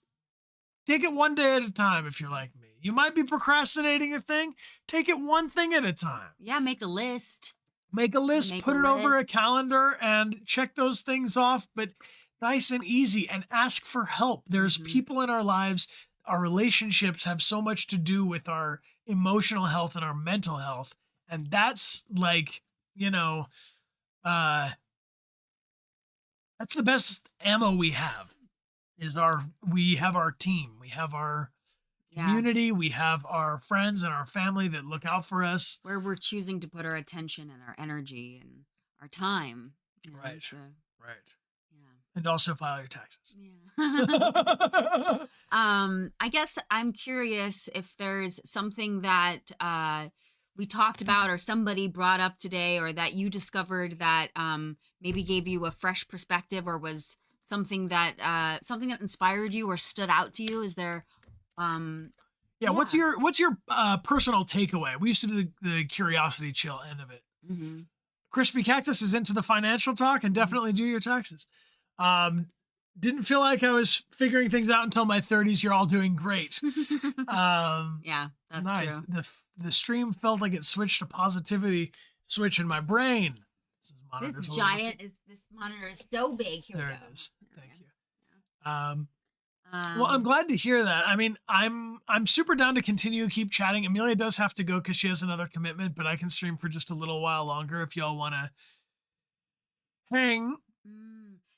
Speaker 1: take it one day at a time. If you're like me, you might be procrastinating a thing. Take it one thing at a time.
Speaker 3: Yeah. Make a list.
Speaker 1: Make a list, put it over a calendar and check those things off, but nice and easy, and ask for help. There's people in our lives. Our relationships have so much to do with our emotional health and our mental health. And that's like, that's the best ammo we have we have our team, we have our community, we have our friends and our family that look out for us.
Speaker 3: Where we're choosing to put our attention and our energy and our time.
Speaker 1: Right.
Speaker 3: So,
Speaker 1: right.
Speaker 3: yeah.
Speaker 1: And also file your taxes.
Speaker 3: Yeah. I guess I'm curious if there's something that we talked about or somebody brought up today or that you discovered that maybe gave you a fresh perspective or was something that inspired you or stood out to you. Is there what's your personal takeaway? We used to do the curiosity chill end of it. Crispy Cactus is into the financial talk and definitely do your taxes. Didn't feel like I was figuring things out until my 30s. You're all doing great. Yeah, that's
Speaker 1: nice.
Speaker 3: true.
Speaker 1: The stream felt like it switched to positivity switch in my brain.
Speaker 2: This monitor is so big. Here
Speaker 1: there
Speaker 2: we
Speaker 1: it
Speaker 2: go.
Speaker 1: is. Thank you. Well, I'm glad to hear that. I mean, I'm super down to keep chatting. Amelia does have to go because she has another commitment, but I can stream for just a little while longer if y'all want to hang.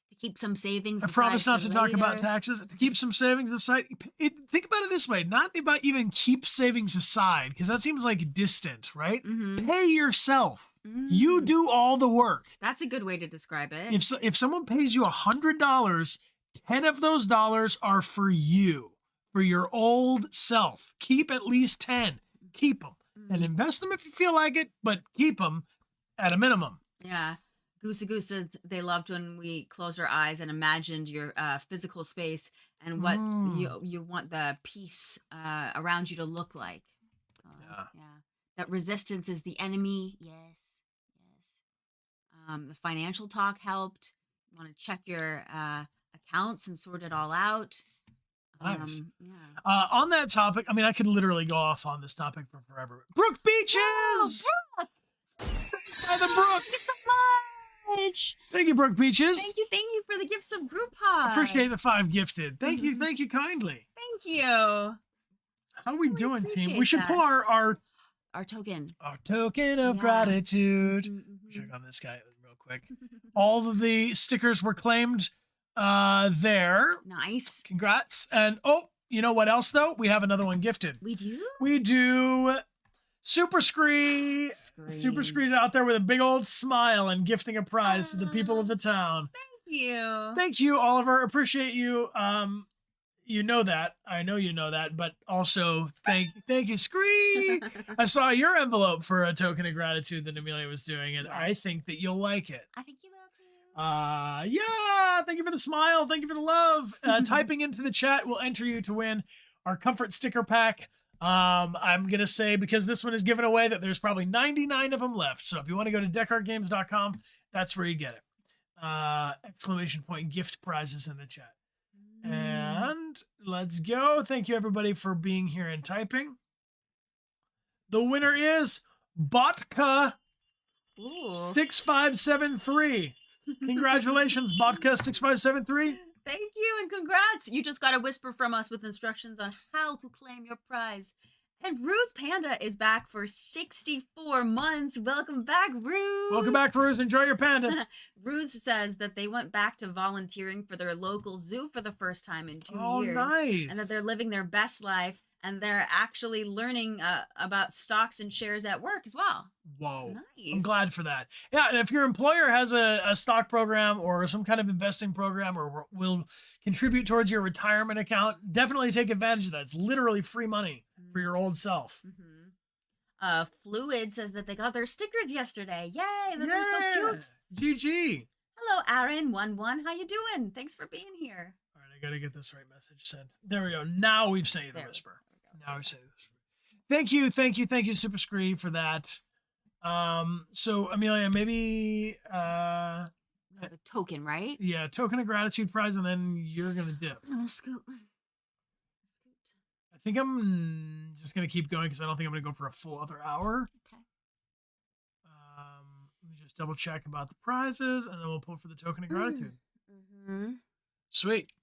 Speaker 3: To keep some savings.
Speaker 1: I promise not to talk about taxes. To keep some savings aside. Think about it this way: not about even keep savings aside, because that seems like distant, right? Pay yourself. You do all the work.
Speaker 3: That's a good way to describe it.
Speaker 1: If someone pays you $100, 10 of those dollars are for you, for your old self. Keep at least 10. Keep them and invest them if you feel like it, but keep them at a minimum.
Speaker 3: Yeah. Goosa, they loved when we closed our eyes and imagined your physical space and what you want the peace around you to look like. Yeah. That resistance is the enemy. Yes. The financial talk helped. You want to check your accounts and sort it all out.
Speaker 1: Nice.
Speaker 3: Yeah.
Speaker 1: On that topic, I mean, I could literally go off on this topic for forever. Brooke Beaches!
Speaker 3: Oh, Brooke!
Speaker 1: By the Brook!
Speaker 3: Thank you so much.
Speaker 1: Thank you, Brooke Beaches.
Speaker 3: Thank you for the gifts of group hug.
Speaker 1: Appreciate the 5 gifted. Thank you kindly.
Speaker 3: Thank you.
Speaker 1: How we doing, team? We should
Speaker 3: that.
Speaker 1: pull our
Speaker 3: token.
Speaker 1: Our token of gratitude. Check on this guy real quick. All of the stickers were claimed there.
Speaker 3: Nice.
Speaker 1: Congrats. And you know what else though? We have another one gifted.
Speaker 3: We do?
Speaker 1: We do. Super Scree. Super Scree's out there with a big old smile and gifting a prize to the people of the town.
Speaker 3: Thank
Speaker 1: you, Oliver. Appreciate you. You know that. I know you know that, but also thank you, Scree. I saw your envelope for a token of gratitude that Amelia was doing, and I think that you'll like it.
Speaker 3: I think you will too.
Speaker 1: Yeah. Thank you for the smile. Thank you for the love. Typing into the chat will enter you to win our comfort sticker pack. I'm going to say, because this one is given away, that there's probably 99 of them left. So if you want to go to dechartgames.com, that's where you get it. Exclamation point gift prizes in the chat. And let's go. Thank you everybody for being here and typing. The winner is Botka 6573. Congratulations, Botka 6573.
Speaker 2: Thank you and congrats. You just got a whisper from us with instructions on how to claim your prize. And Ruse Panda is back for 64 months. Welcome back, Ruse.
Speaker 1: Welcome back, Ruse. Enjoy your panda.
Speaker 2: Ruse says that they went back to volunteering for their local zoo for the first time in 2
Speaker 1: Oh,
Speaker 2: years.
Speaker 1: nice.
Speaker 2: And that they're living their best life and they're actually learning about stocks and shares at work as well.
Speaker 1: Whoa.
Speaker 2: Nice.
Speaker 1: I'm glad for that. Yeah, and if your employer has a stock program or some kind of investing program or will contribute towards your retirement account, definitely take advantage of that. It's literally free money for your old self.
Speaker 2: Mm-hmm. Fluid says that they got their stickers yesterday. Yay! That they're so cute.
Speaker 1: GG.
Speaker 2: Hello, Aaron11. How you doing? Thanks for being here.
Speaker 1: All right, I got to get this right message sent. There we go. Now we've saved the
Speaker 2: There we
Speaker 1: whisper.
Speaker 2: go.
Speaker 1: Now we've saved the whisper. Thank you, Super Scree, for that. So Amelia, maybe
Speaker 2: The token, right?
Speaker 1: yeah, token of gratitude prize, and then you're gonna dip.
Speaker 2: Scoot.
Speaker 1: I think I'm just gonna keep going because I don't think I'm gonna go for a full other hour.
Speaker 2: Okay.
Speaker 1: Let me just double check about the prizes, and then we'll pull for the token of gratitude.
Speaker 2: Mm-hmm.
Speaker 1: Sweet.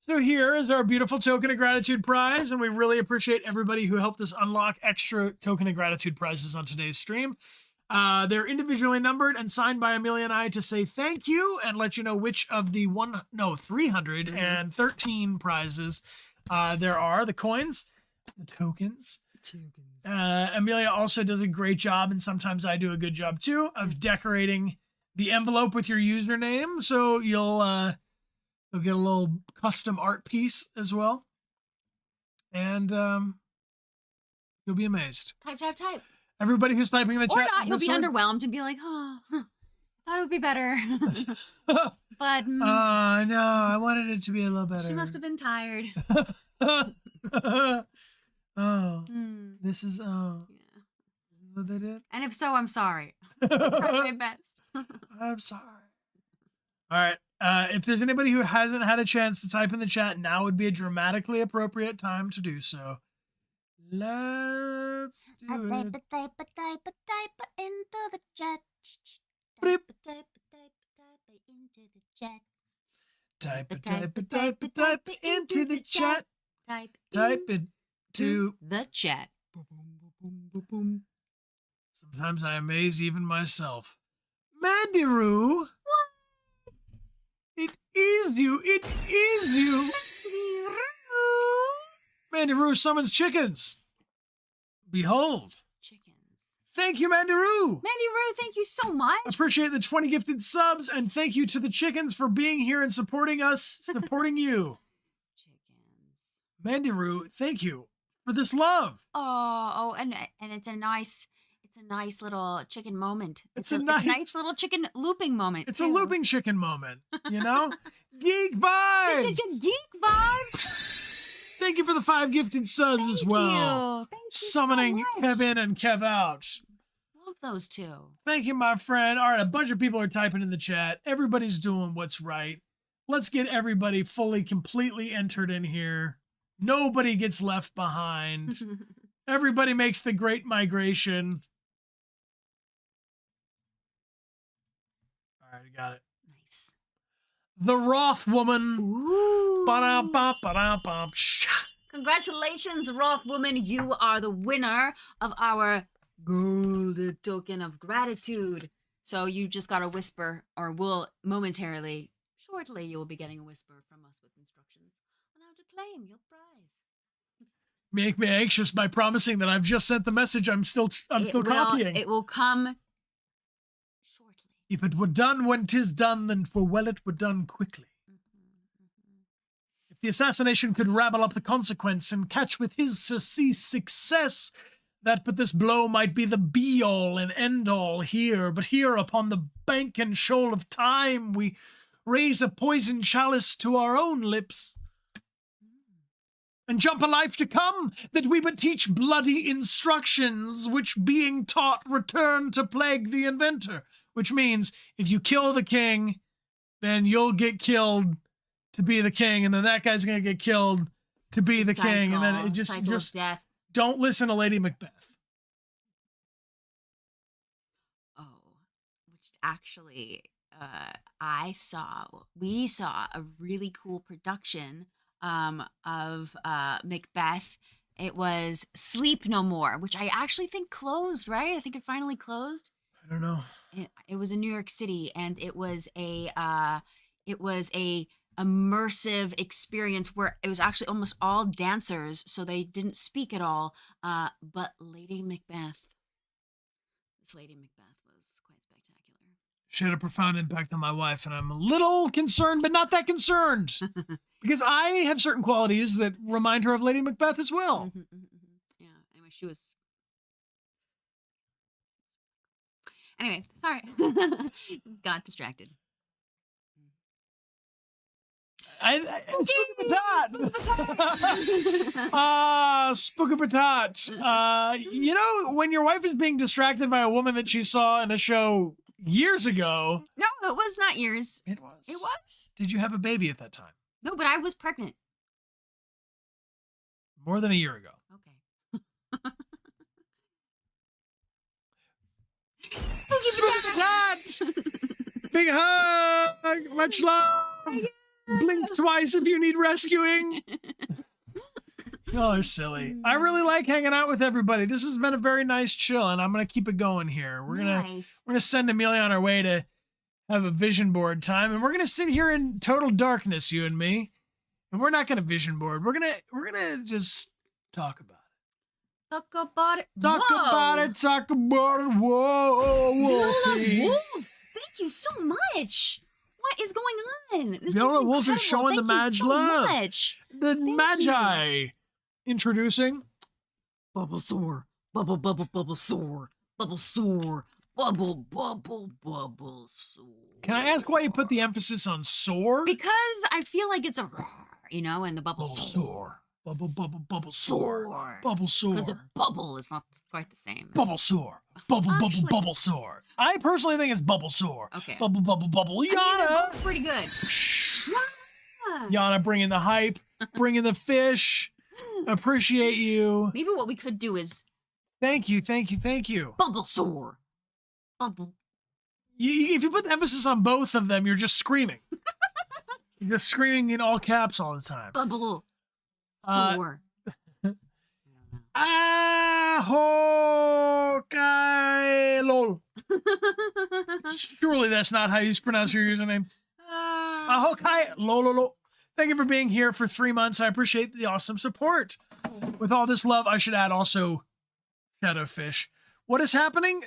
Speaker 1: So here is our beautiful token of gratitude prize, and we really appreciate everybody who helped us unlock extra token of gratitude prizes on today's stream. They're individually numbered and signed by Amelia and I to say thank you and let you know which of the 313 prizes there are. The coins, the tokens. Amelia also does a great job, and sometimes I do a good job too, of decorating the envelope with your username. So you'll get a little custom art piece as well. And you'll be amazed.
Speaker 2: Type.
Speaker 1: Everybody who's typing in the
Speaker 2: Or
Speaker 1: chat.
Speaker 2: not, you'll be underwhelmed and be like, oh, thought it would be better. But
Speaker 1: no, I wanted it to be a little better.
Speaker 2: she must have been tired.
Speaker 1: This is
Speaker 2: Yeah.
Speaker 1: what they did.
Speaker 2: And if so, I'm sorry. I tried my best.
Speaker 1: I'm sorry. All right. If there's anybody who hasn't had a chance to type in the chat, now would be a dramatically appropriate time to do so. Let's do it.
Speaker 2: Type into the chat.
Speaker 1: Beep.
Speaker 2: Type into the chat.
Speaker 1: Type into the chat. Type it to
Speaker 2: the chat.
Speaker 1: Sometimes I amaze even myself. Mandy-Roo. It is you. It is you. Mandy-Roo summons chickens. Behold.
Speaker 2: Chickens.
Speaker 1: Thank you, Mandy-Roo.
Speaker 2: Mandy-Roo, thank you so much.
Speaker 1: Appreciate the 20 gifted subs, and thank you to the chickens for being here and supporting us, supporting you.
Speaker 2: Chickens.
Speaker 1: Mandy-Roo, thank you for this love.
Speaker 2: And it's a nice little chicken moment.
Speaker 1: It's
Speaker 2: a
Speaker 1: a nice-
Speaker 2: nice little chicken looping moment.
Speaker 1: It's
Speaker 2: too.
Speaker 1: a looping chicken moment, you know? Geek vibes.
Speaker 2: Geek vibes.
Speaker 1: Thank you for the 5 gifted subs as well.
Speaker 2: Thank you
Speaker 1: Summoning
Speaker 2: so much.
Speaker 1: Kevin and Kev out.
Speaker 2: Love those two.
Speaker 1: Thank you, my friend. All right, a bunch of people are typing in the chat. Everybody's doing what's right. Let's get everybody fully, completely entered in here. Nobody gets left behind. Everybody makes the great migration. All right, I got it.
Speaker 2: Nice.
Speaker 1: The Roth Woman.
Speaker 2: Ooh.
Speaker 1: Ba-da-ba-ba-da-bum.
Speaker 2: Congratulations, Roth Woman. You are the winner of our golden token of gratitude. So you just got a whisper, or will momentarily, shortly, you will be getting a whisper from us with instructions on how to claim your prize.
Speaker 1: Make me anxious by promising that I've just sent the message. I'm still copying.
Speaker 2: It will come shortly.
Speaker 1: If it were done when 'tis done, then 'twere well it were done quickly. If the assassination could rabble up the consequence and catch with his surcease success, that but this blow might be the be-all and end-all here. But here upon the bank and shoal of time we raise a poison chalice to our own lips and jump a life to come, that we but teach bloody instructions, which being taught return to plague the inventor. Which means if you kill the king, then you'll get killed to be the king, and then that guy's gonna get killed to be the king, and then it just
Speaker 2: death.
Speaker 1: don't listen to Lady Macbeth.
Speaker 2: Oh, which actually
Speaker 3: we saw a really cool production of Macbeth. It was Sleep No More, which I actually think closed, right? I think it finally closed.
Speaker 1: I don't know.
Speaker 3: It was in New York City, and it was a immersive experience where it was actually almost all dancers, so they didn't speak at all. But Lady Macbeth, this Lady Macbeth was quite spectacular.
Speaker 1: She had a profound impact on my wife, and I'm a little concerned, but not that concerned. Because I have certain qualities that remind her of Lady Macbeth as well.
Speaker 3: Yeah. Anyway, she was. Anyway, sorry. Got distracted.
Speaker 1: Spooky Patat. You know, when your wife is being distracted by a woman that she saw in a show years ago.
Speaker 3: No, it was not yours.
Speaker 1: It was.
Speaker 3: It was.
Speaker 1: Did you have a baby at that time?
Speaker 3: No, but I was pregnant.
Speaker 1: More than a year ago.
Speaker 3: Okay.
Speaker 1: Spooky Patat! Big hug! Much love! Blink twice if you need rescuing. Y'all are silly. I really like hanging out with everybody. This has been a very nice chill, and I'm gonna keep it going here. We're gonna send Amelia on our way to have a vision board time, and we're gonna sit here in total darkness, you and me. And we're not gonna vision board. We're gonna just talk about it.
Speaker 3: Talk about it.
Speaker 1: Talk about it. Talk about it. Whoa, Wolfie.
Speaker 3: Thank you so much. What is going on? This
Speaker 1: Viola
Speaker 3: is
Speaker 1: Wolf is showing the
Speaker 3: Thank you so
Speaker 1: love.
Speaker 3: much.
Speaker 1: The Magi. Introducing
Speaker 3: Bubble sore. Bubble, bubble, bubble sore. Bubble sore. Bubble, bubble, bubble sore.
Speaker 1: Can I ask why you put the emphasis on sore?
Speaker 3: Because I feel like it's a, and the bubble
Speaker 1: Bubble
Speaker 3: sore.
Speaker 1: sore. Bubble, bubble, bubble sore. Bubble sore.
Speaker 3: Because a bubble is not quite the same.
Speaker 1: Bubble sore. Bubble, bubble,
Speaker 3: Actually-
Speaker 1: bubble sore. I personally think it's bubble sore.
Speaker 3: Okay.
Speaker 1: Bubble, bubble, bubble.
Speaker 3: I mean, they're
Speaker 1: Yana.
Speaker 3: both pretty good.
Speaker 1: Yana bringing the hype, bringing the fish. Appreciate you.
Speaker 3: Maybe what we could do is
Speaker 1: Thank you, thank you, thank you.
Speaker 3: bubble sore. Bubble.
Speaker 1: If you put the emphasis on both of them, you're just screaming. You're just screaming in all caps all the time.
Speaker 3: Bubble
Speaker 1: Uh,
Speaker 3: sore.
Speaker 1: Ahokai Surely that's not how you pronounce your username. Ahokai Lololo. Thank you for being here for 3 months. I appreciate the awesome support. With all this love, I should add also Shadowfish. What is happening?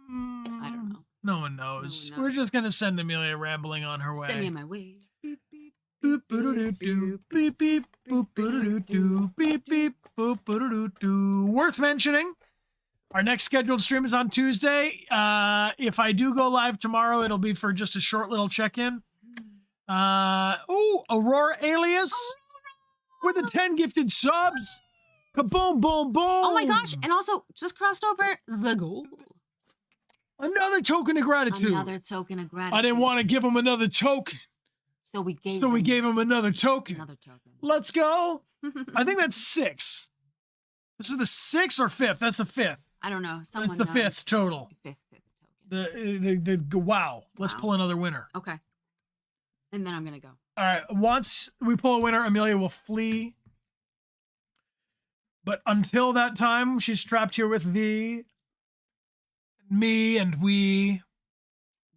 Speaker 3: I don't know.
Speaker 1: No one knows.
Speaker 3: No one
Speaker 1: We're
Speaker 3: knows.
Speaker 1: just going to send Amelia rambling on her way.
Speaker 3: Send me on my way. Beep, beep.
Speaker 1: Boop, boop-a-doo-doo, beep, beep, boop-a-doo-doo, beep, beep, boop-a-doo-doo. Worth mentioning, our next scheduled stream is on Tuesday. If I do go live tomorrow, it'll be for just a short little check-in. Aurora Alias with the 10 gifted subs. Kaboom, boom, boom.
Speaker 3: Oh my gosh. And also, just crossed over the goal.
Speaker 1: Another token of gratitude.
Speaker 3: Another token of gratitude.
Speaker 1: I didn't want to give him another token,
Speaker 3: So we gave
Speaker 1: so we
Speaker 3: them
Speaker 1: gave him another token.
Speaker 3: another token.
Speaker 1: Let's go. I think that's 6. This is the 6th or 5th. That's the 5th.
Speaker 3: I don't know.
Speaker 1: That's
Speaker 3: Someone
Speaker 1: the
Speaker 3: knows.
Speaker 1: 5th total.
Speaker 3: Fifth token.
Speaker 1: The wow. Let's
Speaker 3: Wow.
Speaker 1: pull another winner.
Speaker 3: Okay. And then I'm going to go.
Speaker 1: All right. Once we pull a winner, Amelia will flee. But until that time, she's trapped here with thee, me, and we,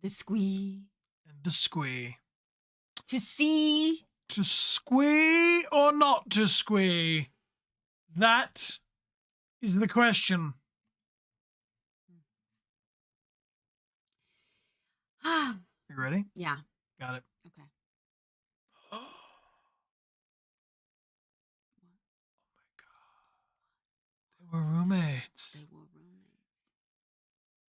Speaker 3: The squee.
Speaker 1: and the squee.
Speaker 3: To see.
Speaker 1: To squee or not to squee? That is the question.
Speaker 3: Ah.
Speaker 1: You ready?
Speaker 3: Yeah.
Speaker 1: Got it.
Speaker 3: Okay.
Speaker 1: Oh my god. They were roommates.
Speaker 3: They were roommates.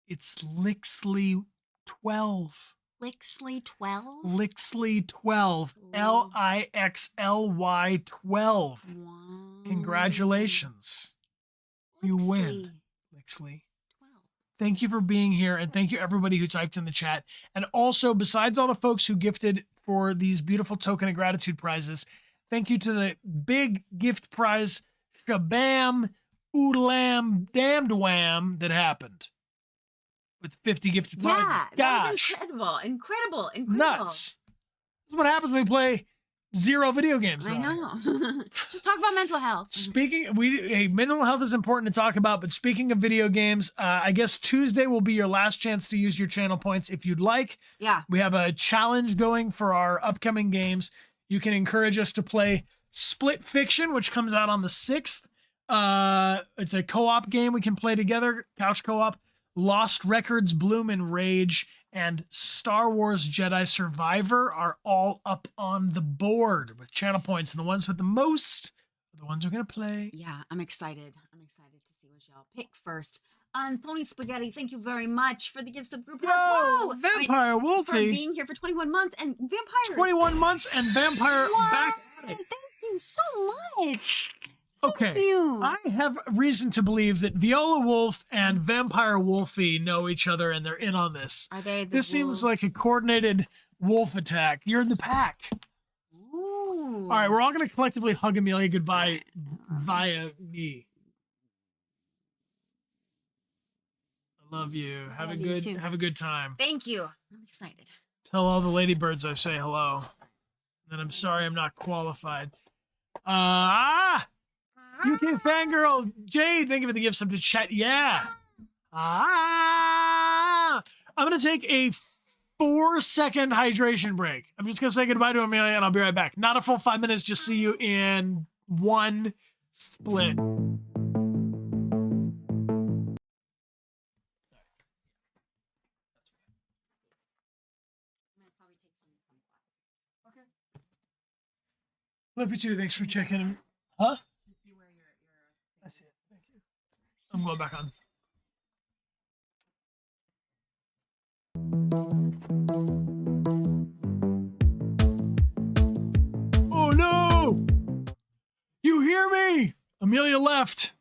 Speaker 1: It's Lixley 12.
Speaker 3: Lixley 12?
Speaker 1: Lixley 12.
Speaker 3: Ooh.
Speaker 1: Lixly 12.
Speaker 3: Wow.
Speaker 1: Congratulations. You win. Lixley.
Speaker 3: 12.
Speaker 1: Thank you for being here, and thank you everybody who typed in the chat. And also, besides all the folks who gifted for these beautiful token of gratitude prizes, thank you to the big gift prize shabam oodlam damned wham that happened. with 50 gifted
Speaker 2: Yeah,
Speaker 1: prizes.
Speaker 2: that was
Speaker 1: Gosh,
Speaker 2: incredible.
Speaker 1: nuts. This is what happens when we play 0 video games.
Speaker 2: I
Speaker 1: around here.
Speaker 2: know. Just talk about mental health.
Speaker 1: Mental health is important to talk about, but speaking of video games, I guess Tuesday will be your last chance to use your channel points if you'd like.
Speaker 2: Yeah.
Speaker 1: We have a challenge going for our upcoming games. You can encourage us to play Split Fiction, which comes out on the 6th. It's a co-op game we can play together, couch co-op. Lost Records, Bloom and Rage, and Star Wars Jedi Survivor are all up on the board with channel points, and the ones with the most are the ones we're gonna play.
Speaker 2: Yeah, I'm excited. I'm excited to see what y'all pick first. Tony Spaghetti, thank you very much for the gifts of group.
Speaker 1: Whoa,
Speaker 2: Wait,
Speaker 1: Vampire
Speaker 2: for
Speaker 1: Wolfie,
Speaker 2: being here for 21 months and Vampire.
Speaker 1: 21 months and Vampire
Speaker 2: What?
Speaker 1: back.
Speaker 2: Thank you so much.
Speaker 1: Okay,
Speaker 2: Thank you.
Speaker 1: I have reason to believe that Viola Wolf and Vampire Wolfie know each other and they're in on this.
Speaker 2: Are they?
Speaker 1: This seems like a coordinated wolf attack. You're in the pack.
Speaker 2: Ooh.
Speaker 1: All right, we're all going to collectively hug Amelia goodbye via me. I love you.
Speaker 2: I love you too.
Speaker 1: Have a good time.
Speaker 2: Thank you. I'm excited.
Speaker 1: Tell all the ladybirds I say hello. And I'm sorry I'm not qualified. UK fangirl Jade, thank you for the gift sub to chat. Yeah. I'm gonna take a 4-second hydration break. I'm just gonna say goodbye to Amelia and I'll be right back. Not a full 5 minutes, just see you in one split. Love you too. Thanks for checking in. Huh? I see it. Thank you. I'm going back on. Oh no! You hear me? Amelia left.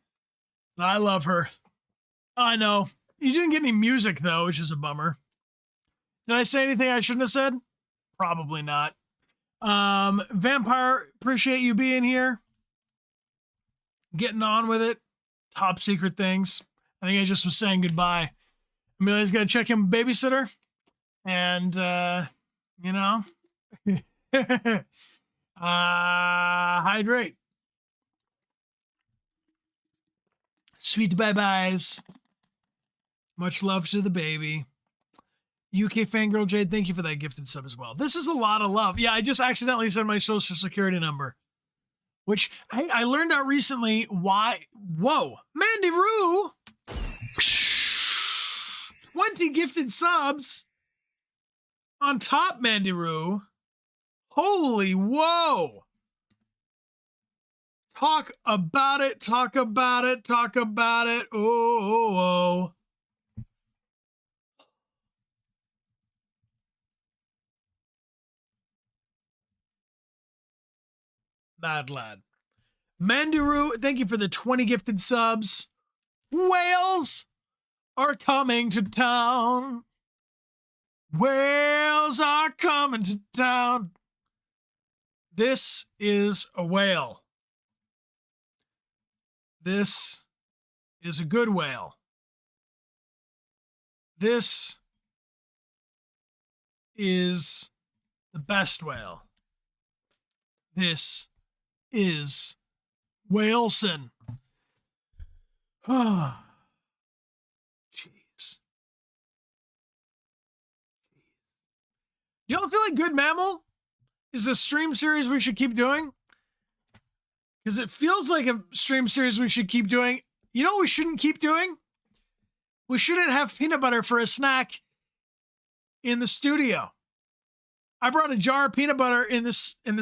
Speaker 1: I love her. I know. You didn't get any music though, which is a bummer. Did I say anything I shouldn't have said? Probably not. Vampire, appreciate you being here. Getting on with it. Top secret things. I think I just was saying goodbye. Amelia's got to check in with babysitter. And, hydrate. Sweet bye-byes. Much love to the baby. UK fangirl Jade, thank you for that gifted sub as well. This is a lot of love. Yeah, I just accidentally said my social security number, which I learned out recently why. Whoa, Mandy Roo, 20 gifted subs on top, Mandy Roo. Holy whoa. Talk about it, talk about it, talk about it. Oh. Mad lad. Mandaru, thank you for the 20 gifted subs. Whales are coming to town. Whales are coming to town. This is a whale. This is a good whale. This is the best whale. This is Whaleson. Oh, jeez. Do y'all feel like Good Mammal is a stream series we should keep doing? Because it feels like a stream series we should keep doing. You know what we shouldn't keep doing? We shouldn't have peanut butter for a snack in the studio. I brought a jar of peanut butter in the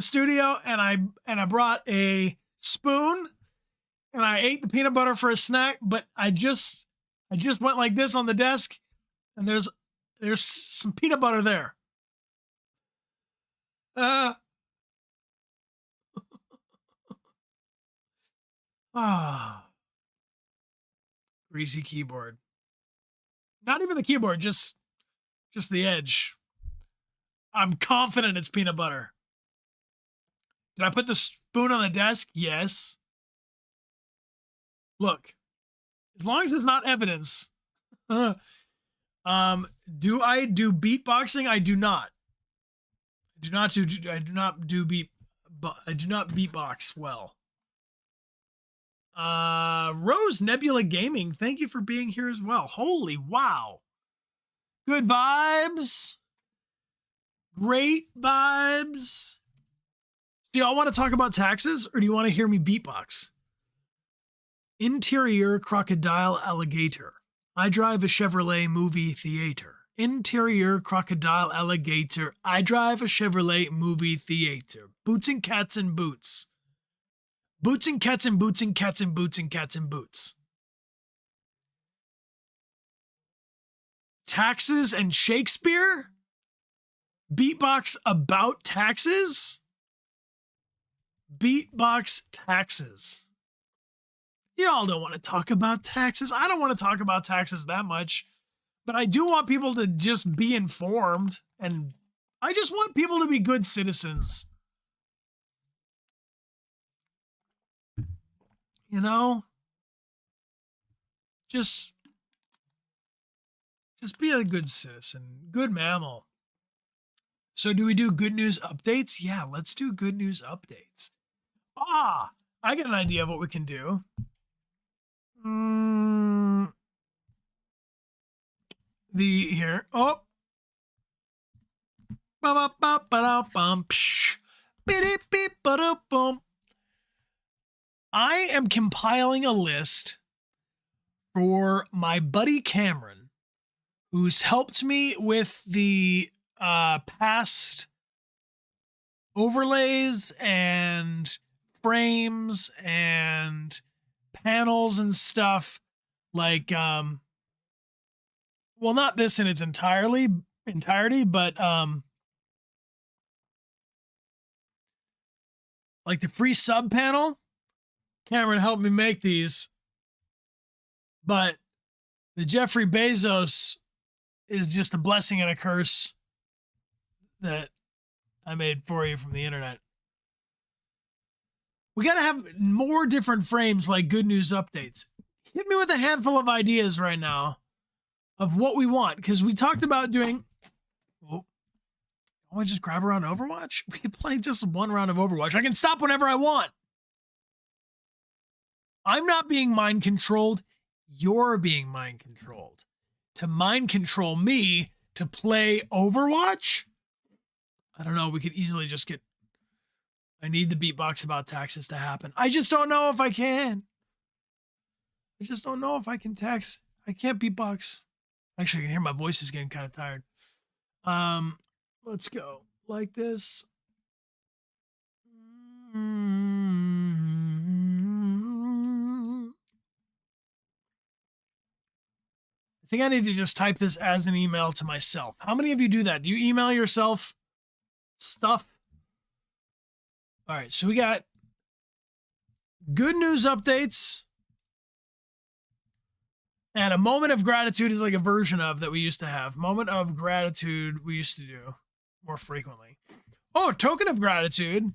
Speaker 1: studio, and I brought a spoon, and I ate the peanut butter for a snack. But I just went like this on the desk, and there's some peanut butter there. Greasy keyboard. Not even the keyboard, just the edge. I'm confident it's peanut butter. Did I put the spoon on the desk? Yes. Look, as long as it's not evidence. Do I do beatboxing? I do not. I do not do I do not beatbox well. Rose Nebula Gaming, thank you for being here as well. Holy wow. Good vibes. Great vibes. Do y'all want to talk about taxes or do you want to hear me beatbox? Interior crocodile alligator. I drive a Chevrolet movie theater. Interior crocodile alligator. I drive a Chevrolet movie theater. Boots and cats and boots. Boots and cats and boots and cats and boots and cats and boots. Taxes and Shakespeare? Beatbox about taxes? Beatbox taxes. Y'all don't want to talk about taxes. I don't want to talk about taxes that much, but I do want people to just be informed, and I just want people to be good citizens. You know? Just be a good citizen. Good mammal. So do we do good news updates? Yeah, let's do good news updates. I got an idea of what we can do. Here. Oh. I am compiling a list for my buddy Cameron, who's helped me with the past overlays and frames and panels and stuff, like well, not this in its entirety, but like the free sub panel. Cameron helped me make these, but the Jeffrey Bezos is just a blessing and a curse that I made for you from the internet. We got to have more different frames like good news updates. Hit me with a handful of ideas right now of what we want, because we talked about doing. Oh, I want to just grab a round of Overwatch? We can play just one round of Overwatch. I can stop whenever I want. I'm not being mind controlled. You're being mind controlled. To mind control me to play Overwatch? I don't know. We could easily just get. I need the beatbox about taxes to happen. I just don't know if I can. I just don't know if I can tax. I can't beatbox. Actually, I can hear my voice is getting kind of tired. Let's go like this. I think I need to just type this as an email to myself. How many of you do that? Do you email yourself stuff? All right, so we got good news updates, and a moment of gratitude is like a version of that we used to have. Moment of gratitude we used to do more frequently. Oh, token of gratitude.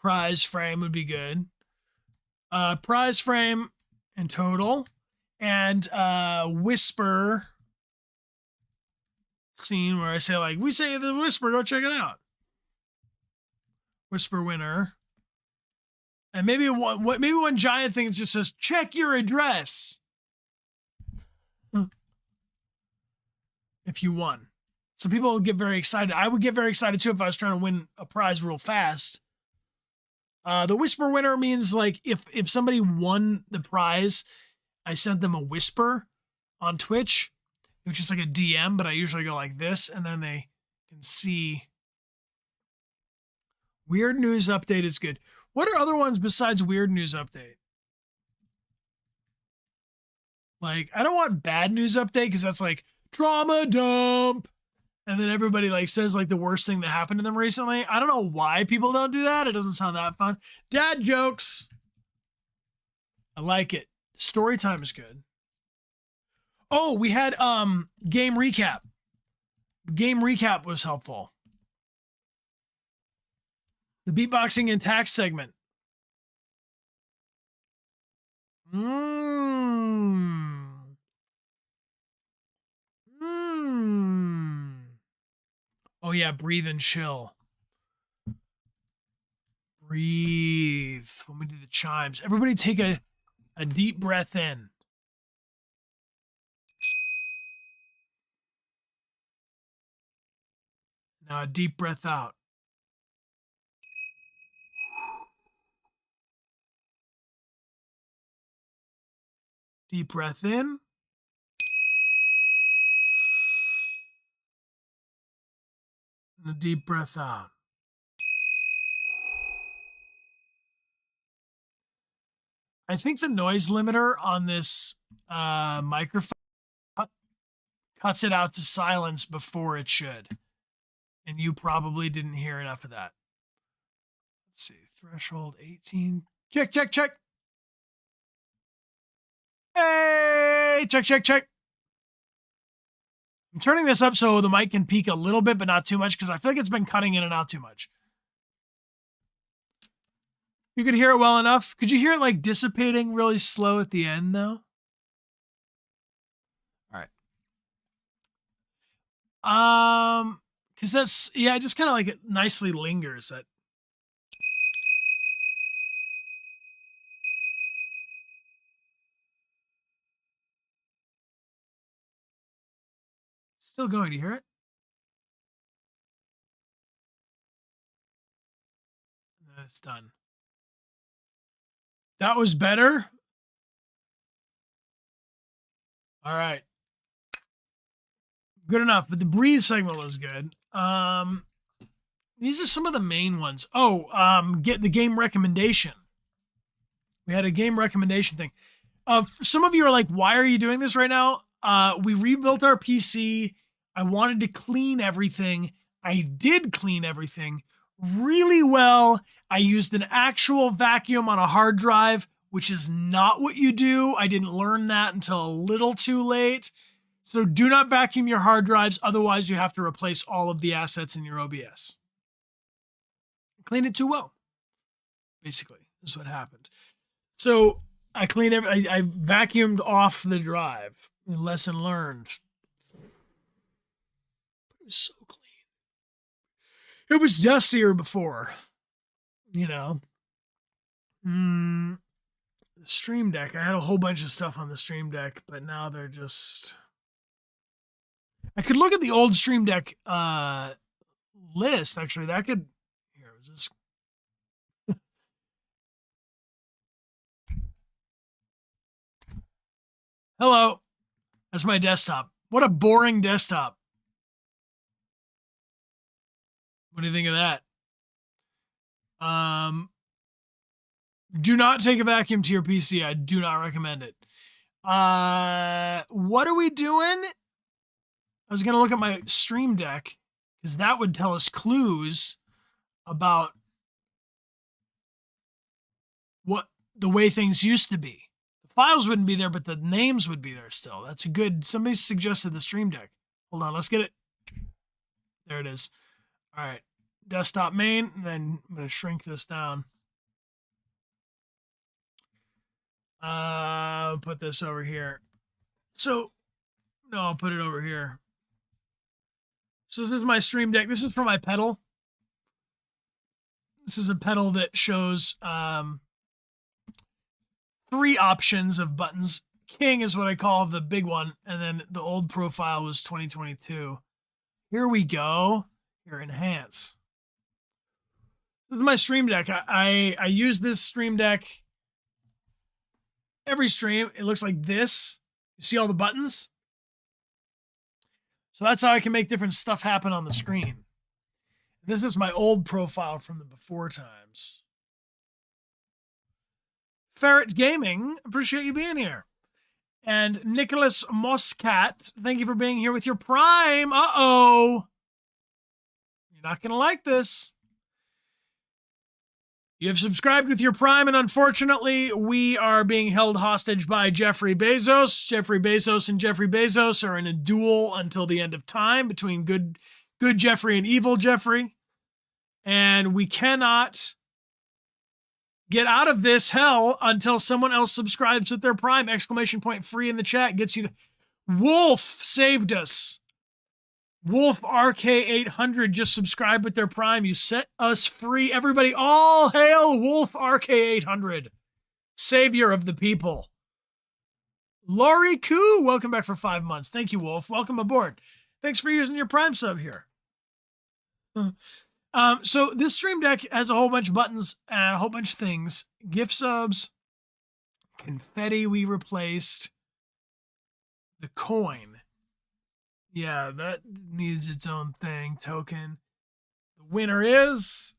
Speaker 1: Prize frame would be good. Prize frame in total. And whisper scene where I say, like, we say the whisper, go check it out. Whisper winner. And maybe one giant thing that just says, check your address. If you won. Some people would get very excited. I would get very excited too if I was trying to win a prize real fast. The whisper winner means like if somebody won the prize, I sent them a whisper on Twitch, which is like a DM, but I usually go like this, and then they can see. Weird news update is good. What are other ones besides weird news update? Like, I don't want bad news update because that's like trauma dump. And then everybody like says like the worst thing that happened to them recently. I don't know why people don't do that. It doesn't sound that fun. Dad jokes. I like it. Story time is good. Oh, we had game recap. Game recap was helpful. The beatboxing and tax segment. Oh yeah, breathe and chill. Breathe when we do the chimes. Everybody take a deep breath in. Now a deep breath out. Deep breath in. And a deep breath out. I think the noise limiter on this microphone cuts it out to silence before it should. And you probably didn't hear enough of that. Let's see. Threshold 18. Check, check, check. Hey, check, check, check. I'm turning this up so the mic can peak a little bit, but not too much, because I feel like it's been cutting in and out too much. You could hear it well enough. Could you hear it like dissipating really slow at the end now? All right. Because that's, yeah, just kind of like it nicely lingers. That. Still going. Do you hear it? It's done. That was better. All right. Good enough, but the breathe segment was good. These are some of the main ones. Oh, get the game recommendation. We had a game recommendation thing. Some of you are like, why are you doing this right now? We rebuilt our PC. I wanted to clean everything. I did clean everything really well. I used an actual vacuum on a hard drive, which is not what you do. I didn't learn that until a little too late. So do not vacuum your hard drives. Otherwise, you have to replace all of the assets in your OBS. Clean it too well. Basically, is what happened. So I cleaned I vacuumed off the drive. Lesson learned. It was so clean. It was dustier before, you know. The Stream Deck. I had a whole bunch of stuff on the Stream Deck, but now they're just. I could look at the old Stream Deck list. Actually, that could. Here, was this. Hello. That's my desktop. What a boring desktop. What do you think of that? Do not take a vacuum to your PC. I do not recommend it. What are we doing? I was going to look at my Stream Deck because that would tell us clues about what the way things used to be. The files wouldn't be there, but the names would be there still. That's a good. Somebody suggested the Stream Deck. Hold on, let's get it. There it is. All right, desktop main. Then I'm going to shrink this down. Put this over here. So, no, I'll put it over here. So this is my Stream Deck. This is for my pedal. This is a pedal that shows 3 options of buttons. King is what I call the big one, and then the old profile was 2022. Here we go. Here, enhance. This is my Stream Deck. I use this Stream Deck every stream. It looks like this. You see all the buttons? So that's how I can make different stuff happen on the screen. This is my old profile from the before times. Ferret Gaming, appreciate you being here. And Nicholas Moscat, thank you for being here with your Prime. Uh-oh. You're not going to like this. You have subscribed with your Prime, and unfortunately, we are being held hostage by Jeffrey Bezos. Jeffrey Bezos and Jeffrey Bezos are in a duel until the end of time between good Jeffrey and evil Jeffrey. And we cannot get out of this hell until someone else subscribes with their Prime. Exclamation point free in the chat gets you the Wolf saved us. Wolf RK800 just subscribed with their Prime. You set us free. Everybody, all hail Wolf RK800, savior of the people. Laurie Koo, welcome back for 5 months. Thank you, Wolf. Welcome aboard. Thanks for using your Prime sub here. So this Stream Deck has a whole bunch of buttons and a whole bunch of things. Gift subs, confetti we replaced, the coin. Yeah, that needs its own thing. Token. The winner is,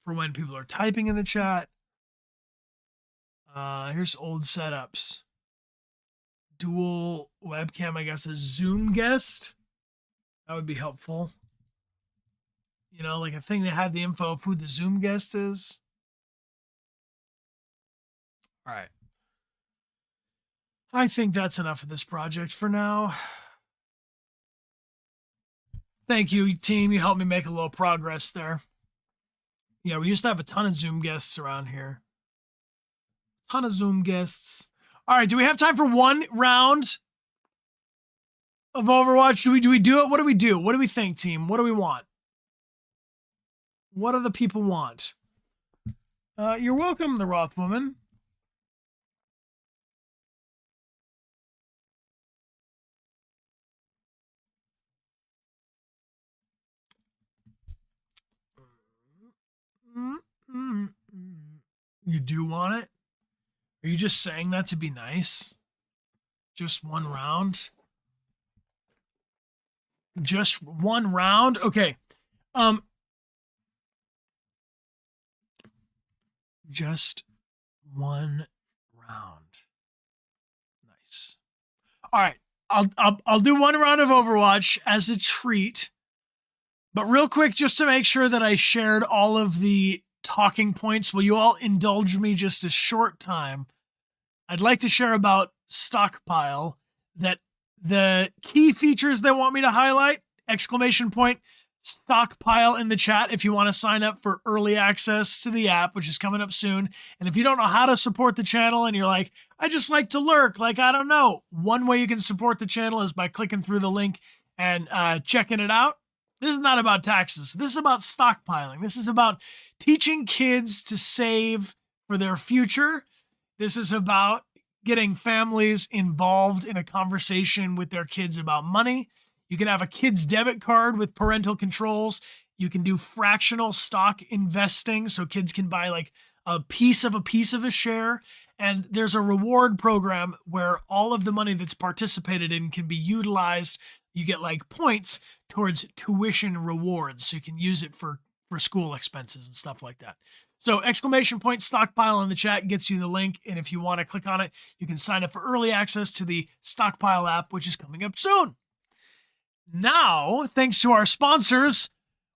Speaker 1: for when people are typing in the chat. Here's old setups. Dual webcam, I guess, a Zoom guest. That would be helpful. You know, like a thing that had the info of who the Zoom guest is. All right. I think that's enough of this project for now. Thank you, team. You helped me make a little progress there. Yeah, we used to have a ton of Zoom guests around here. Ton of Zoom guests. All right, do we have time for one round of Overwatch? Do we do it? What do we do? What do we think, team? What do we want? What do the people want? You're welcome, the Roth woman. You do want it? Are you just saying that to be nice? Just one round? Just one round? Okay. Just one round. Nice. All right. I'll do one round of Overwatch as a treat. But real quick, just to make sure that I shared all of the talking points, will you all indulge me just a short time? I'd like to share about Stockpile, that the key features they want me to highlight, exclamation point, Stockpile in the chat if you want to sign up for early access to the app, which is coming up soon. And if you don't know how to support the channel and you're like, I just like to lurk, like, I don't know. One way you can support the channel is by clicking through the link and checking it out. This is not about taxes. This is about stockpiling. This is about teaching kids to save for their future. This is about getting families involved in a conversation with their kids about money. You can have a kid's debit card with parental controls. You can do fractional stock investing so kids can buy like a piece of a share. And there's a reward program where all of the money that's participated in can be utilized. You get like points towards tuition rewards. So you can use it for school expenses and stuff like that. So exclamation point stockpile in the chat gets you the link. And if you want to click on it, you can sign up for early access to the Stockpile app, which is coming up soon. Now, thanks to our sponsors,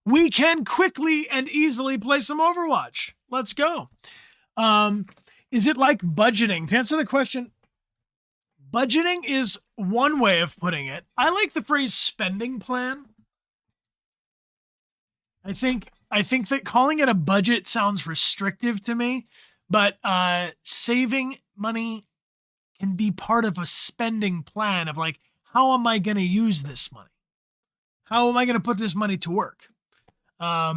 Speaker 1: we can quickly and easily play some Overwatch. Let's go. Is it like budgeting? To answer the question, budgeting is one way of putting it. I like the phrase spending plan. I think that calling it a budget sounds restrictive to me, but saving money can be part of a spending plan of like, how am I going to use this money? How am I going to put this money to work? I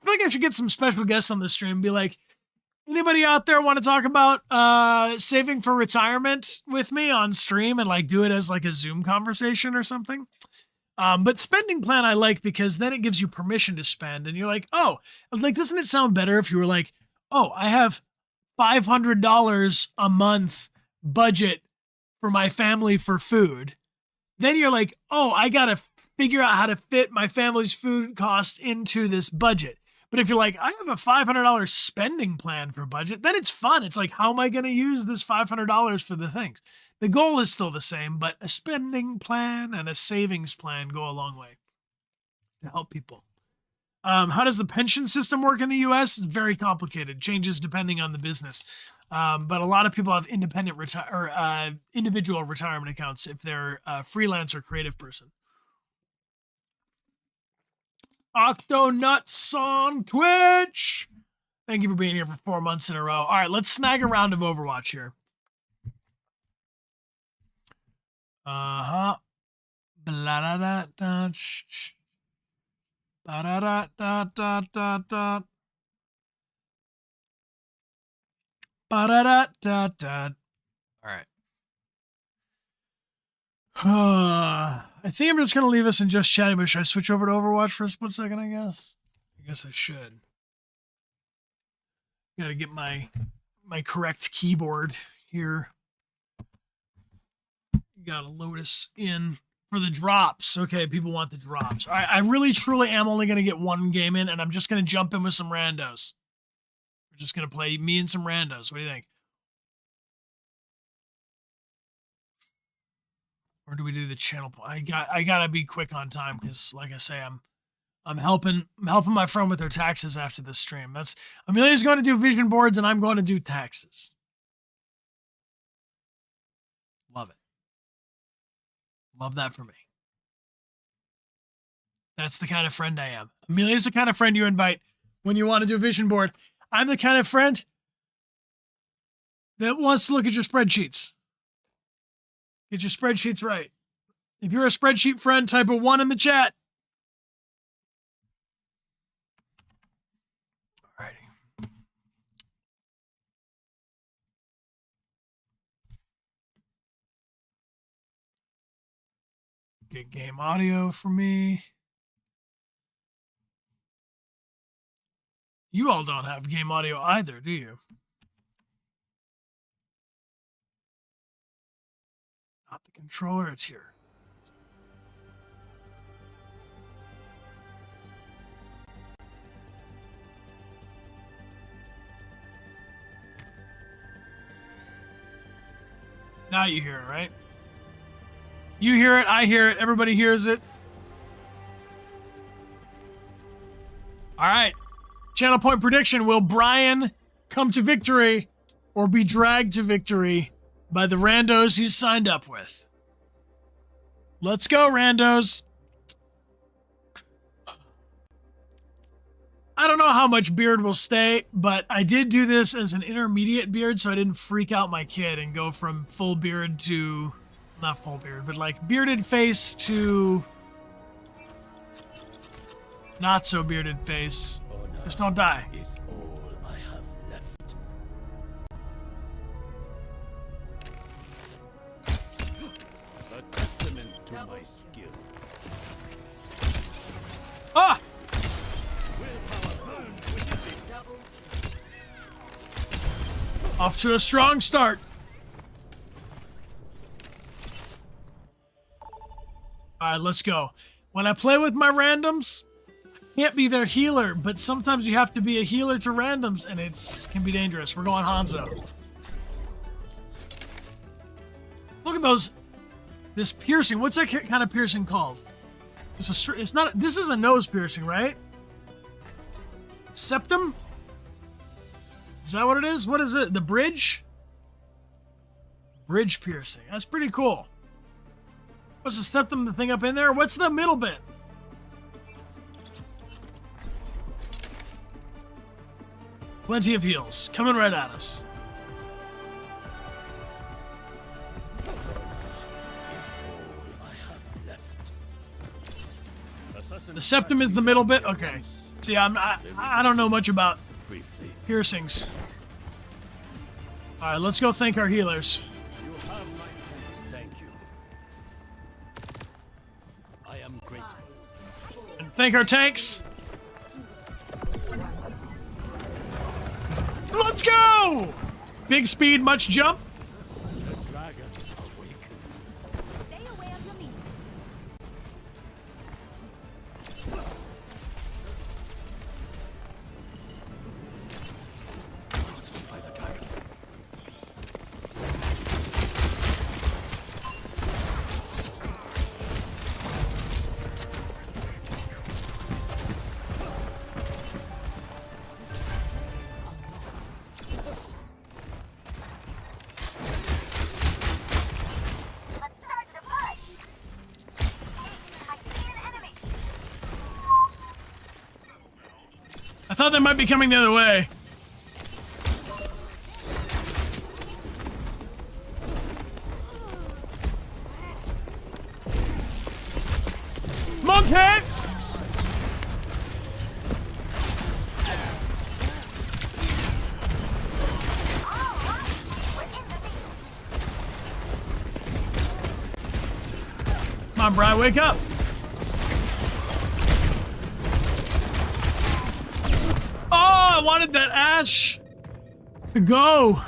Speaker 1: feel like I should get some special guests on the stream and be like, anybody out there want to talk about saving for retirement with me on stream and like do it as like a Zoom conversation or something? But spending plan I like because then it gives you permission to spend and you're like, oh, like, doesn't it sound better if you were like, oh, I have $500 a month budget for my family for food. Then you're like, oh, I got to figure out how to fit my family's food cost into this budget. But if you're like, I have a $500 spending plan for budget, then it's fun. It's like, how am I going to use this $500 for the things? The goal is still the same, but a spending plan and a savings plan go a long way to help people. How does the pension system work in the U.S.? It's very complicated. Changes depending on the business. But a lot of people have individual retirement accounts if they're a freelance or creative person. Octonuts on Twitch. Thank you for being here for 4 months in a row. All right, let's snag a round of Overwatch here. Uh-huh. Blah da da da. Ba da da da da da da. Ba da da da da. All right. I think I'm just gonna leave us in just chatting, but should I switch over to Overwatch for a split second, I guess? I guess I should. Gotta get my correct keyboard here. Gotta load us in for the drops. Okay, people want the drops. All right, I really truly am only gonna get one game in, and I'm just gonna jump in with some randos. We're just gonna play me and some randos. What do you think? Or do we do the channel? I gotta be quick on time because, like I say, I'm helping my friend with their taxes after this stream. That's Amelia's going to do vision boards and I'm going to do taxes. Love it. Love that for me. That's the kind of friend I am. Amelia's the kind of friend you invite when you want to do a vision board. I'm the kind of friend that wants to look at your spreadsheets. Get your spreadsheets right. If you're a spreadsheet friend, type a 1 in the chat. Alrighty. Get game audio for me. You all don't have game audio either, do you? Not the controller, it's here. Now you hear it, right? You hear it, I hear it, everybody hears it. All right. Channel point prediction. Will Brian come to victory or be dragged to victory by the randos he's signed up with? Let's go, randos. I don't know how much beard will stay, but I did do this as an intermediate beard so I didn't freak out my kid and go from full beard to, not full beard, but like bearded face to not so bearded face. Just don't die.
Speaker 4: Is all I have left. A testament to my skill.
Speaker 1: Ah! Off to a strong start. All right, let's go. When I play with my randoms, I can't be their healer, but sometimes you have to be a healer to randoms, and it can be dangerous. We're going Hanzo. Look at those. This piercing. What's that kind of piercing called? It's not. This is a nose piercing, right? Septum? Is that what it is? What is it? The bridge? Bridge piercing. That's pretty cool. What's the septum, the thing up in there? What's the middle bit? Plenty of heals. Coming right at us.
Speaker 4: Is all I have left.
Speaker 1: The septum is the middle bit? Okay. See, I don't know much about
Speaker 4: Briefly.
Speaker 1: piercings. All right, let's go thank our healers.
Speaker 4: You have my thanks, thank you. I am grateful.
Speaker 1: And thank our tanks. Let's go! Big speed, much jump.
Speaker 4: The dragon awakens.
Speaker 5: Stay away on your knees.
Speaker 4: By the dragon.
Speaker 5: Let's start the push. I see an enemy.
Speaker 1: I thought they might be coming the other way. Come on, Brian, wake up. Oh, I wanted that Ash to go.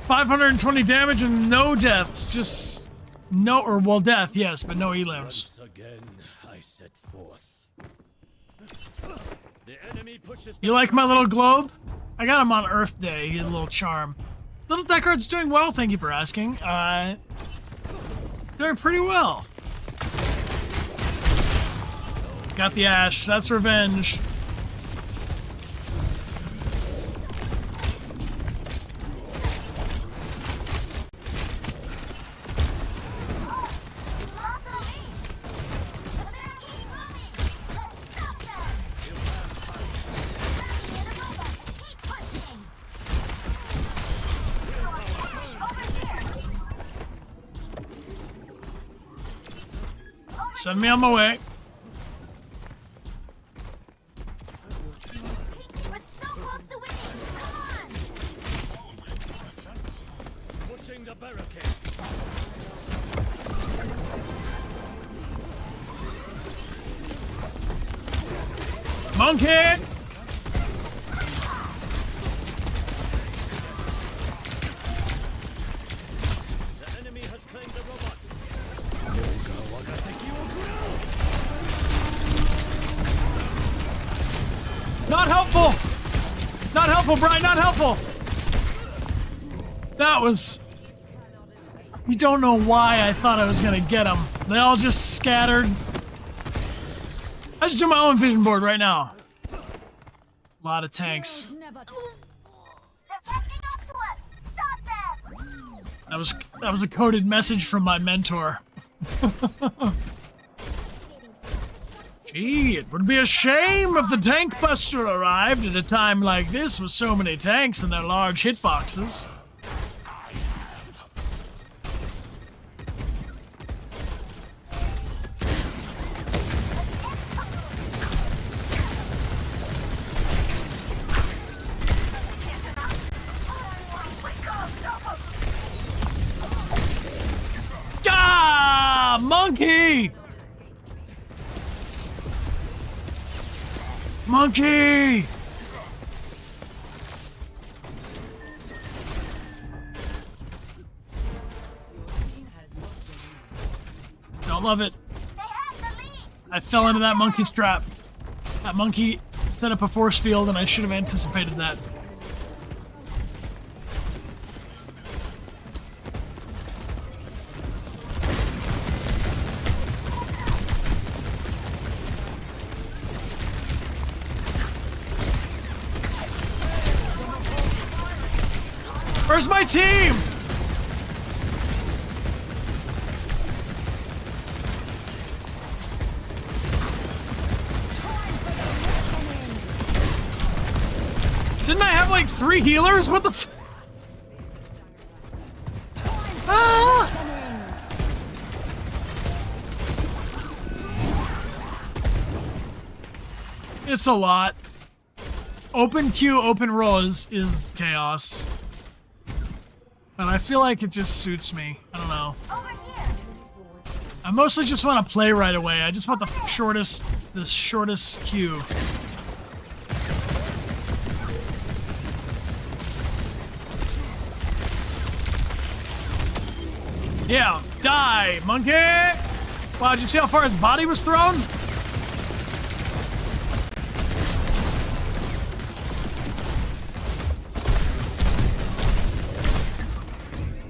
Speaker 1: 520 damage and no deaths. Just no, or well, death, yes, but no elims.
Speaker 4: Once again, I set forth. The enemy pushes.
Speaker 1: You like my little globe? I got him on Earth Day. He's a little charm. Little Dechart's doing well, thank you for asking. Doing pretty well. Got the Ash. That's revenge. Send me on my way.
Speaker 5: We're so close to winning. Come on.
Speaker 4: Pushing the barricade.
Speaker 1: Monkey!
Speaker 4: The enemy has claimed the robot.
Speaker 1: Not helpful! Not helpful, Brian, not helpful! That was... You don't know why I thought I was gonna get them. They all just scattered. I should do my own vision board right now. A lot of tanks.
Speaker 5: They're catching up to us. Stop them.
Speaker 1: That was a coded message from my mentor. Gee, it would be a shame if the tank buster arrived at a time like this with so many tanks and their large hitboxes. Ah, monkey! Monkey! Don't love it.
Speaker 5: They have the lead.
Speaker 1: I fell into that monkey's trap. That monkey set up a force field and I should have anticipated that. Where's my team? Didn't I have like 3 healers? What the f- Ah! It's a lot. Open queue, open roll is chaos. But I feel like it just suits me. I don't know.
Speaker 5: Over here.
Speaker 1: I mostly just want to play right away. I just want the shortest queue. Yeah, die, monkey! Wow, did you see how far his body was thrown?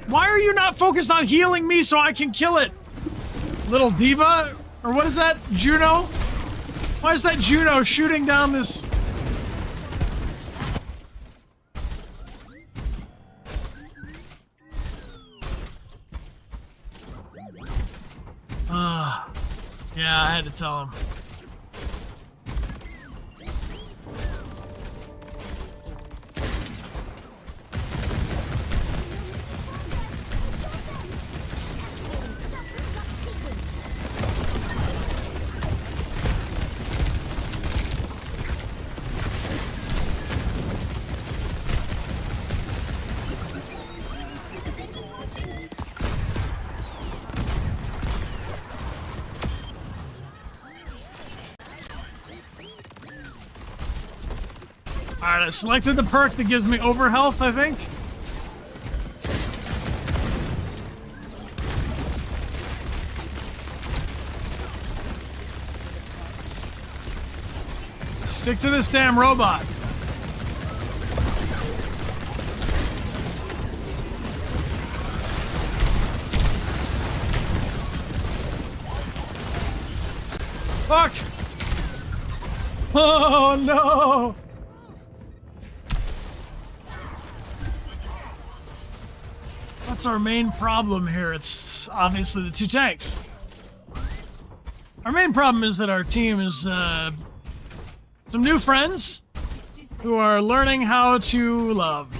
Speaker 1: Why are you not focused on healing me so I can kill it? Little diva? Or what is that? Juno? Why is that Juno shooting down this... Yeah, I had to tell him. right, I selected the perk that gives me over health, I think. Stick to this damn robot. Fuck! Oh no! What's our main problem here? It's obviously the 2 tanks. Our main problem is that our team is some new friends who are learning how to love.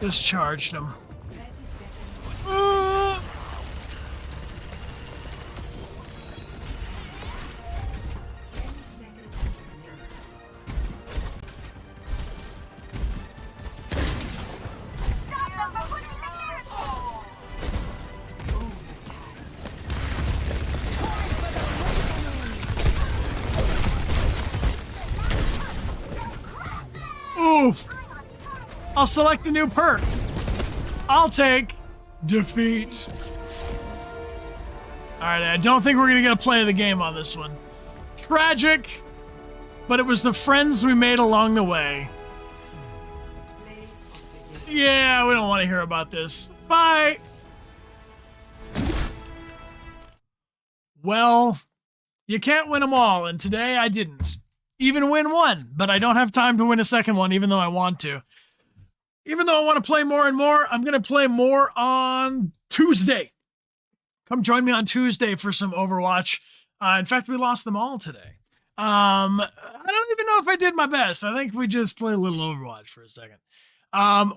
Speaker 1: Just charged him.
Speaker 5: Stop them from pushing the carriage!
Speaker 1: Oof! I'll select the new perk. I'll take defeat. Alright, I don't think we're gonna get a play of the game on this one. Tragic, but it was the friends we made along the way. Yeah, we don't want to hear about this. Bye! Well, you can't win them all, and today I didn't. Even win one, but I don't have time to win a second one, even though I want to. Even though I want to play more and more, I'm going to play more on Tuesday. Come join me on Tuesday for some Overwatch. In fact, we lost them all today. I don't even know if I did my best. I think we just played a little Overwatch for a second.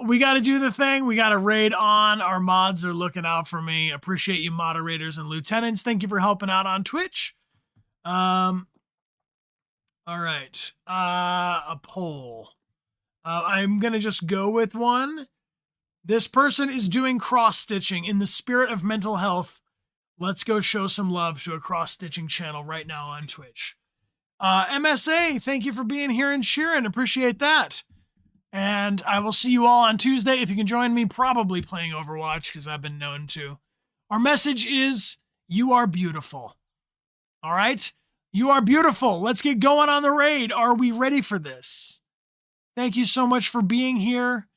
Speaker 1: We got to do the thing. We got to raid on. Our mods are looking out for me. Appreciate you moderators and lieutenants. Thank you for helping out on Twitch. All right. A poll. I'm going to just go with one. This person is doing cross-stitching in the spirit of mental health. Let's go show some love to a cross-stitching channel right now on Twitch. MSA, thank you for being here and cheering. Appreciate that. And I will see you all on Tuesday. If you can join me, probably playing Overwatch, because I've been known to. Our message is, you are beautiful. All right? You are beautiful. Let's get going on the raid. Are we ready for this? Thank you so much for being here.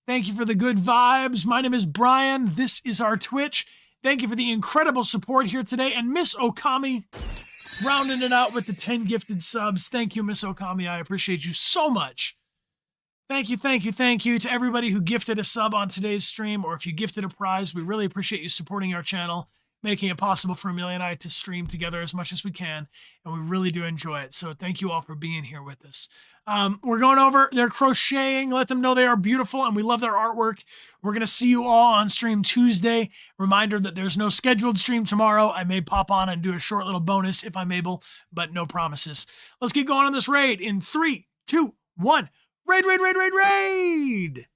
Speaker 1: Thank you for the good vibes. My name is Brian. This is our Twitch. Thank you for the incredible support here today. And Miss Okami, rounding it out with the 10 gifted subs. Thank you, Miss Okami. I appreciate you so much. Thank you, thank you, thank you to everybody who gifted a sub on today's stream, or if you gifted a prize. We really appreciate you supporting our channel, making it possible for Amelia and I to stream together as much as we can, and we really do enjoy it. So thank you all for being here with us. We're going over, they're crocheting. Let them know they are beautiful and we love their artwork. We're going to see you all on stream Tuesday. Reminder that there's no scheduled stream tomorrow. I may pop on and do a short little bonus if I'm able, but no promises. Let's get going on this raid in 3, 2, 1. Raid, raid, raid, raid, raid!